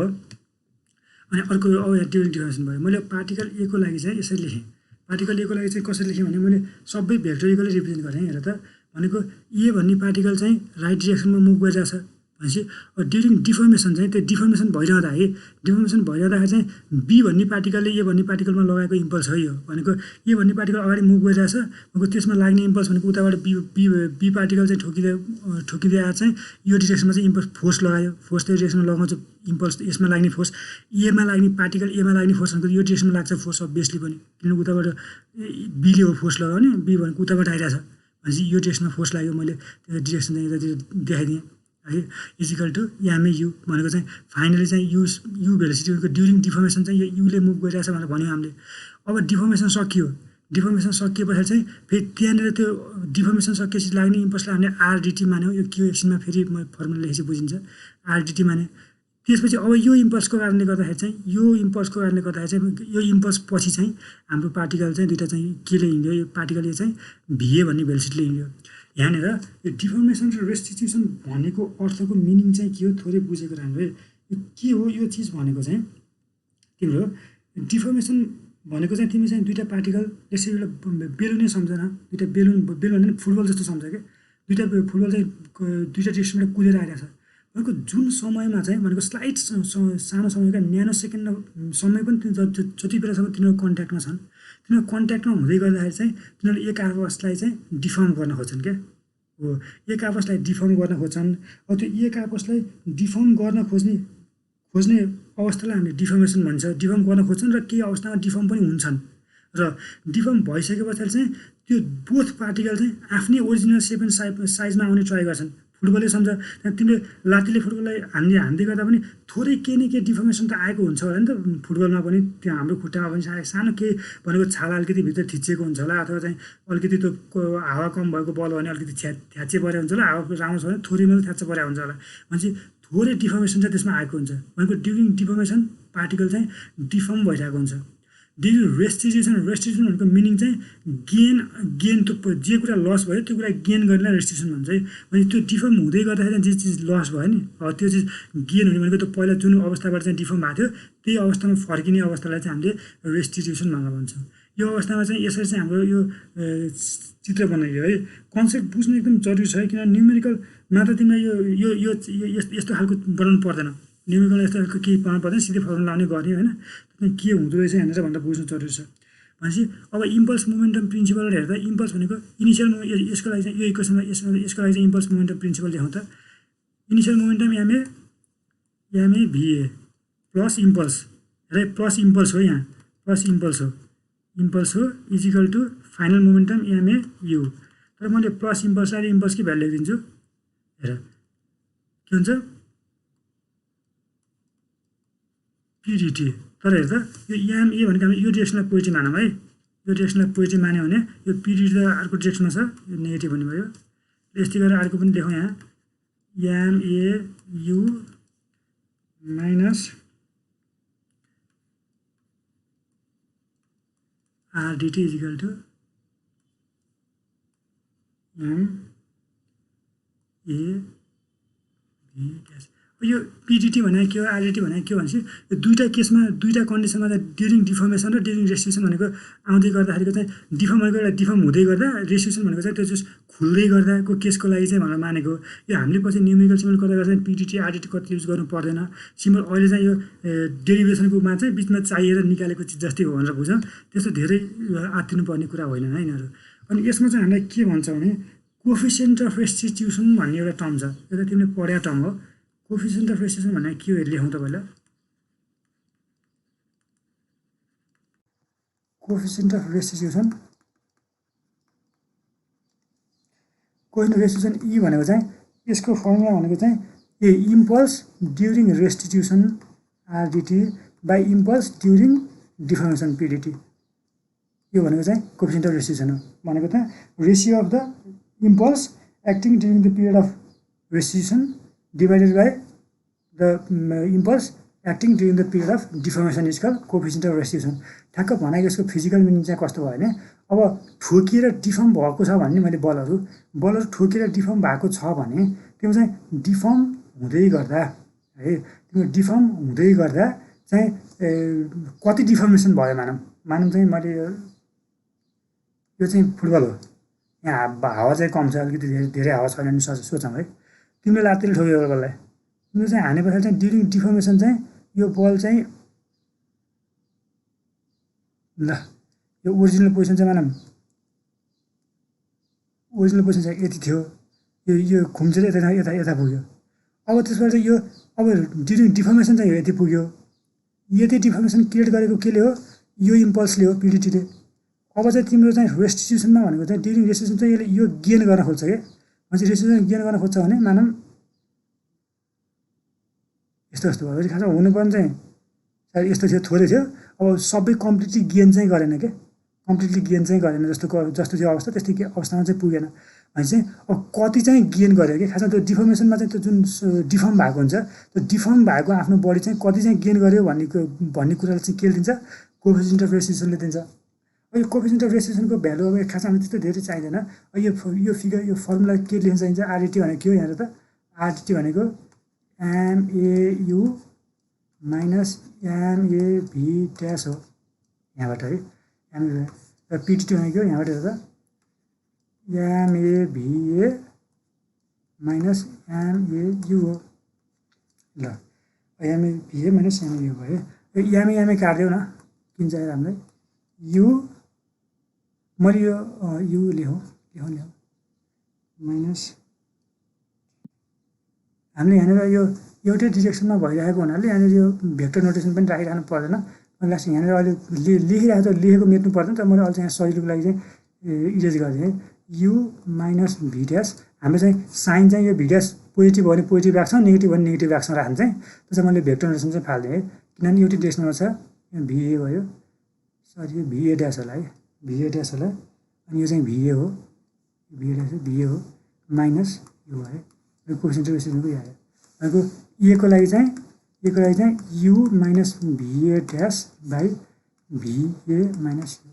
अनि अर्को अब यहाँ ड्युरिङ डिफर्मेसन भयो। मैले पार्टिकल ए को लागि चाहिँ यसरी लेखेँ, पार्टिकल ए को लागि चाहिँ कसरी लेखेँ भने मैले सबै भेक्टोरिकली रिप्रेजेन्ट गरेँ। हेर त, भनेको ए भन्ने पार्टिकल चाहिँ राइट डिरेक्सनमा मुभ गरिरहेछ भनेपछि ड्युरिङ डिफर्मेसन चाहिँ त्यो डिफर्मेसन भइरहँदाखेरि चाहिँ बी भन्ने पार्टिकलले ए भन्ने पार्टिकलमा लगाएको इम्पल्स हो यो भनेको। ए भन्ने पार्टिकल अगाडि मुभ गरिरहेछ भनेको त्यसमा लाग्ने इम्पल्स भनेको उताबाट बी पार्टिकल चाहिँ ठोकिँदै आएर चाहिँ यो डिरेक्सनमा चाहिँ इम्पल्स फोर्स लगायो, फोर्स त्यो डिरेक्सनमा लगाउँछ इम्पल्स, यसमा लाग्ने फोर्स एमा लाग्ने पार्टिकल एमा लाग्ने फोर्स भनेको यो डिरेक्सनमा लाग्छ फोर्स अभियसली पनि, किनभने उताबाट बीले हो फोर्स लगाउने, बी भनेको उताबाट आइरहेछ भनेपछि यो डिरेक्सनमा फोर्स लाग्यो। मैले त्यो डिरेक्सन चाहिँ यतातिर देखाइदिएँ है, इजिकल टु एमए यु भनेको चाहिँ फाइनली चाहिँ यु भेलोसिटीको ड्युरिङ डिफर्मेसन चाहिँ यो युले मुभ गरिरहेछ भनेर भन्यो हामीले। अब डिफर्मेसन सकियो, डिफर्मेसन सकिए पछाडि चाहिँ फेरि त्यहाँनिर त्यो डिफर्मेसन सकिएपछि लाग्ने इम्पल्सलाई हामीले आरडिटी मान्यौँ। यो क्यु एकछिनमा फेरि म फर्मुला लेखेपछि बुझिन्छ, आरडिटी माने। त्यसपछि अब यो इम्पल्सको कारणले गर्दाखेरि चाहिँ यो इम्पल्स पछि चाहिँ हाम्रो पार्टिकल चाहिँ दुईवटा चाहिँ केले हिँड्यो, यो पार्टिकलले चाहिँ भिए भन्ने भेलोसिटीले हिँड्यो। यहाँनिर यो डिफर्मेसन र रेस्टिट्युसन भनेको अर्थको मिनिङ चाहिँ के हो थोरै बुझेको राम्रो है। यो के हो यो चिज भनेको चाहिँ तिम्रो डिफर्मेसन भनेको चाहिँ तिमी चाहिँ दुईवटा पार्टिकल यसरी एउटा बेलुनै सम्झना, दुईवटा बेलुन फुटबल जस्तो सम्झ क्या, दुईवटा फुटबल चाहिँ दुईवटा डिरेक्सनबाट कुदेर आइरहेछ भनेको जुन समयमा चाहिँ भनेको स्लाइड सानो समयका न्यानो सेकेन्ड समय पनि जति बेलासम्म तिनीहरू कन्ट्याक्टमा छन्, तिनीहरू कन्ट्याक्टमा हुँदै गर्दाखेरि चाहिँ तिनीहरूले एक आपसलाई चाहिँ डिफर्म गर्न खोज्छन् क्या हो, एक आपसलाई डिफर्म गर्न खोज्छन्। अब त्यो एक आपसलाई डिफर्म गर्न खोज्ने अवस्थालाई हामीले डिफर्मेसन भन्छ। डिफर्म गर्न खोज्छन् र केही अवस्थामा डिफर्म पनि हुन्छन् र डिफर्म भइसके पछाडि चाहिँ त्यो बोथ पार्टिकल चाहिँ आफ्नै ओरिजिनल सेप एन्ड साइजमा आउने ट्राई गर्छन्। फुटबलै सम्झ, त्यहाँ तिमीले लात्तीले फुटबललाई हान्दै गर्दा पनि थोरै केही न केही डिफर्मेसन त आएको हुन्छ होला नि त फुटबलमा पनि। त्यहाँ हाम्रो खुट्टामा पनि सानो केही भनेको छाला अलिकति भित्र थिचिएको हुन्छ होला अथवा चाहिँ अलिकति त्यो हावा कम भएको बल भने अलिकति थ्याच्चे परे हुन्छ होला, हावा राम्रो छ भने थोरैमा थ्याच्चे परे हुन्छ होला भनेपछि थोरै डिफर्मेसन चाहिँ त्यसमा आएको हुन्छ भनेको। ड्युरिङ डिफर्मेसन पार्टिकल चाहिँ डिफर्म भइरहेको हुन्छ। ड्युरिङ रेस्टिट्युसन भनेको मिनिङ चाहिँ गेन त्यो जे कुरा लस भयो त्यो कुरा गेन गर्नेलाई रेस्टिट्युसन भन्छ है। भने त्यो डिफर्म हुँदै गर्दाखेरि जे चिज लस भयो नि त्यो चिज गेन हुने भनेको त्यो पहिला जुन अवस्थाबाट चाहिँ डिफर्म भएको थियो त्यही अवस्थामा फर्किने अवस्थालाई चाहिँ हामीले रेस्टिट्युसन भनेर भन्छौँ। यो अवस्थामा चाहिँ यसरी चाहिँ हाम्रो यो चित्र बनाइयो है। कन्सेप्ट बुझ्नु एकदम जरुरी छ है, किनभने न्युमेरिकलमा त तिमीलाई यो यो यस्तो खालको बनाउनु पर्दैन, न्युमेरिकल यस्तो खालको केही बनाउनु पर्दैन, सिधै फर्मुला लाउने गर्ने होइन, के हुँदो रहेछ भनेर भनेर बुझ्नु जरुरी छ। भनेपछि अब इम्पल्स मोमेन्टम प्रिन्सिपल हेर्दा इम्पल्स भनेको इनिसियल यसको लागि चाहिँ यो इक्वेसनमा यसको लागि चाहिँ इम्पल्स मोमेन्टम प्रिन्सिपल लेखौँ त। Initial momentum MA भिए plus impulse र प्लस इम्पल्स हो, यहाँ प्लस इम्पल्स हो equal to final momentum MA U. तर मैले प्लस इम्पल्सलाई इम्पल्सकै भ्यालु लेखिदिन्छु। हेर के हुन्छ पिडिटी। तर हेर्दा यो एमए भनेको हामी यो डिरेक्सनलाई पोजिटिभ मानौँ है, यो डिरेक्सनलाई पोजिटिभ मान्यो भने यो पिडिटी त अर्को डिरेक्सनमा छ, यो नेगेटिभ हुने भयो। यस्तै गरेर अर्को पनि लेखौँ यहाँ M A U minus R D T equal to M A V यो पिडिटी भने के हो आरडिटी भने के हो भनेपछि यो दुईटा केसमा दुईटा कन्डिसनमा चाहिँ ड्युरिङ डिफर्मेसन र ड्युरिङ रेस्ट्रिक्सन भनेको आउँदै गर्दाखेरिको चाहिँ डिफर्म भनेको एउटा डिफर्म हुँदै गर्दा रेस्ट्रिक्सन भनेको चाहिँ त्यो चाहिँ खुल्दै गर्दाको केसको लागि चाहिँ भनेर मानेको यो हामीले पछि न्युमेरिकल सिम्बल गर्दा गर्दा चाहिँ पिडिटी आरडिटी कति युज गर्नु पर्दैन सिम्बल अहिले चाहिँ यो डेरिभेसनकोमा चाहिँ बिचमा चाहिएर निकालेको चिज जस्तै हो भनेर बुझ्छ त्यस्तो धेरै आत्तिनुपर्ने कुरा होइन यिनीहरू अनि यसमा चाहिँ हामीलाई के भन्छ भने कोफिसिएन्ट अफ रेस्टिट्युसन भन्ने एउटा टर्म छ यो त तिमीले पढ्या टर्म हो कोफिसिएन्ट अफ रेस्टिट्युसन भन्ने के हो लेखौँ तपाईँलाई coefficient of restitution restitution E भनेको चाहिँ यसको फर्मुला भनेको चाहिँ a impulse during restitution R D T by impulse during deformation P D T यो भनेको चाहिँ कोफिसिएन्ट अफ रेस्टिट्युसन हो भनेको चाहिँ ratio of the impulse acting during the period of restitution divided by the impulse acting during the period of deformation is called coefficient of restitution ठ्याक्क भनेको यसको physical meaning चाहिँ कस्तो भयो भने अब ठोकिएर डिफर्म भएको छ भन्ने मैले बलहरू ठोकिएर डिफर्म भएको छ भने त्यो चाहिँ डिफर्म हुँदै गर्दा है त्यो डिफर्म हुँदै गर्दा चाहिँ कति डिफर्मेसन भयो मानौँ चाहिँ मैले यो चाहिँ फुटबल हो यहाँ हावा चाहिँ कम छ अलिकति धेरै हावा छैन नि सोचौँ है तिमीले लात्तीले ठोक्यो एउटा बललाई तिमीले चाहिँ हाने पछाडि चाहिँ ड्युरिङ डिफर्मेसन चाहिँ यो बल चाहिँ ल यो ओरिजिनल पोजिसन चाहिँ मानौँ ओरिजिनल पोजिसन चाहिँ यति थियो यो खुम्चेर यता पुग्यो अब त्यसबाट चाहिँ यो अब ड्युरिङ डिफर्मेसन चाहिँ यति पुग्यो यति डिफर्मेसन क्रिएट गरेको केले हो यो इम्पल्सले हो पिडिटीले अब चाहिँ तिम्रो चाहिँ रेस्टिट्युसनमा भनेको चाहिँ ड्युरिङ रेस्टिट्युसन चाहिँ यसले यो गेन गर्न खोज्छ क्या मान्छे रेस्टिट्युसन गेन गर्न खोज्छ भने मानौँ यस्तो भयो खासमा हुनुपर्ने चाहिँ यस्तो थियो थोरै थियो अब सबै कम्प्लिटली गेन चाहिँ गरेन क्या कम्प्लिटली गेन चाहिँ गरेन जस्तो थियो अवस्था त्यस्तै अवस्थामा चाहिँ पुगेन भने चाहिँ अब कति चाहिँ गेन गर्यो कि खासमा त्यो डिफर्मेसनमा चाहिँ त्यो जुन डिफर्म भएको हुन्छ त्यो डिफर्म भएको आफ्नो बडी चाहिँ कति चाहिँ गेन गर्यो भन्ने कुरालाई चाहिँ के दिन्छ कोफिसिएन्ट अफ रेस्टिट्युसनले दिन्छ यो कोफिसिएन्ट अफ रेस्टिट्युसनको भ्यालु अब खासमा त्यस्तो धेरै चाहिँदैन यो फिगर यो फर्मुला के लेख्न चाहिन्छ आरडिटी भनेको के हो यहाँ त आरडिटी भनेको एमएयु माइनस एमएभी ड्यास हो यहाँबाट है एमए र पिडिटी भनेको यहाँबाट हेर्दा एमएभिए माइनस एमएयु हो ल एमएभिए माइनस एमएयु भयो यो एमए काटिदेऊ न किन चाहियो हामीलाई यु मैले यो यु लेखौँ माइनस हामीले यहाँनिर यो एउटै डिरेक्सनमा भइरहेको हुनाले यहाँनिर यो भेक्टर नोटेसन पनि राखिरहनु पर्दैन मलाई लाग्छ यहाँनिर अहिले लेखिरहेको त लेखेको मेट्नु पर्दैन तर मैले अहिले यहाँ सजिलोको लागि चाहिँ इरेज गरिदिएँ यु माइनस भी ड्यास हाम्रो चाहिँ साइन चाहिँ यो भी ड्यास पोजिटिभ हो भने पोजिटिभ राख्छौँ नेगेटिभ भने नेगेटिभ राख्छौँ राख्नु चाहिँ त्यो चाहिँ मैले भेक्टर नोटेसन चाहिँ फालिदिएँ है किनभने एउटै डिरेक्सनमा छ भिए भयो सरी यो भिए ड्यास होला है भिए ड्यास होला अनि यो चाहिँ भिए हो भिए हो माइनस यो भयो यो कोफिसिएन्ट अफ रेस्टिट्युसनको यो आयो अर्को एको लागि चाहिँ you minus VA dash by भिए minus you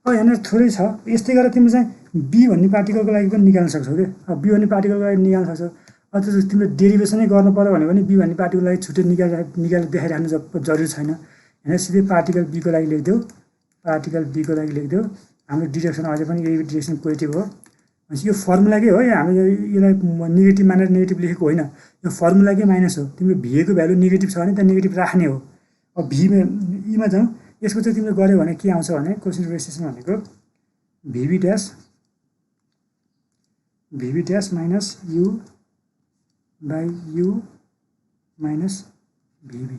अब यहाँनिर थोरै छ यस्तै गरेर तिम्रो चाहिँ बी भन्ने पार्टिकलको लागि पनि निकाल्न सक्छौ क्या अब बी भन्ने पार्टिकलको लागि निकाल्न सक्छौ अब त्यो तिम्रो डेरिभेसनै गर्नु पऱ्यो भने पनि बी भन्ने पार्टिकलको लागि छुट्टै निकालेर देखाइरहनु जरुरी छैन होइन सिधै पार्टिकल बीको लागि लेखिदेऊ हाम्रो डिरेक्सन अझै पनि यही डिरेक्सन पोजिटिभ हो भनेपछि यो फर्मुलाकै हो या हामीले यसलाई नेगेटिभ मानेर नेगेटिभ लेखेको होइन यो फर्मुलाकै माइनस हो तिम्रो भिएको भ्यालु नेगेटिभ छ भने त्यहाँ नेगेटिभ राख्ने हो अब ईमा जाउँ यसको चाहिँ तिमीले गऱ्यो भने के आउँछ भने कोफिसिएन्ट अफ रेस्टिट्युसन भनेको V B dash minus U by U minus V B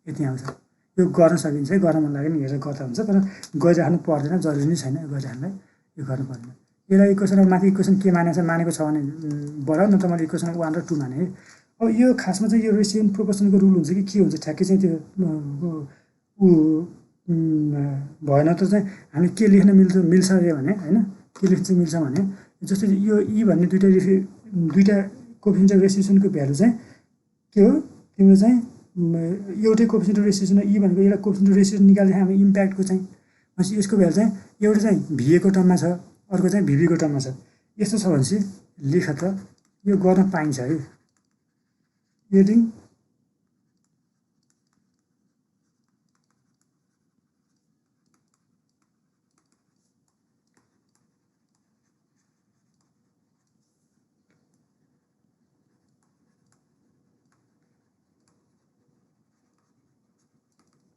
यति आउँछ यो गर्न सकिन्छ है गर्न मन लाग्यो नि हेरेर गर्दा हुन्छ तर गरिराख्नु पर्दैन जरुरी नै छैन गरिराख्नुलाई यो गर्नु पर्दैन यसलाई इक्वेसन माथि इक्वेसन के मानेको छ भने बढाउ न त मैले इक्वेसन 1 र 2 माने है अब यो खासमा चाहिँ यो रेसिप्रोसिसन प्रोपोर्सनको रुल हुन्छ कि के हुन्छ ठ्याक्कै चाहिँ त्यो भएन त चाहिँ हामी के लेख्न मिल्छ अरे भने होइन के लेख्न चाहिँ मिल्छ भने जस्तै यो ई भन्ने दुईटा कोफिसिएन्ट अफ रेस्टिट्युसनको भ्यालु चाहिँ के हो तिम्रो चाहिँ एउटै कोफिसिएन्ट अफ रेस्टिट्युसन ई भनेको एउटा कोफिसिएन्ट अफ रेस्टिट्युसन निकाल्दा हामी इम्प्याक्टको चाहिँ भनेपछि यसको भ्यालु चाहिँ एउटा चाहिँ भिएको टर्ममा छ अर्को चाहिँ भिभीको टर्ममा छ यस्तो छ भनेपछि लेख त यो गर्न पाइन्छ है यदि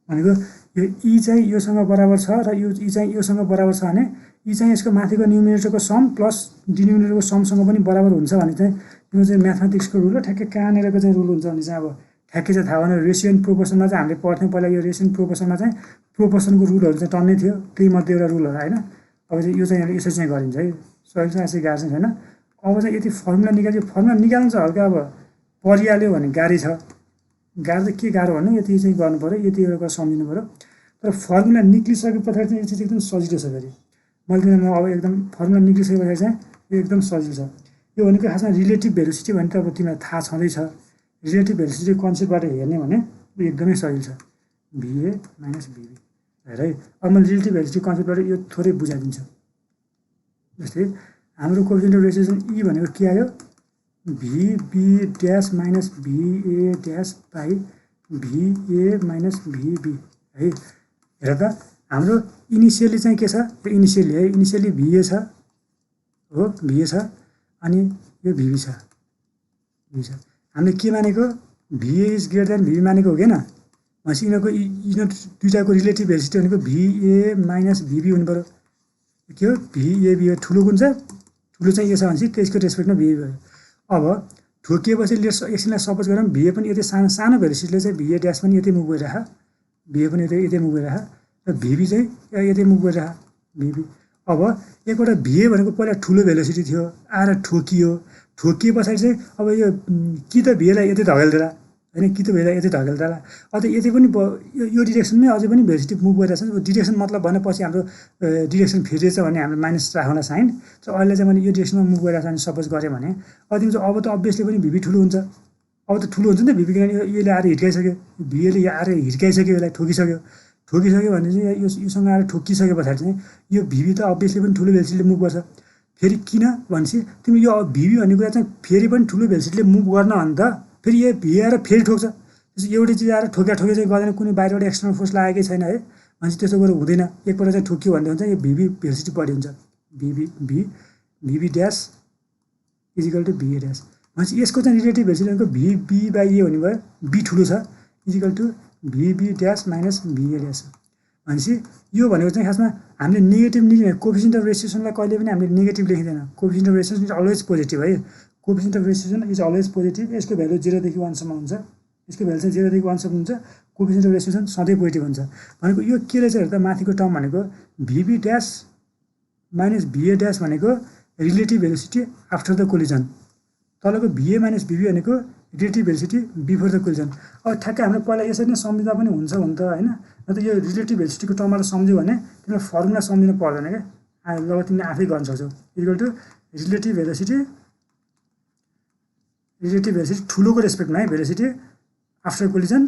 भनेको यो ई चाहिँ योसँग बराबर छ र यो ई चाहिँ योसँग बराबर छ भने ई चाहिँ यसको माथिको न्युमिनेटरको सम प्लस डिनोमिनेटरको समसँग पनि बराबर हुन्छ भने चाहिँ त्यो चाहिँ म्याथमेटिक्सको रुल हो। ठ्याक्कै कहाँनिरको चाहिँ रुल हुन्छ भने चाहिँ अब ठ्याक्कै चाहिँ थाहा भएन। रेसियो एन्ड प्रोपोर्सनमा चाहिँ हामीले पढ्थ्यौँ पहिला। यो रेसियो एन्ड प्रोपोर्सनमा चाहिँ प्रोपोर्सनको रुलहरू चाहिँ टन्नै थियो, त्यही मध्ये एउटा रुल हो होइन। अब चाहिँ यो चाहिँ यसरी चाहिँ गरिन्छ है, सही चाहिँ यसरी गाह्रो चाहिँ छैन। अब चाहिँ यति फर्मुला निकाल्यो, फर्मुला निकाल्नु चाहिँ हल्का अब परिहाल्यो भने गाह्रै छ। गाह्रो चाहिँ के गाह्रो भन्नु, यति चाहिँ गर्नु पऱ्यो, यति एउटा सम्झिनु पऱ्यो। तर फर्मुला निक्लिसके पछाडि चाहिँ यो चाहिँ एकदम सजिलो छ। फेरि मैले तिमीलाई अब एकदम फर्मुला निक्लिसके पछाडि चाहिँ यो एकदम सजिलो छ। यो भनेको खासमा रिलेटिभ भेलोसिटी भने त अब तिमीलाई थाहा छँदैछ। रिलेटिभ भेलोसिटी कन्सेप्टबाट हेर्ने भने यो एकदमै सजिलो छ, भिए माइनस भिबी। हेर है, अब मैले रिलेटिभ भेलोसिटी कन्सेप्टबाट यो थोरै बुझाइदिन्छु। जस्तै हाम्रो कोएफिसिएन्ट अफ रेसिएसन ई भनेको के आयो, भिबी dash minus VA dash by भिए minus भिबी है। हेर त हाम्रो इनिसियली चाहिँ के छ, यो इनिसियली है, इनिसियली भिए छ हो, भिए छ अनि यो भिबी छ, भिबी छ। हामीले के मानेको, भिए इज ग्रेटर देन भिबी मानेको हो कि होइन। भनेपछि यिनीहरू दुइटाको रिलेटिभ भेलोसिटी भनेको भिए माइनस भिबी हुनु पऱ्यो। के हो, भिए भिए ठुलो कुन छ, ठुलो चाहिँ यो छ भनेपछि त्यसको रेस्पेक्टमा भिए भयो। अब ठोकिएपछि एकछिनलाई सपोज गरौँ भिए पनि यति सानो सानो भेलोसिटीले चाहिँ भिए ड्यास पनि यति मुभ गरिरह, भिए पनि यति मुभ गरिरह र भिबी चाहिँ यति मुभ गरिरह भिबी। अब एकवटा भिए भनेको पहिला ठुलो भेलोसिटी थियो, आएर ठोकियो, ठोकिए पछाडि चाहिँ अब यो कि त भिएलाई यति धकेल्दैन होइन, कि त भिएलाई यति धकेल्दैन, अझ यति पनि यो डिरेक्सनमै अझै पनि भेलोसिटी मुभ गरिरहेको छ। डिरेक्सन मतलब भनेपछि हाम्रो डिरेक्सन फेरिएछ भने हाम्रो माइनस राखौँला साइन। सो अहिले चाहिँ मैले यो डिरेक्सनमा मुभ गरिरहेको छ भने सपोज गरेँ भने तिमी चाहिँ अब त अभियसली पनि भिबी ठुलो हुन्छ, अब त ठुलो हुन्छ नि त भिबी, किनभने यसले आएर हिर्काइसक्यो, भिएले यो आएर हिर्काइसक्यो, यसलाई ठोकिसक्यो भने चाहिँ योसँग आएर ठोकिसके पछाडि चाहिँ यो भिबी त अभियसली पनि ठुलो भेलोसिटीले मुभ गर्छ। फेरि किन भनेपछि तिमी यो भिबी भन्ने कुरा चाहिँ फेरि पनि ठुलो भेलोसिटीले मुभ गर्न हो नि त, फेरि यो भिए आएर फेरि ठोक्छ। त्यसो एउटै चिज आएर ठोके चाहिँ गर्दैन, कुनै बाहिरबाट एक्सटर्नल फोर्स लागेकै छैन है। भनेपछि त्यसो गरेर हुँदैन, एकपल्ट चाहिँ ठोकियो भन्दै हुन्छ यो भिबी भेलोसिटी बढी हुन्छ, VB dash equal to VA dash. भनेपछि यसको चाहिँ रिलेटिभ भेलोसिटी भनेको भिबी बाई ए हुने भयो, बी ठुलो छ, equal to VB dash minus VA dash. भनेपछि यो भनेको चाहिँ खासमा हामीले नेगेटिभ कोएफिसिएन्ट अफ रेसिएसनलाई कहिले पनि हामीले नेगेटिभ लेखिँदैन। Coefficient of restitution is always positive है, coefficient of restitution is always positive. यसको भ्यालु 0 देखि 1 सम्म हुन्छ, यसको भ्यालु चाहिँ 0 देखि 1 सम्म हुन्छ। कोएफिसिएन्ट अफ रेसिएसन सधैँ पोजिटिभ हुन्छ। भनेको यो के रहेछ हेर्दा माथिको टर्म भनेको भिबी ड्यास माइनस भिए ड्यास भनेको relative velocity after the collision, तलको भिए माइनस भिबी भनेको relative velocity before the collision. अब ठ्याक्कै हाम्रो पहिला यसरी नै सम्झिँदा पनि हुन्छ हुन त होइन, न त यो रिलेटिभ भेलोसिटीको टर्मबाट सम्झ्यो भने तिमीलाई फर्मुला सम्झिनु पर्दैन क्या, ल तिमीले आफै गर्न सक्छौ। इक्वल टु रिलेटिभ भेलोसिटी ठुलोको रेस्पेक्टमा है, भेलोसिटी आफ्टर कोलिजन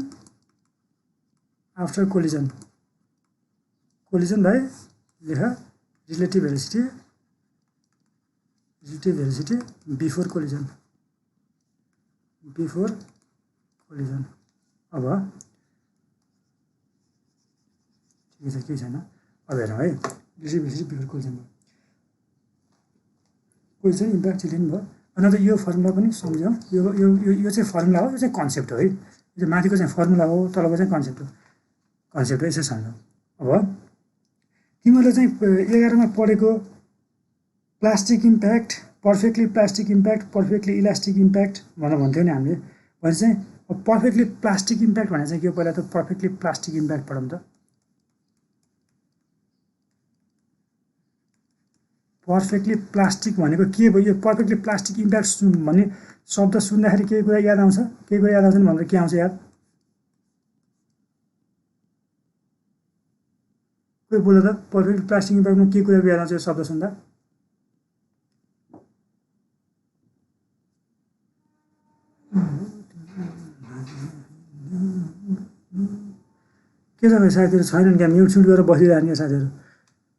भाइ लेख रिलेटिभ भेलोसिटी बिफोर कोलिजन। अब ठिकै छ, केही छैन। अब हेरौँ है, relative velocity before collision impact चाहिँ लिनु भयो। अनि त यो फर्मुला पनि सम्झौँ, यो चाहिँ फर्मुला हो, यो चाहिँ कन्सेप्ट हो है। यो चाहिँ माथिको चाहिँ फर्मुला हो, तलको चाहिँ कन्सेप्ट हो, यसै सम्झौँ। अब तिमीहरूले चाहिँ 11मा पढेको plastic impact, perfectly plastic impact, perfectly elastic impact भन्थ्यो नि हामीले। भने चाहिँ अब पर्फेक्टली प्लास्टिक इम्प्याक्ट भने चाहिँ के हो, पहिला त पर्फेक्टली प्लास्टिक इम्प्याक्ट पढौँ त। पर्फेक्टली प्लास्टिक भनेको के भयो, यो पर्फेक्टली प्लास्टिक इम्प्याक्ट भन्ने शब्द सुन्दाखेरि केही कुरा याद आउँछ, केही कुरा याद आउँछ नि भनेर के आउँछ याद, कोही बोल त। पर्फेक्टली प्लास्टिक इम्प्याक्टमा के कुरा याद आउँछ यो शब्द सुन्दा? के छ भाइ साथीहरू, छैनन् क्या, म्युट सुट गरेर बसिरहने साथीहरू,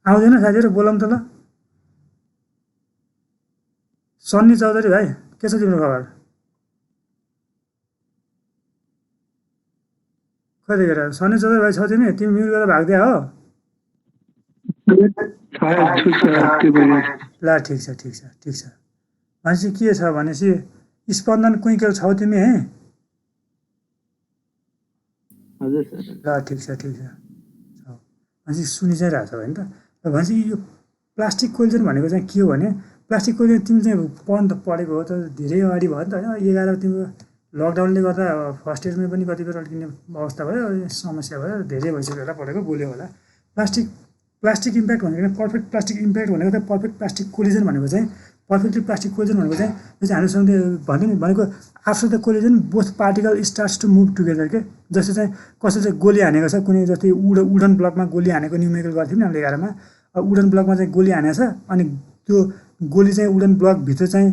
आउँदैन साथीहरू, बोलाउँ त ल। सन्नी चौधरी भाइ के छ तिम्रो खबर? खै देखेर सन्नी चौधरी भाइ छ तिमी म्युट गरेर भाग्दै हो? ल ठिक छ। भनेपछि के छ भनेपछि स्पन्दन कुइकेल छौ तिमी है? हजुर सर ल ठिक छ भनेपछि सुनि चाहिँ रहेछ होइन त र भनेपछि यो प्लास्टिक कोलिजन भनेको चाहिँ के हो भने प्लास्टिक कोलिजन तिमी चाहिँ पढ्नु त पढेको हो त धेरै अगाडि भयो नि त होइन 11 तिम्रो लकडाउनले गर्दा फर्स्ट इयरमै पनि कतिपय अड्किने अवस्था भयो समस्या भयो धेरै भइसक्यो होला पढेको बोल्यो होला प्लास्टिक इम्प्याक्ट भनेको पर्फेक्ट प्लास्टिक इम्प्याक्ट भनेको त पर्फेक्ट प्लास्टिक कोलिजन भनेको चाहिँ पर्फेक्टली प्लास्टिक कोलिजन भनेको चाहिँ जो चाहिँ हामीसँग भन्यो नि भनेको after the collision both particle starts to move together के जस्तो चाहिँ कसैले चाहिँ गोली हानेको छ कुनै जस्तै वुडन ब्लकमा गोली हानेको न्युमेरिकल गर्थ्यौँ नि हामीले 11मा वुडन ब्लकमा चाहिँ गोली हानेको छ अनि त्यो गोली चाहिँ वुडन ब्लकभित्र चाहिँ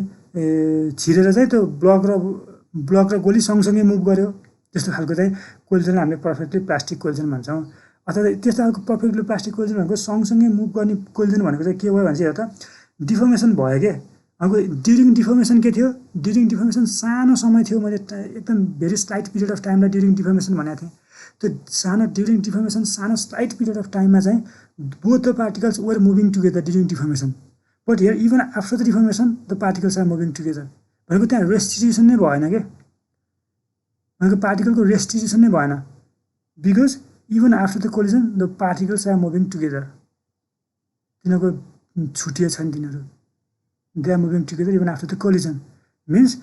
छिरेर चाहिँ त्यो ब्लक र गोली सँगसँगै मुभ गर्यो त्यस्तो खालको चाहिँ कोलिजनलाई हामीले पर्फेक्टली प्लास्टिक कोलिजन भन्छौँ अथवा त्यस्तो खालको पर्फेक्टली प्लास्टिक कोलिजन भनेको सँगसँगै मुभ गर्ने कोलिजन भनेको चाहिँ के भयो भने चाहिँ हेर त डिफर्मेसन भयो के अब ड्युरिङ डिफर्मेसन के थियो ड्युरिङ डिफर्मेसन सानो समय थियो मैले एकदम भेरी स्लाइट पिरियड अफ टाइमलाई ड्युरिङ डिफर्मेसन भनेको थिएँ त्यो सानो ड्युरिङ डिफर्मेसन सानो स्लाइट पिरियड अफ टाइममा चाहिँ both the particles were moving together during deformation but here even after the deformation the particles are moving together भनेको त्यहाँ रेस्टिट्युसन नै भएन के भनेको पार्टिकलको रेस्टिट्युसन नै भएन because even after the collision the particles are moving together तिनीहरूको छुटिए छन् तिनीहरू they are moving together even after the collision means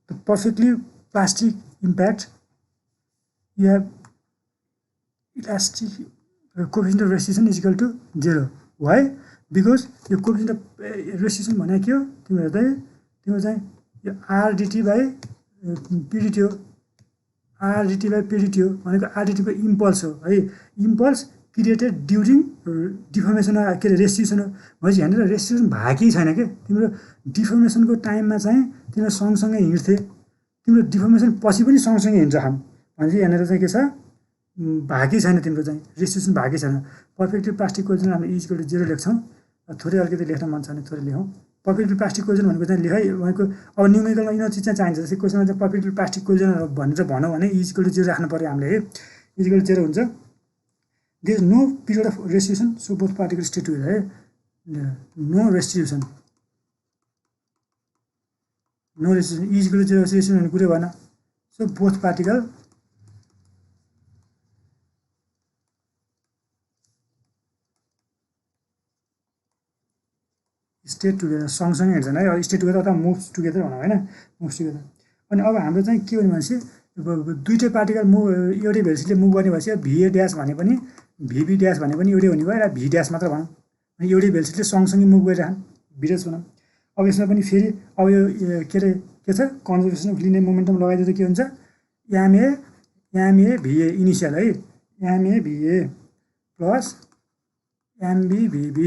the perfectly plastic impact you have elastic coefficient of resistance is equal to 0 why because यो coefficient of resistance भने के हो तिम्रो चाहिँ यो RDT by PDT हो RDT by PDT हो भनेको RDT को इम्पल्स हो है इम्पल्स क्रिएटेड ड्युरिङ डिफर्मेसन के अरे रेस्टिट्युसन हो भनेपछि यहाँनिर रेस्टिट्युसन भएकै छैन क्या तिम्रो डिफर्मेसनको टाइममा चाहिँ तिम्रो सँगसँगै हिँड्थे तिम्रो डिफर्मेसन पछि पनि सँगसँगै हिँड्छ खाम भनेपछि यहाँनिर चाहिँ के छ भएकै छैन तिम्रो चाहिँ रेस्टिट्युसन भएकै छैन पर्फेक्टली प्लास्टिक कोलिजन हामीले इक्वल टु 0 लेख्छौँ थोरै अलिकति लेख्न मन छ भने थोरै लेखौँ पर्फेक्टली प्लास्टिक कोलिजन भनेको चाहिँ लेखाइ भनेको अब न्युमेरिकलमा यिनीहरू चिज चाहिँ चाहिन्छ जस्तै क्वेसनमा चाहिँ पर्फेक्टली प्लास्टिक कोलिजन भनेर भनौँ भने इक्वल टु 0 राख्नु पऱ्यो हामीले है इक्वल टु 0 हुन्छ there is no period of restitution so both particles stay together no restitution is equal to 0 restitution भन्ने कुरै भएन so both particle stay together सँगसँगै हिँड्छन् है stay together अथवा moves together भनौँ होइन moves together अनि अब हाम्रो चाहिँ के भने भनेपछि दुईटै पार्टिकल एउटै भेलोसिटीले मुभ गर्ने भएपछि VA ड्यास भने पनि VB ड्यास भने पनि एउटै हुने भयो र V ड्यास मात्र भनौँ अनि एउटै भेलोसिटीले सँगसँगै मुभ गरिरहन् V ड्यास भनौँ अब यसमा पनि फेरि अब यो के अरे के छ कन्जर्भेसन अफ लिनियर मोमेन्टम लगाइदिँदा के हुन्छ MA VA इनिसियल है MA VA plus MB VB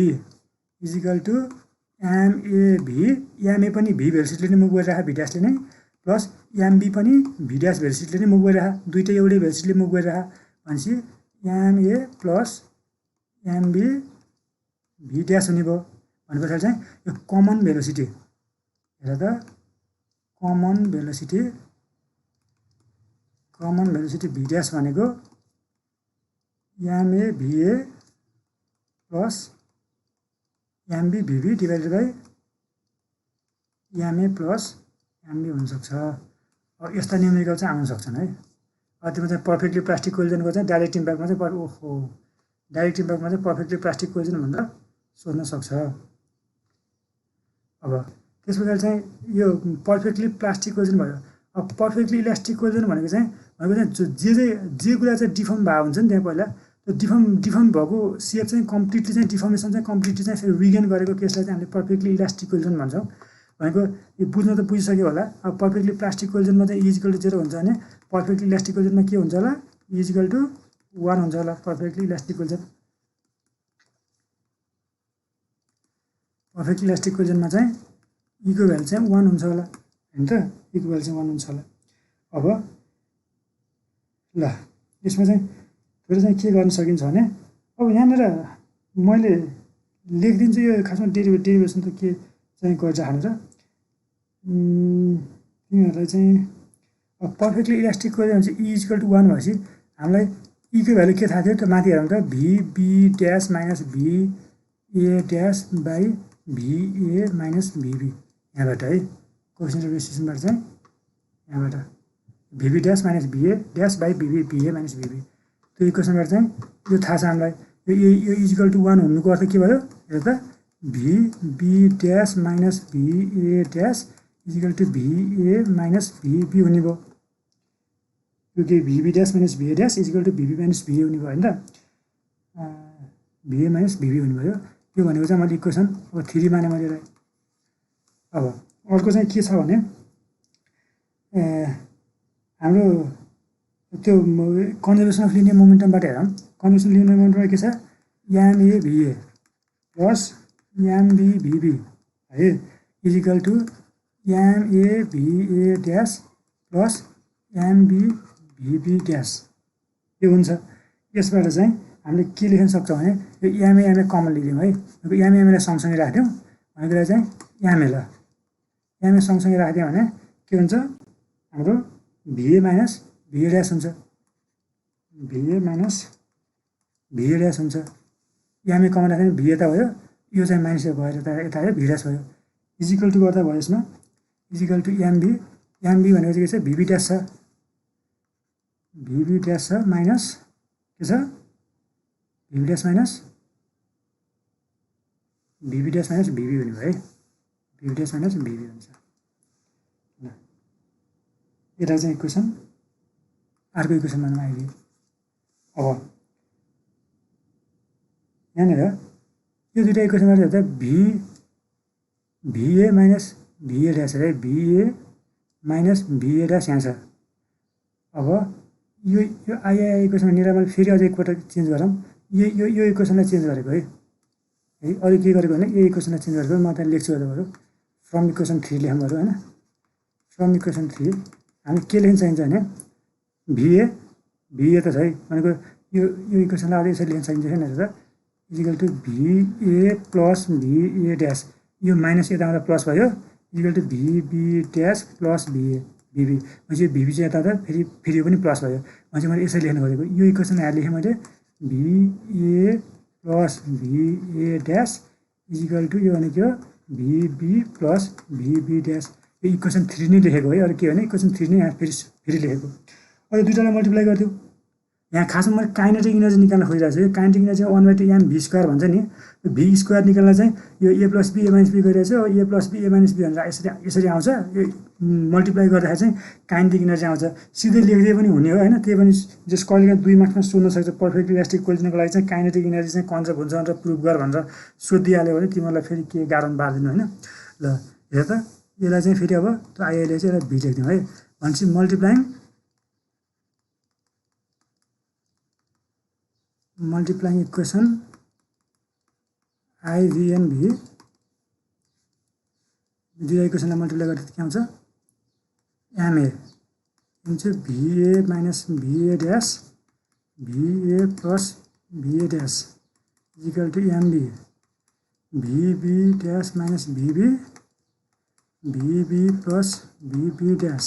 is equal to MA पनि V भेलोसिटीले नै मुभ गरिरहेको V ड्यासले नै प्लस MB पनि V ड्यास भेलोसिटीले नै मुभ गरिरहेको दुईटै एउटै भेलोसिटीले मुभ गरिरहेको भनेपछि MA plus MB V dash हुने भयो भने पछाडि चाहिँ यो कमन भेलोसिटी हेर त कमन भेलोसिटी V ड्यास भनेको MA VA plus MB VB divided by MA plus MB हुनसक्छ अब यस्ता न्युमेरिकल चाहिँ आउन सक्छन् है त्यो चाहिँ पर्फेक्टली प्लास्टिक कोलिजनको चाहिँ डाइरेक्ट इम्प्याक्टमा चाहिँ डाइरेक्ट इम्प्याक्टमा चाहिँ पर्फेक्टली प्लास्टिक कोलिजन भनेर सोध्न सक्छ अब त्यस पछाडि चाहिँ यो पर्फेक्टली प्लास्टिक कोलिजन भयो अब पर्फेक्टली इलास्टिक कोलिजन भनेको चाहिँ जे कुरा चाहिँ डिफर्म भएको हुन्छ नि त्यहाँ पहिला त्यो डिफर्म भएको सेप चाहिँ कम्प्लिटली चाहिँ डिफर्मेसन चाहिँ कम्प्लिटली चाहिँ फेरि रिगेन गरेको केसलाई चाहिँ हामीले पर्फेक्टली इलास्टिक कोलिजन भन्छौँ भनेको यो बुझ्न त बुझिसक्यो होला अब पर्फेक्टली प्लास्टिक कोलिजनमा चाहिँ इजिकल टु 0 हुन्छ भने पर्फेक्टली इलास्टिक कोलिजनमा के हुन्छ होला इजिकल टु 1 हुन्छ होला perfectly elastic collision perfectly elastic कोलिजनमा चाहिँ इको भ्यालु चाहिँ 1 हुन्छ होला हैन त इको भ्यालु चाहिँ 1 हुन्छ होला अब ल यसमा चाहिँ फेरि चाहिँ के गर्न सकिन्छ भने अब यहाँनिर मैले लेखिदिन्छु यो खासमा डेरिभेसन त के चाहिँ गर्छ हालेर तिमीहरूलाई चाहिँ अब पर्फेक्टली इलास्टिक कोलिजन चाहिँ इक्वल टु 1 भएपछि हामीलाई इको भ्यालु के थाहा थियो त्यो माथि हेरौँ त VB dash minus VA dash by VA minus VB यहाँबाट है कोएफिसिएन्ट अफ रेसिस्टेन्सबाट चाहिँ यहाँबाट VB dash minus VA dash by VA minus VB त्यो इक्वेसनबाट चाहिँ यो थाहा छ हामीलाई यो इजिकल टु 1 हुनुको अर्थ के भयो हेर त VB dash minus VA dash equal to VA minus VB हुने भयो यो के VB dash minus VA dash equal to VB minus VA हुने भयो हैन त VA माइनस VB हुने भयो यो भनेको चाहिँ मैले इक्वेसन अब 3 माने मैले यसलाई अब अर्को चाहिँ के छ भने हाम्रो त्यो कन्जर्भेसन अफ लिनियर मोमेन्टमबाट हेरौँ कन्जर्भेसन लिनियर मोमेन्टममा के छ MA VA plus MB VB है equal to MA VA dash plus MB VB dash यो हुन्छ यसबाट चाहिँ हामीले के लेख्न सक्छौँ भने यो MA कमन लिदियौँ है MA सँगसँगै राख्दियौँ भनेको चाहिँ MA ल MA सँगसँगै राखिदियो भने के हुन्छ हाम्रो VA माइनस VA ड्यास हुन्छ VA माइनस VA ड्यास हुन्छ MA कमन राख्यो भने VA त भयो यो चाहिँ माइनस भएर यता आयो V ड्यास भयो इजिकल टु गर्दा भयो यसमा इजिकल टु MB भनेको चाहिँ के छ VB ड्यास छ VB ड्यास छ माइनस के छ VB ड्यास माइनस VB हुने भयो है VB ड्यास माइनस VB हुन्छ यता चाहिँ इक्वेसन अर्को इक्वेसन मानमा आइदियो अब यहाँनिर यो दुईवटा इक्वेसनबाट हेर्दा VA माइनस VA ड्यास है VA माइनस VA ड्यास यहाँ छ अब यो इक्वेसन निर मैले फेरि अझै एकपल्ट चेन्ज गरौँ यो इक्वेसनलाई चेन्ज गरेको है अरू के गरेको भने यो इक्वेसनलाई चेन्ज गरेको म त्यहाँ लेख्छु बरु फ्रम इक्वेसन 3 लेखौँ बरु होइन फ्रम इक्वेसन 3 हामी के लेख्न चाहिन्छ भने VA त छ है भनेको यो इक्वेसनलाई अझै यसरी लेख्न चाहिन्छ होइन त equal to VA plus VA dash यो माइनस यता आउँदा प्लस भयो equal to VB dash plus VB भनेपछि VB चाहिँ यता फेरि यो पनि प्लस भयो भनेपछि मैले यसरी लेख्नु खोजेको यो इक्वेसन यहाँ लेखेँ मैले VA plus VA dash equal to यो भनेको VB प्लस VB ड्यास यो इक्वेसन 3 नै लेखेको है अरू के भने इक्वेसन 3 नै यहाँ फेरि लेखेको अब दुईटालाई मल्टिप्लाई गरिदियो यहाँ खासमा मैले काइनेटिक इनर्जी निकाल्न खोजिरहेको छु यो काइनेटिक इनर्जी 1/2 MV² भन्छ नि V² निकाल्न चाहिँ यो A plus B A minus B गरिरहेको छु A plus B A minus B भनेर यसरी आउँछ यो मल्टिप्लाई गर्दाखेरि चाहिँ काइनेटिक इनर्जी आउँछ सिधै लेख्दै पनि हुने हो होइन त्यही पनि जस कहिले 2 मार्क्समा सोध्न सक्छ पर्फेक्ट इलास्टिक कोलिजनको लागि चाहिँ काइनेटिक इनर्जी चाहिँ कन्जर्भ हुन्छ भनेर प्रुभ गर भनेर सोधिहाल्यो भने तिमीहरूलाई फेरि के गाह्रो पार्दिनु होइन ल हेर त यसलाई चाहिँ फेरि अब त्यो आइआइले चाहिँ यसलाई V लेख्दिउँ है भनेपछि multiplying equation IV and V दुईवटा इक्वेसनलाई मल्टिप्लाई गर्दा के आउँछ MA into VA minus VA dash VA plus VA dash equal to MB VB dash minus VB plus VB dash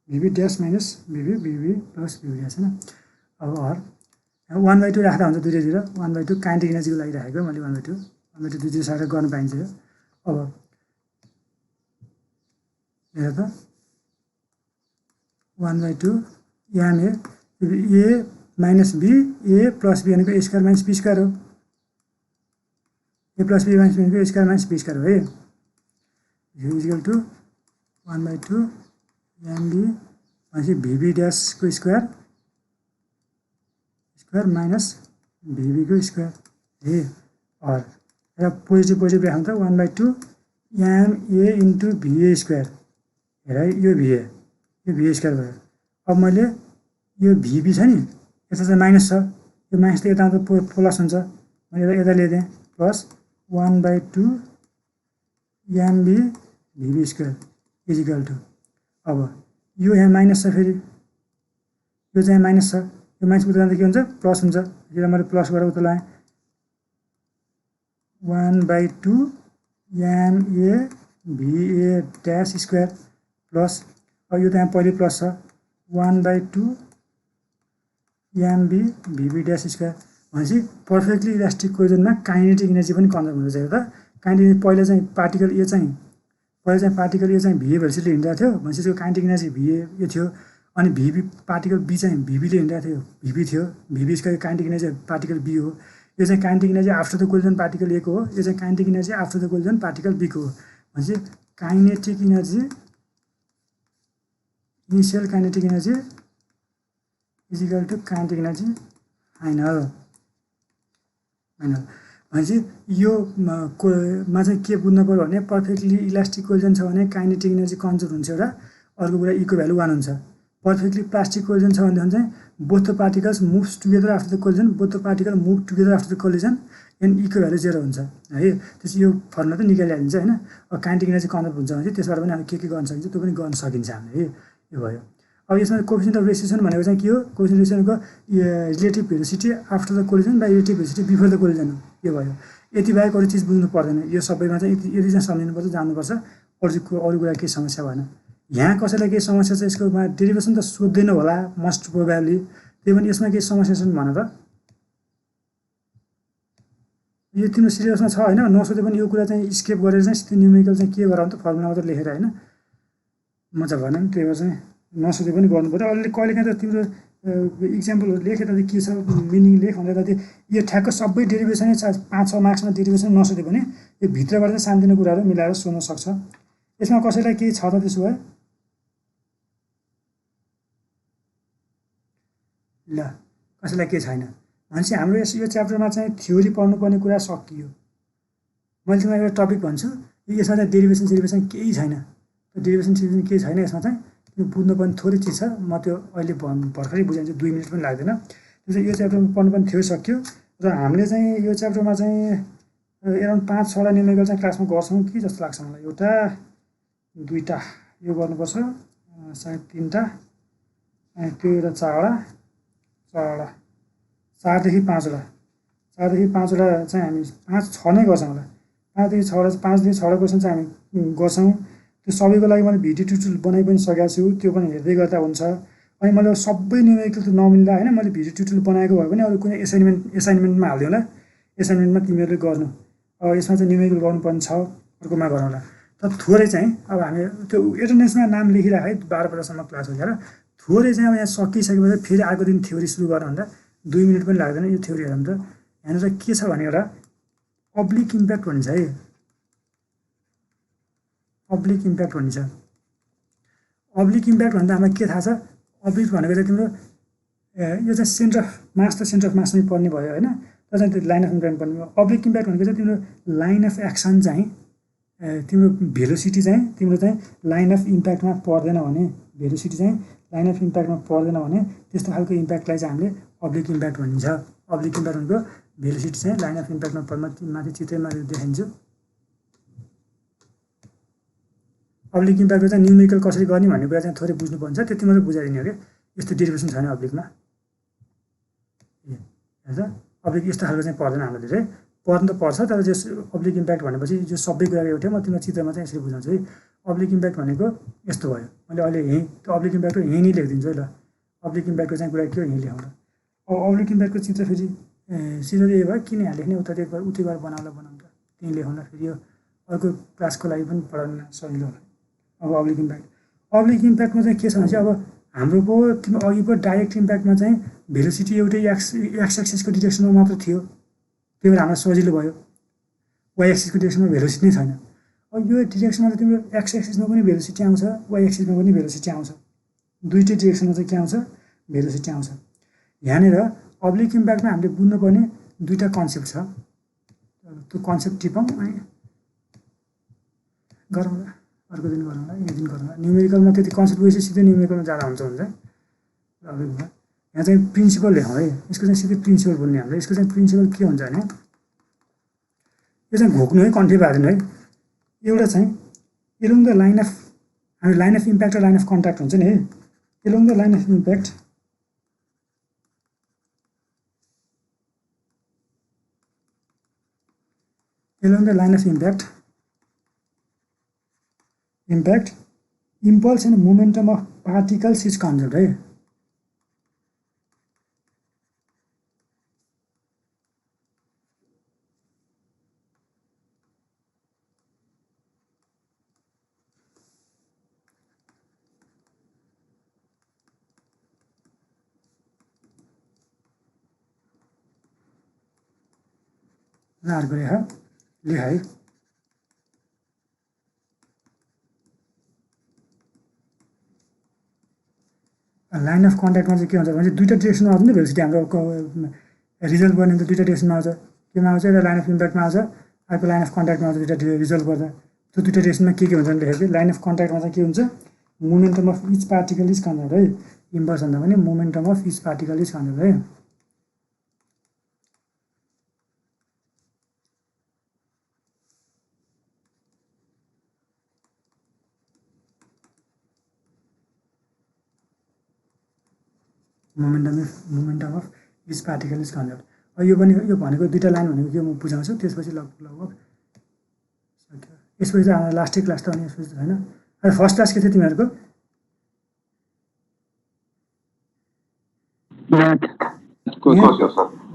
VB dash minus VB plus VB dash होइन अब 1/2 राख्दा हुन्छ दुईवटातिर 1/2 kinetic इनर्जीको लागि राखेको मैले 1/2 दुईतिर सारेर गर्न पाइन्छ यो अब हेर त 1/2 MA A minus B A plus B भनेको A² माइनस B² हो A plus B minus B भनेको A² माइनस B² हो है इजिकल टु 1/2 MB भनेपछि VB ड्यासको स्क्वायर माइनस VB को स्क्वायर है और र पोजिटिभ राख्नु त 1/2 MA इन्टु VA स्क्वायर हेर यो VA स्क्वायर भयो अब मैले यो VB छ नि यता चाहिँ माइनस छ यो माइनस त यता आउँदा प्लस हुन्छ मैले यता ल्याइदिएँ plus 1/2 MB VB square equal to अब यो यहाँ माइनस छ फेरि यो चाहिँ माइनस छ यो माइनस उता जाँदा के हुन्छ प्लस हुन्छ यसलाई मैले प्लस गरेर उता लाएँ 1/2 MA VA dash square plus अब यो त यहाँ पहिले प्लस छ 1/2 MB VB ड्यास स्क्वायर भनेपछि पर्फेक्टली इलास्टिक कोलिजनमा काइनेटिक इनर्जी पनि कन्जर्भ हुँदैछ हेर्दा काइनेटिक पहिला चाहिँ पार्टिकल ए चाहिँ VA भेलोसिटीले हिँडिरहेको थियो भनेपछि त्यो काइनेटिक इनर्जी VA यो थियो अनि भिभी पार्टिकल बी चाहिँ भिभीले हिँडिरहेको थियो, भिभी थियो, भिभीको काइनेटिक एनर्जी पार्टिकल बी हो। यो चाहिँ kinetic energy after the collision particle A को हो, यो चाहिँ kinetic energy after the collision particle B को हो। भनेपछि kinetic energy, initial kinetic energy is equal to kinetic energy final. भनेपछि यो मा चाहिँ के बुझ्नु पऱ्यो भने पर्फेक्टली इलास्टिक कोलिजन छ भने काइनेटिक एनर्जी कन्जर्भ हुन्छ एउटा, अर्को कुरा इको भ्यालु 1 हुन्छ। पर्फेक्टली प्लास्टिक कोलिजन छ भनेदेखि चाहिँ both the particles moves together after the collision, both the particle move together after the collision and इको भ्यालु 0 हुन्छ है। त्यसपछि यो फर्मुला त निकालिहालिन्छ होइन। अब काइनेटिक एनर्जी कन्जर्भ हुन्छ भने चाहिँ त्यसबाट पनि हामी के गर्न सकिन्छ त्यो पनि गर्न सकिन्छ हामीले है। यो भयो। अब यसमा कोएफिसिएन्ट अफ रेसिएसन भनेको चाहिँ के हो? कोएफिसिएन्ट अफ रेसिएसनको relative velocity after the collision by relative velocity before the collision हो। यो भयो। यति बाहेक अरू चिज बुझ्नु पर्दैन। यो सबैमा चाहिँ यति चाहिँ सम्झिनुपर्छ, जान्नुपर्छ। अरू कुरा केही समस्या भएन। यहाँ कसैलाई केही समस्या छ यसकोमा डेरिभेसन त सोध्दैन होला मोस्ट प्रोबेबली, त्यही पनि यसमा केही समस्या छन् भने त यो तिम्रो सिलेबसमा छ होइन, नसोधे पनि यो कुरा चाहिँ स्केप गरेर चाहिँ सिधै न्युमेरिकल चाहिँ के गराउनु त फर्मुला मात्र लेखेर होइन, मजा भएन नि। त्यही भएर चाहिँ नसोधे पनि गर्नु पर्यो। अहिले कहिलेकाहीँ त तिम्रो इक्जाम्पलहरू लेखे त के छ मिनिङ लेख भन्दा त यो ठ्याक्क सबै डेरिभेसनै 5-6 मार्क्समा डेरिभेसन नसोधे पनि यो भित्रबाट चाहिँ सानोतिनो कुराहरू मिलाएर सोध्न सक्छ। यसमा कसैलाई केही छ त त्यसो भए? ल कसैलाई केही छैन भनेपछि हाम्रो यो च्याप्टरमा चाहिँ थ्योरी पढ्नुपर्ने कुरा सकियो। मैले तिमीलाई एउटा टपिक भन्छु, यसमा चाहिँ डेरिभेसन केही छैन। त्यो डेरिभेसन केही छैन यसमा चाहिँ, त्यो बुझ्नुपर्ने थोरै चिज छ। म त्यो अहिले भर्खरै बुझाइदिन्छु, 2 मिनट पनि लाग्दैन। त्यो चाहिँ यो च्याप्टरमा पढ्नुपर्ने थ्योरी सक्यो। र हामीले चाहिँ यो च्याप्टरमा चाहिँ एराउन्ड 5-6वटा न्युमेरिकल चाहिँ क्लासमा गर्छौँ कि जस्तो लाग्छ मलाई। एउटा 2टा यो गर्नुपर्छ, सायद 3टा, अनि त्यो एउटा 4वटा 4देखि 5वटा चाहिँ हामी 5-6 नै गर्छौँ होला। 5देखि 6वटा क्वेसन चाहिँ हामी गर्छौँ। त्यो सबैको लागि मैले भिडियो ट्युटोरियल बनाइ पनि सकेको छु, त्यो पनि हेर्दै गर्दा हुन्छ। अनि मैले सबै न्युमेरिकल त नमिल्दा होइन, मैले भिडियो ट्युटोरियल बनाएको भए पनि अरू कुनै एसाइनमेन्टमा हालिदिउँ होला। एसाइनमेन्टमा तिमीहरूले गर्नु। अब यसमा चाहिँ न्युमेरिकल गर्नुपर्ने छ, अर्कोमा गरौँला। तर थोरै चाहिँ अब हामी त्यो एटेन्डेन्समा नाम लेखिराख है, 12 बजेसम्म क्लास हो र थोरै चाहिँ अब यहाँ सकिसकेपछि फेरि अर्को दिन थ्योरी सुरु गर्नु भन्दा 2 मिनट पनि लाग्दैन। यो थ्योरी हेरौँ त। यहाँनिर के छ भने एउटा अब्लिक इम्प्याक्ट भनिन्छ है, अब्लिक इम्प्याक्ट भनिन्छ। अब्लिक इम्प्याक्ट भन्दा हामीलाई के थाहा छ? अब्लिक भनेको चाहिँ तिम्रो यो चाहिँ सेन्टर अफ मास त सेन्टर अफ मासमै पर्ने भयो होइन, तर चाहिँ त्यो लाइन अफ इम्प्याक्ट पर्ने भयो। अब्लिक इम्प्याक्ट भनेको चाहिँ तिम्रो लाइन अफ एक्सन चाहिँ तिम्रो भेलोसिटी चाहिँ तिम्रो चाहिँ लाइन अफ इम्प्याक्टमा पर्दैन भने, भेलोसिटी चाहिँ लाइन अफ इम्प्याक्टमा पर्दैन भने त्यस्तो खालको इम्प्याक्टलाई चाहिँ हामीले अब्लिक इम्प्याक्ट भनिन्छ। अब्लिक इम्प्याक्ट भनेको भेलोसिटी चाहिँ लाइन अफ इम्प्याक्टमा माथि चित्रमा देखाइदिन्छु। अब्लिक इम्प्याक्ट चाहिँ न्युमेरिकल कसरी गर्ने भन्ने कुरा चाहिँ थोरै बुझ्नुपर्छ, त्यति मात्रै बुझाइदिने हो कि। यस्तो डेरिभेसन छैन अब्लिकमा। हेर्छ अब्लिक यस्तो खालको चाहिँ पर्दैन हाम्रो धेरै, पर्नु त पर्छ तर जस अब्लिक इम्प्याक्ट भनेपछि जो सबै कुरा एउटै म तिमीलाई चित्रमा चाहिँ यसरी बुझाउँछु है। अब्लिक इम्प्याक्ट भनेको यस्तो भयो। मैले अहिले यहीँ त्यो अब्लिक इम्प्याक्टको यहीँ नै लेखिदिन्छु है। ल अब्लिक इम्प्याक्टको चाहिँ कुरा के हो यहीँ लेखौँ ल। अब अब्लिक इम्प्याक्टको चित्र फेरि सिधै यो भयो, किन यहाँ लेख्ने, उतै गएर बनाउँला त त्यहीँ लेखौँला। फेरि यो अर्को क्लासको लागि पनि पढाउन सजिलो होला। अब अब्लिक इम्प्याक्टमा चाहिँ के छ भने चाहिँ अब हाम्रो पो तिम्रो अघि पो डाइरेक्ट इम्प्याक्टमा चाहिँ भेलोसिटी एउटै एक्स एक्सिसको डिरेक्सनमा मात्र थियो, त्यही भएर हामीलाई सजिलो भयो। वाइ एक्सिसको डिरेक्सनमा भेलोसिटी नै छैन। अब यो डिरेक्सनमा त तिम्रो एक्स एक्सिसमा पनि भेलोसिटी आउँछ, वाइ एक्सिसमा पनि भेलोसिटी आउँछ, दुईटै डिरेक्सनमा चाहिँ के आउँछ? भेलोसिटी आउँछ। यहाँनिर अब्लिक इम्प्याक्टमा हामीले बुझ्नुपर्ने 2टा कन्सेप्ट छ। त्यो कन्सेप्ट टिपौँ अनि गरौँला, अर्को दिन गरौँला, एक दिन गरौँला। न्युमेरिकलमा त्यति कन्सेप्ट बुझेपछि सिधै न्युमेरिकलमा जाँदा हुन्छ भने चाहिँ यहाँ चाहिँ प्रिन्सिपल लेखौँ है। यसको चाहिँ सिधै प्रिन्सिपल बोल्ने हामीले। यसको चाहिँ प्रिन्सिपल के हुन्छ भने यो चाहिँ घोक्नु है, कन्ठे पारिदिनु है। एउटा चाहिँ एलोङ द लाइन अफ, हामी लाइन अफ इम्प्याक्ट र लाइन अफ कन्ट्याक्ट हुन्छ नि है। Along the line of impact impulse and momentum of particles is conserved है। अर्को लेख है लाइन अफ कन्ट्याक्टमा चाहिँ के हुन्छ भने दुईवटा डिरेक्सनमा आउँछ नि भेलोसिटी हाम्रो रिजल्ट गर्ने त दुईवटा डिरेक्सनमा आउँछ केमा आउँछ एउटा लाइन अफ इम्प्याक्टमा आउँछ अर्को लाइन अफ कन्ट्याक्टमा आउँछ दुईवटा रिजल्ट गर्दा त्यो दुईवटा डिरेक्सनमा के हुन्छ भने लेखेको लाइन अफ कन्ट्याक्टमा चाहिँ के हुन्छ momentum of each particle is conserve है इम्पल्स भन्दा पनि momentum of each particle is conserve है momentum of each particle is conserve यो भनेको दुईवटा लाइन भनेको के म बुझाउँछु त्यसपछि लगभग सक्यो यसपछि चाहिँ हाम्रो लास्टै क्लास त अनि यसपछि होइन अहिले फर्स्ट क्लास के थियो तिमीहरूको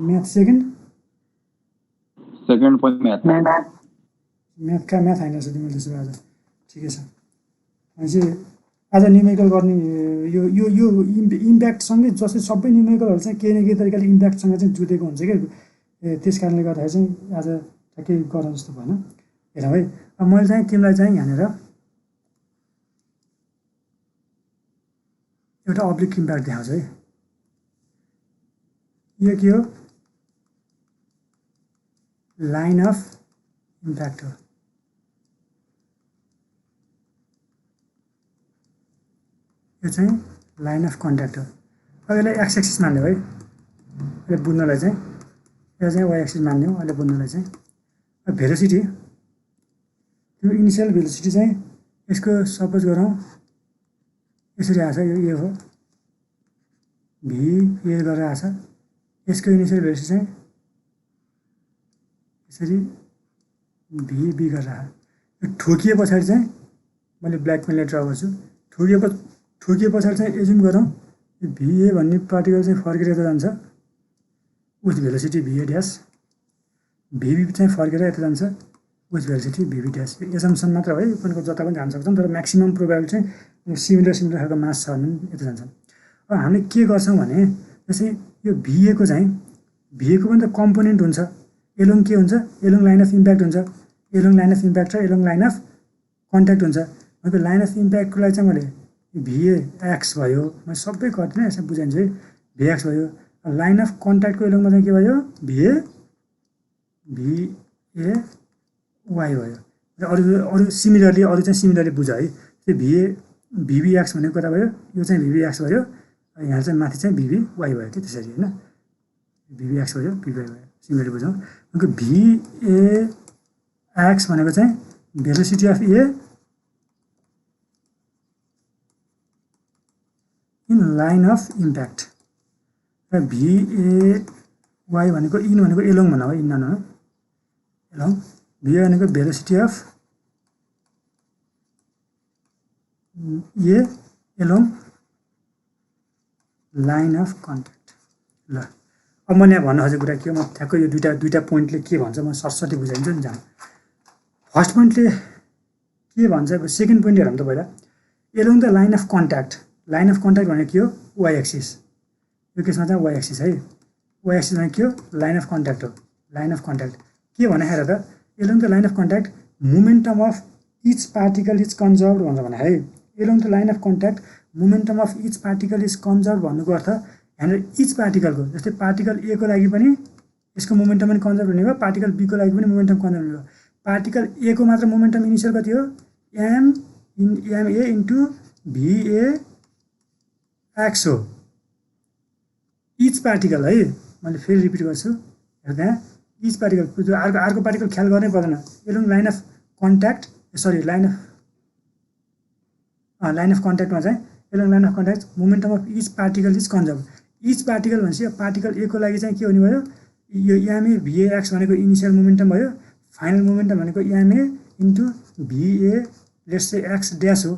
म्याथ सेकेन्ड पनि म्याथ म्याथ होइन रहेछ तिमीले त्यसो आज ठिकै छ भनेपछि आज न्युमेरिकल गर्ने यो इम्प्याक्टसँगै जस्तै सबै न्युमेरिकलहरू चाहिँ केही न केही तरिकाले इम्प्याक्टसँग चाहिँ जुटेको हुन्छ क्या त्यस कारणले गर्दाखेरि चाहिँ आज ठ्याक्कै गरौँ जस्तो भएन हेरौँ है अब मैले चाहिँ तिमीलाई चाहिँ यहाँनिर एउटा अब्लिक इम्प्याक्ट देखाउँछु है यो के हो लाइन अफ इम्प्याक्ट हो यो चाहिँ लाइन अफ कन्ट्याक्ट हो अब यसलाई एक्स एक्सिस मान्यो है अहिले बुझ्नलाई चाहिँ यो चाहिँ वाइ एक्सिस मान्यो अहिले बुझ्नलाई चाहिँ अब भेलोसिटी त्यो इनिसियल भेलोसिटी चाहिँ यसको सपोज गरौँ यसरी आएको छ यो ए हो भी ए गरेर आएको छ यसको इनिसियल भेलोसिटी चाहिँ यसरी भी बी गरेर आयो यो ठोकिए पछाडि चाहिँ मैले ब्ल्याक पेनले ड्र गर्छु ठोकिए पछाडि चाहिँ एज्युम गरौँ यो भिए भन्ने पार्टिकल चाहिँ फर्केर यता जान्छ उस भेलोसिटी भिए ड्यास भिबी चाहिँ फर्केर यता जान्छ उस भेलोसिटी भिबी ड्यास एजम्सन मात्र है यो जता पनि जान सक्छौँ तर म्याक्सिमम् प्रोबेबिलिटी चाहिँ सिमिलर खालको मास छ भने यता जान्छ अब हामीले के गर्छौँ भने जस्तै यो भिएको चाहिँ भिएको पनि त कम्पोनेन्ट हुन्छ एलोङ के हुन्छ एलोङ लाइन अफ इम्प्याक्ट हुन्छ एलोङ लाइन अफ इम्प्याक्ट र एलोङ लाइन अफ कन्ट्याक्ट हुन्छ मैले लाइन अफ इम्प्याक्टको लागि चाहिँ मैले भिएएक्स भयो मैले सबै गर्दिनँ यसो बुझाइन्छ है भिएक्स भयो लाइन अफ कन्ट्याक्टको एलोङमा चाहिँ के भयो भिएवाई भयो अरू चाहिँ सिमिलरली बुझ है त्यो भिबिएक्स भनेको कता भयो यो चाहिँ भिबिएक्स भयो यहाँ चाहिँ माथि चाहिँ भिबिवाई भयो कि त्यसरी होइन भिबिएक्स भयो भिबिवाई भयो सिमिलरली बुझौँ भिएएक्स भनेको चाहिँ velocity of A in line of impact र भिएवाई भनेको इन भनेको एलोङ भनौँ है इन नभनौँ एलोङ भिए भनेको velocity of A along line of contact ल अब मैले यहाँ भन्न खोजेको कुरा के हो म ठ्याक्कै यो दुईवटा पोइन्टले के भन्छ म सरसर्ती बुझाइदिन्छु नि जानु फर्स्ट पोइन्टले के भन्छ सेकेन्ड पोइन्ट हेरौँ त पहिला along the line of contact भनेको के हो वाइ एक्सिस यो केसमा चाहिँ वाइ एक्सिस है वाइ एक्सिस भनेको के हो लाइन अफ कन्ट्याक्ट हो लाइन अफ कन्ट्याक्ट के भने हेर त along the line of contact momentum of each particle is conserve भन्छ भने है along the line of contact momentum of each particle is conserve भन्नुको अर्थ यहाँनिर इच पार्टिकलको जस्तै पार्टिकल ए को लागि पनि यसको मोमेन्टम पनि कन्जर्भ हुने भयो पार्टिकल बीको लागि पनि मोमेन्टम कन्जर्भ हुने भयो पार्टिकल ए को मात्र मोमेन्टम इनिसियल कति हो एमए इन्टु भिएएक्स हो इच पार्टिकल है मैले फेरि रिपिट गर्छु हेर्दा इच पार्टिकल जो अर्को पार्टिकल ख्याल गर्नै पर्दैन along line of contact sorry line of कन्ट्याक्टमा चाहिँ along line of contact momentum of each particle is conserve each particle भनेपछि यो पार्टिकल ए को लागि चाहिँ के हुने भयो यो एमए भिएएक्स भनेको इनिसियल मोमेन्टम भयो फाइनल मोमेन्टम भनेको MA into भिए let's say x dash हो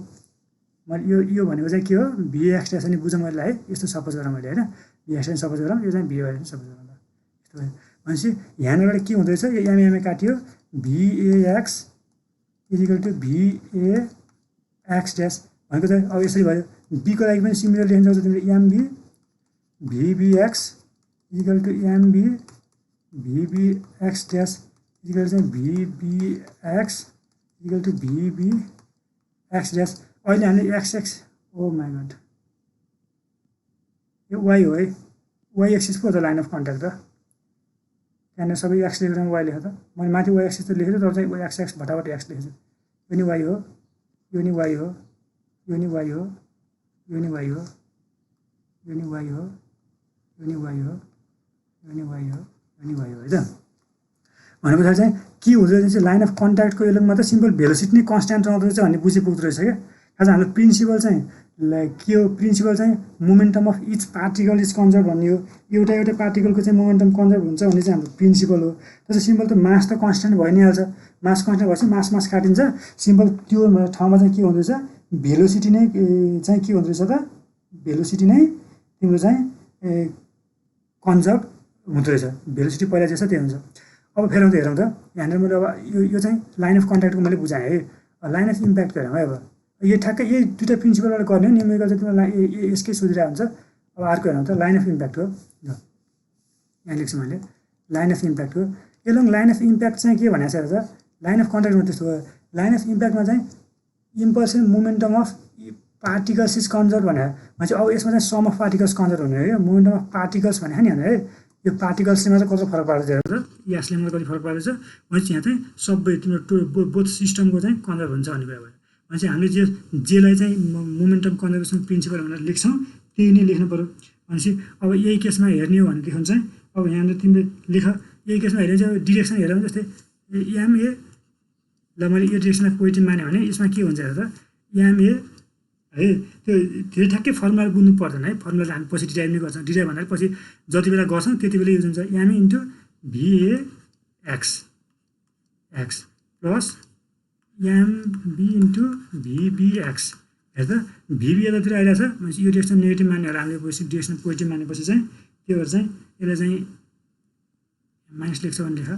मैले यो भनेको चाहिँ के हो भिएएक्स ड्यास अनि बुझौँ मैले है यस्तो सपोज गरौँ मैले होइन भिएक्स पनि सपोज गरौँ यो चाहिँ भिएवाई पनि सपोज गरौँ यस्तो भयो भनेपछि यहाँनिर के हुँदैछ यो एमएमए काटियो भिएएक्स इजिकल टु भिएएक्स ड्यास भनेको चाहिँ अब यसरी भयो बीको लागि पनि सिमिलर लेख्न सक्छौ तिमीले M B V B X equal to M B V B X dash equal चाहिँ VBX equal to VBX dash अहिले हामीले XX ओ माई गड यो वाइ हो है वाइ एक्सिस पो त लाइन अफ कन्ट्याक्ट त त्यहाँनिर सबै एक्स लेखेर वाइ लेखेँ त मैले माथि वाइ एक्सिस त लेखेको तर चाहिँ वाइ एक्स भटाभट एक्स लेखेको छु यो नि वाइ हो यो नि वाइ हो यो नि वाइ हो यो नि वाइ हो यो नि वाइ हो यो नि वाइ हो यो नि वाइ हो यो नि वाइ हो है त भने पछाडि चाहिँ के हुँदो रहेछ चाहिँ लाइन अफ कन्ट्याक्टको एलोङमा त सिम्पल भेलोसिटी नै कन्स्ट्यान्ट रहँदो रहेछ भन्ने बुझिपुग्दो रहेछ क्या खास हाम्रो प्रिन्सिपल चाहिँ के हो प्रिन्सिपल चाहिँ momentum of each particle is conserve भन्ने हो एउटा एउटा पार्टिकलको चाहिँ मोमेन्टम कन्जर्भ हुन्छ भन्ने चाहिँ हाम्रो प्रिन्सिपल हो त्यसै सिम्पल त मास त कन्स्ट्यान्ट भइ नै हाल्छ मास कन्स्ट्यान्ट भएपछि मास काटिन्छ सिम्पल त्यो ठाउँमा चाहिँ के हुँदो रहेछ भेलोसिटी नै चाहिँ के हुँदो रहेछ त भेलोसिटी नै तिम्रो चाहिँ कन्जर्भ हुँदो रहेछ भेलोसिटी पहिला जस्तो त्यही हुन्छ अब फेरि हेरौँ त यहाँनिर मैले अब यो चाहिँ लाइन अफ कन्ट्याक्टको मैले बुझाएँ है लाइन अफ इम्प्याक्टको हेरौँ है अब यो ठ्याक्कै यही दुईवटा प्रिन्सिपलबाट गर्ने हो न्युमेरिकल चाहिँ तिमीलाई यसकै सोधिरहेको हुन्छ अब अर्को हेरौँ त लाइन अफ इम्प्याक्ट हो यहाँ लेख्छु मैले लाइन अफ इम्प्याक्ट हो एलोङ लाइन अफ इम्प्याक्ट चाहिँ के भनेको छ त लाइन अफ कन्ट्याक्टमा त्यस्तो हो लाइन अफ इम्प्याक्टमा चाहिँ इम्पल्सन momentum of particles is conserve भने चाहिँ अब यसमा चाहिँ सम अफ पार्टिकल्स कन्जर्भ हुने हो मोमेन्टम अफ पार्टिकल्स भने नि है यो पार्टिकल्सले मात्रै कस्तो फरक पार्छ त यासले मात्रै कति फरक पार्छ भनेपछि यहाँ चाहिँ सबै तिम्रो बोथ सिस्टमको चाहिँ कन्जर्भ हुन्छ भन्ने कुरा भयो भनेपछि हामीले जेलाई चाहिँ मोमेन्टम कन्जर्भेसन प्रिन्सिपल भनेर लेख्छौँ त्यही नै लेख्नु पऱ्यो भनेपछि अब यही केसमा हेर्ने हो भनेदेखि चाहिँ अब यहाँनिर तिमीले लेख यही केसमा हेर्ने चाहिँ डिरेक्सन हेऱ्यो भने जस्तै एमए ल मैले यो डिरेक्सनलाई पोजिटिभ माने भने यसमा के हुन्छ हेर त एमए है त्यो धेरै ठ्याक्कै फर्मुला बुझ्नु पर्दैन है फर्मुला चाहिँ हामी पछि डिराइभ नै गर्छौँ डिराइभ भन्दा पछि जति बेला गर्छौँ त्यति बेला युज हुन्छ MA into VAX plus MB into VBX हेर त VB यतातिर आइरहेको छ भनेपछि यो डिरेक्सन नेगेटिभ मानेर हामीले पछि डिरेक्सन पोजिटिभ मानेपछि चाहिँ त्यो भएर चाहिँ यसलाई चाहिँ माइनस लेख्छ भने लेख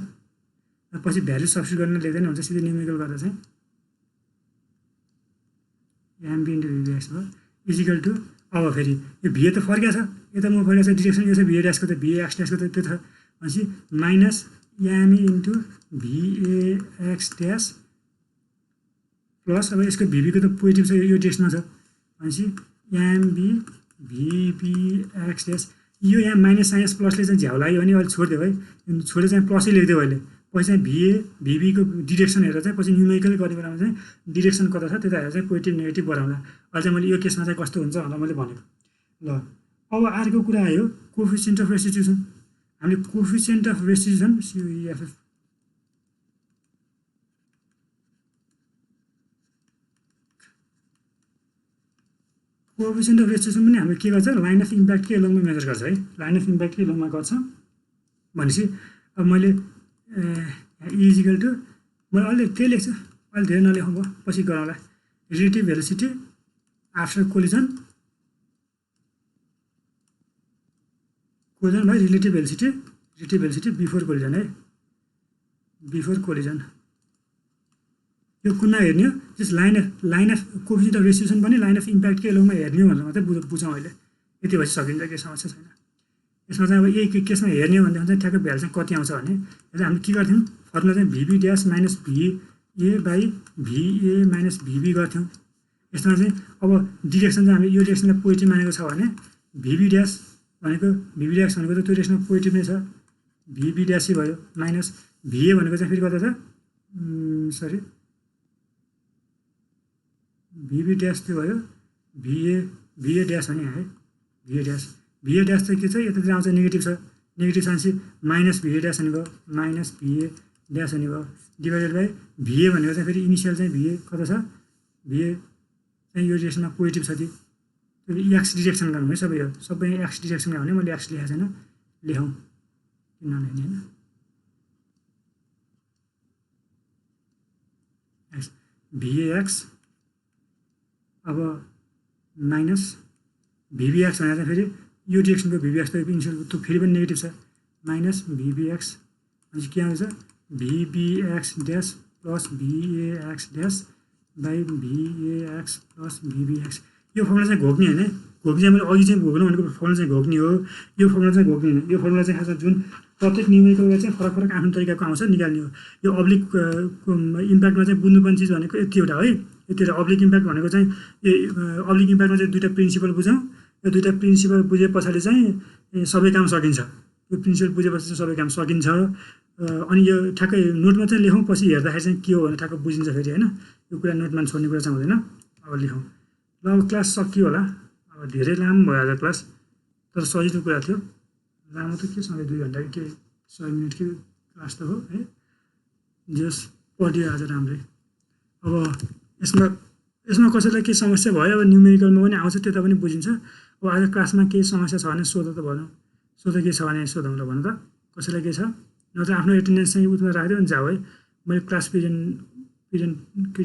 पछि भ्यालु सब्स्टिट्युट गर्न लेख्दैन हुन्छ सिधै न्युमेरिकल गर्दा चाहिँ एमबी इन्टु VBX भयो इजिकल टु अब फेरि यो भिए त फर्किया छ यता म फर्किया छ डिरेक्सन यो छ VA ड्यासको त VAX ड्यासको त त्यो छ भनेपछि minus MA into VAX dash plus अब यसको VBको त पोजिटिभ छ यो डिरेक्सनमा छ भनेपछि एमबी VBX ड्यास यो यहाँ माइनस साइन्स प्लसले चाहिँ झ्याउ लाग्यो भने अहिले छोडिदियो है छोडेर चाहिँ प्लसै लेखिदियो अहिले पछि चाहिँ VBको डिरेक्सन हेरेर चाहिँ पछि न्युमेरिकल गर्ने बेलामा चाहिँ डिरेक्सन कता छ त्यता हेरेर चाहिँ पोजिटिभ नेगेटिभ बढाउँदा अहिले चाहिँ मैले यो केसमा चाहिँ कस्तो हुन्छ भनेर मैले भनेको ल अब अर्को कुरा आयो कोफिसिएन्ट अफ रेस्टिट्युसन हामीले coefficient of restitution COEFF coefficient of restitution पनि हामीले के गर्छ लाइन अफ इम्प्याक्टकै एलोङमा मेजर गर्छ है लाइन अफ इम्प्याक्टकै एलोङमा गर्छ भनेपछि अब मैले इजिकल टु मैले अहिले त्यही लेख्छु अहिले धेरै नलेखौँ भयो पछि गरौँला रिलेटिभ भेलोसिटी आफ्टर कोलिजन भाइ रिलेटिभ भेलोसिटी बिफोर कोलिजन है बिफोर कोलिजन यो कुनमा हेर्ने हो जस line of coefficient of restitution पनि लाइन अफ इम्प्याक्टकै एलोङमा हेर्ने हो भनेर मात्रै बुझौँ अहिले यति भएपछि सकिन्छ केही समस्या छैन यसमा चाहिँ अब यही केसमा हेर्ने हो भनेदेखि चाहिँ ठ्याक्कै भ्यालु चाहिँ कति आउँछ भने हामीले के गर्थ्यौँ फर्मुला चाहिँ VB dash minus VA by VA minus VB गर्थ्यौँ यसमा चाहिँ अब डिरेक्सन चाहिँ हामीले यो डिरेक्सनलाई पोजिटिभ मानेको छ भने VB ड्यास भनेको त त्यो डिरेक्सनमा पोजिटिभ नै छ VB ड्यासै भयो माइनस VA भनेको चाहिँ फेरि कता छ सरी VB ड्यास त्यो भयो VA ड्यास भने है VA ड्यास चाहिँ के छ यतातिर आउँछ नेगेटिभ छ negative science minus VA dash हुने भयो माइनस VA ड्यास हुने भयो डिभाइडेड बाई VA भनेको चाहिँ फेरि इनिसियल चाहिँ VA कता छ VA चाहिँ यो डिरेक्सनमा पोजिटिभ छ त्यो एक्स डिरेक्सन गर्नु है सबै एक्स डिरेक्सनमा हो भने मैले एक्स लेखेको छैन लेखौँ किन नलेख्ने होइन VAX अब माइनस VBX भनेर चाहिँ फेरि यो डिरेक्सनको VBX त इनिसियल त्यो फेरि पनि नेगेटिभ छ माइनस VBX भनेपछि के आउँछ VBX dash plus VAX dash by VAX plus VBX यो फर्मुला चाहिँ घोक्ने होइन घोक्ने चाहिँ मैले अघि चाहिँ घोक्नु भनेको फर्मुला चाहिँ घोक्ने हो यो फर्मुला चाहिँ घोक्ने होइन यो फर्मुला चाहिँ खास जुन प्रत्येक न्युमेरिकलमा चाहिँ फरक फरक आफ्नो तरिकाको आउँछ निकाल्ने हो। यो अब्लिक इम्प्याक्टमा चाहिँ बुझ्नुपर्ने चिज भनेको यतिवटा है। यतिवटा अब्लिक इम्प्याक्ट भनेको चाहिँ अब्लिक इम्प्याक्टमा चाहिँ दुईवटा प्रिन्सिपल बुझौँ। यो दुईवटा प्रिन्सिपल बुझे पछाडि चाहिँ सबै काम सकिन्छ। यो प्रिन्सिपल बुझेपछि चाहिँ सबै काम सकिन्छ। अनि यो ठ्याक्कै नोटमा चाहिँ लेखौँ, पछि हेर्दाखेरि चाहिँ के हो भने ठ्याक्क बुझिन्छ फेरि होइन। यो कुरा नोटमा छोड्ने कुरा चाहिँ हुँदैन। अब लेखौँ। ल अब क्लास सकियो होला। अब धेरै लामो भयो आज क्लास, तर सजिलो कुरा थियो। लामो त के सधैँ 2 घन्टा के 100 मिनटकै क्लास त हो है। जस पढ्यो आज राम्रै। अब यसमा कसैलाई केही समस्या भयो, अब न्युमेरिकलमा पनि आउँछ, त्यता पनि बुझिन्छ। अब आज क्लासमा केही समस्या छ भने सोध त भनौँ, सोध के छ भने सोधौँ ल भन त, कसैलाई के छ? नत्र आफ्नो एटेन्डेन्स चाहिँ उतमा राखिदियो भने जाऊ है। मैले क्लास पिरियड के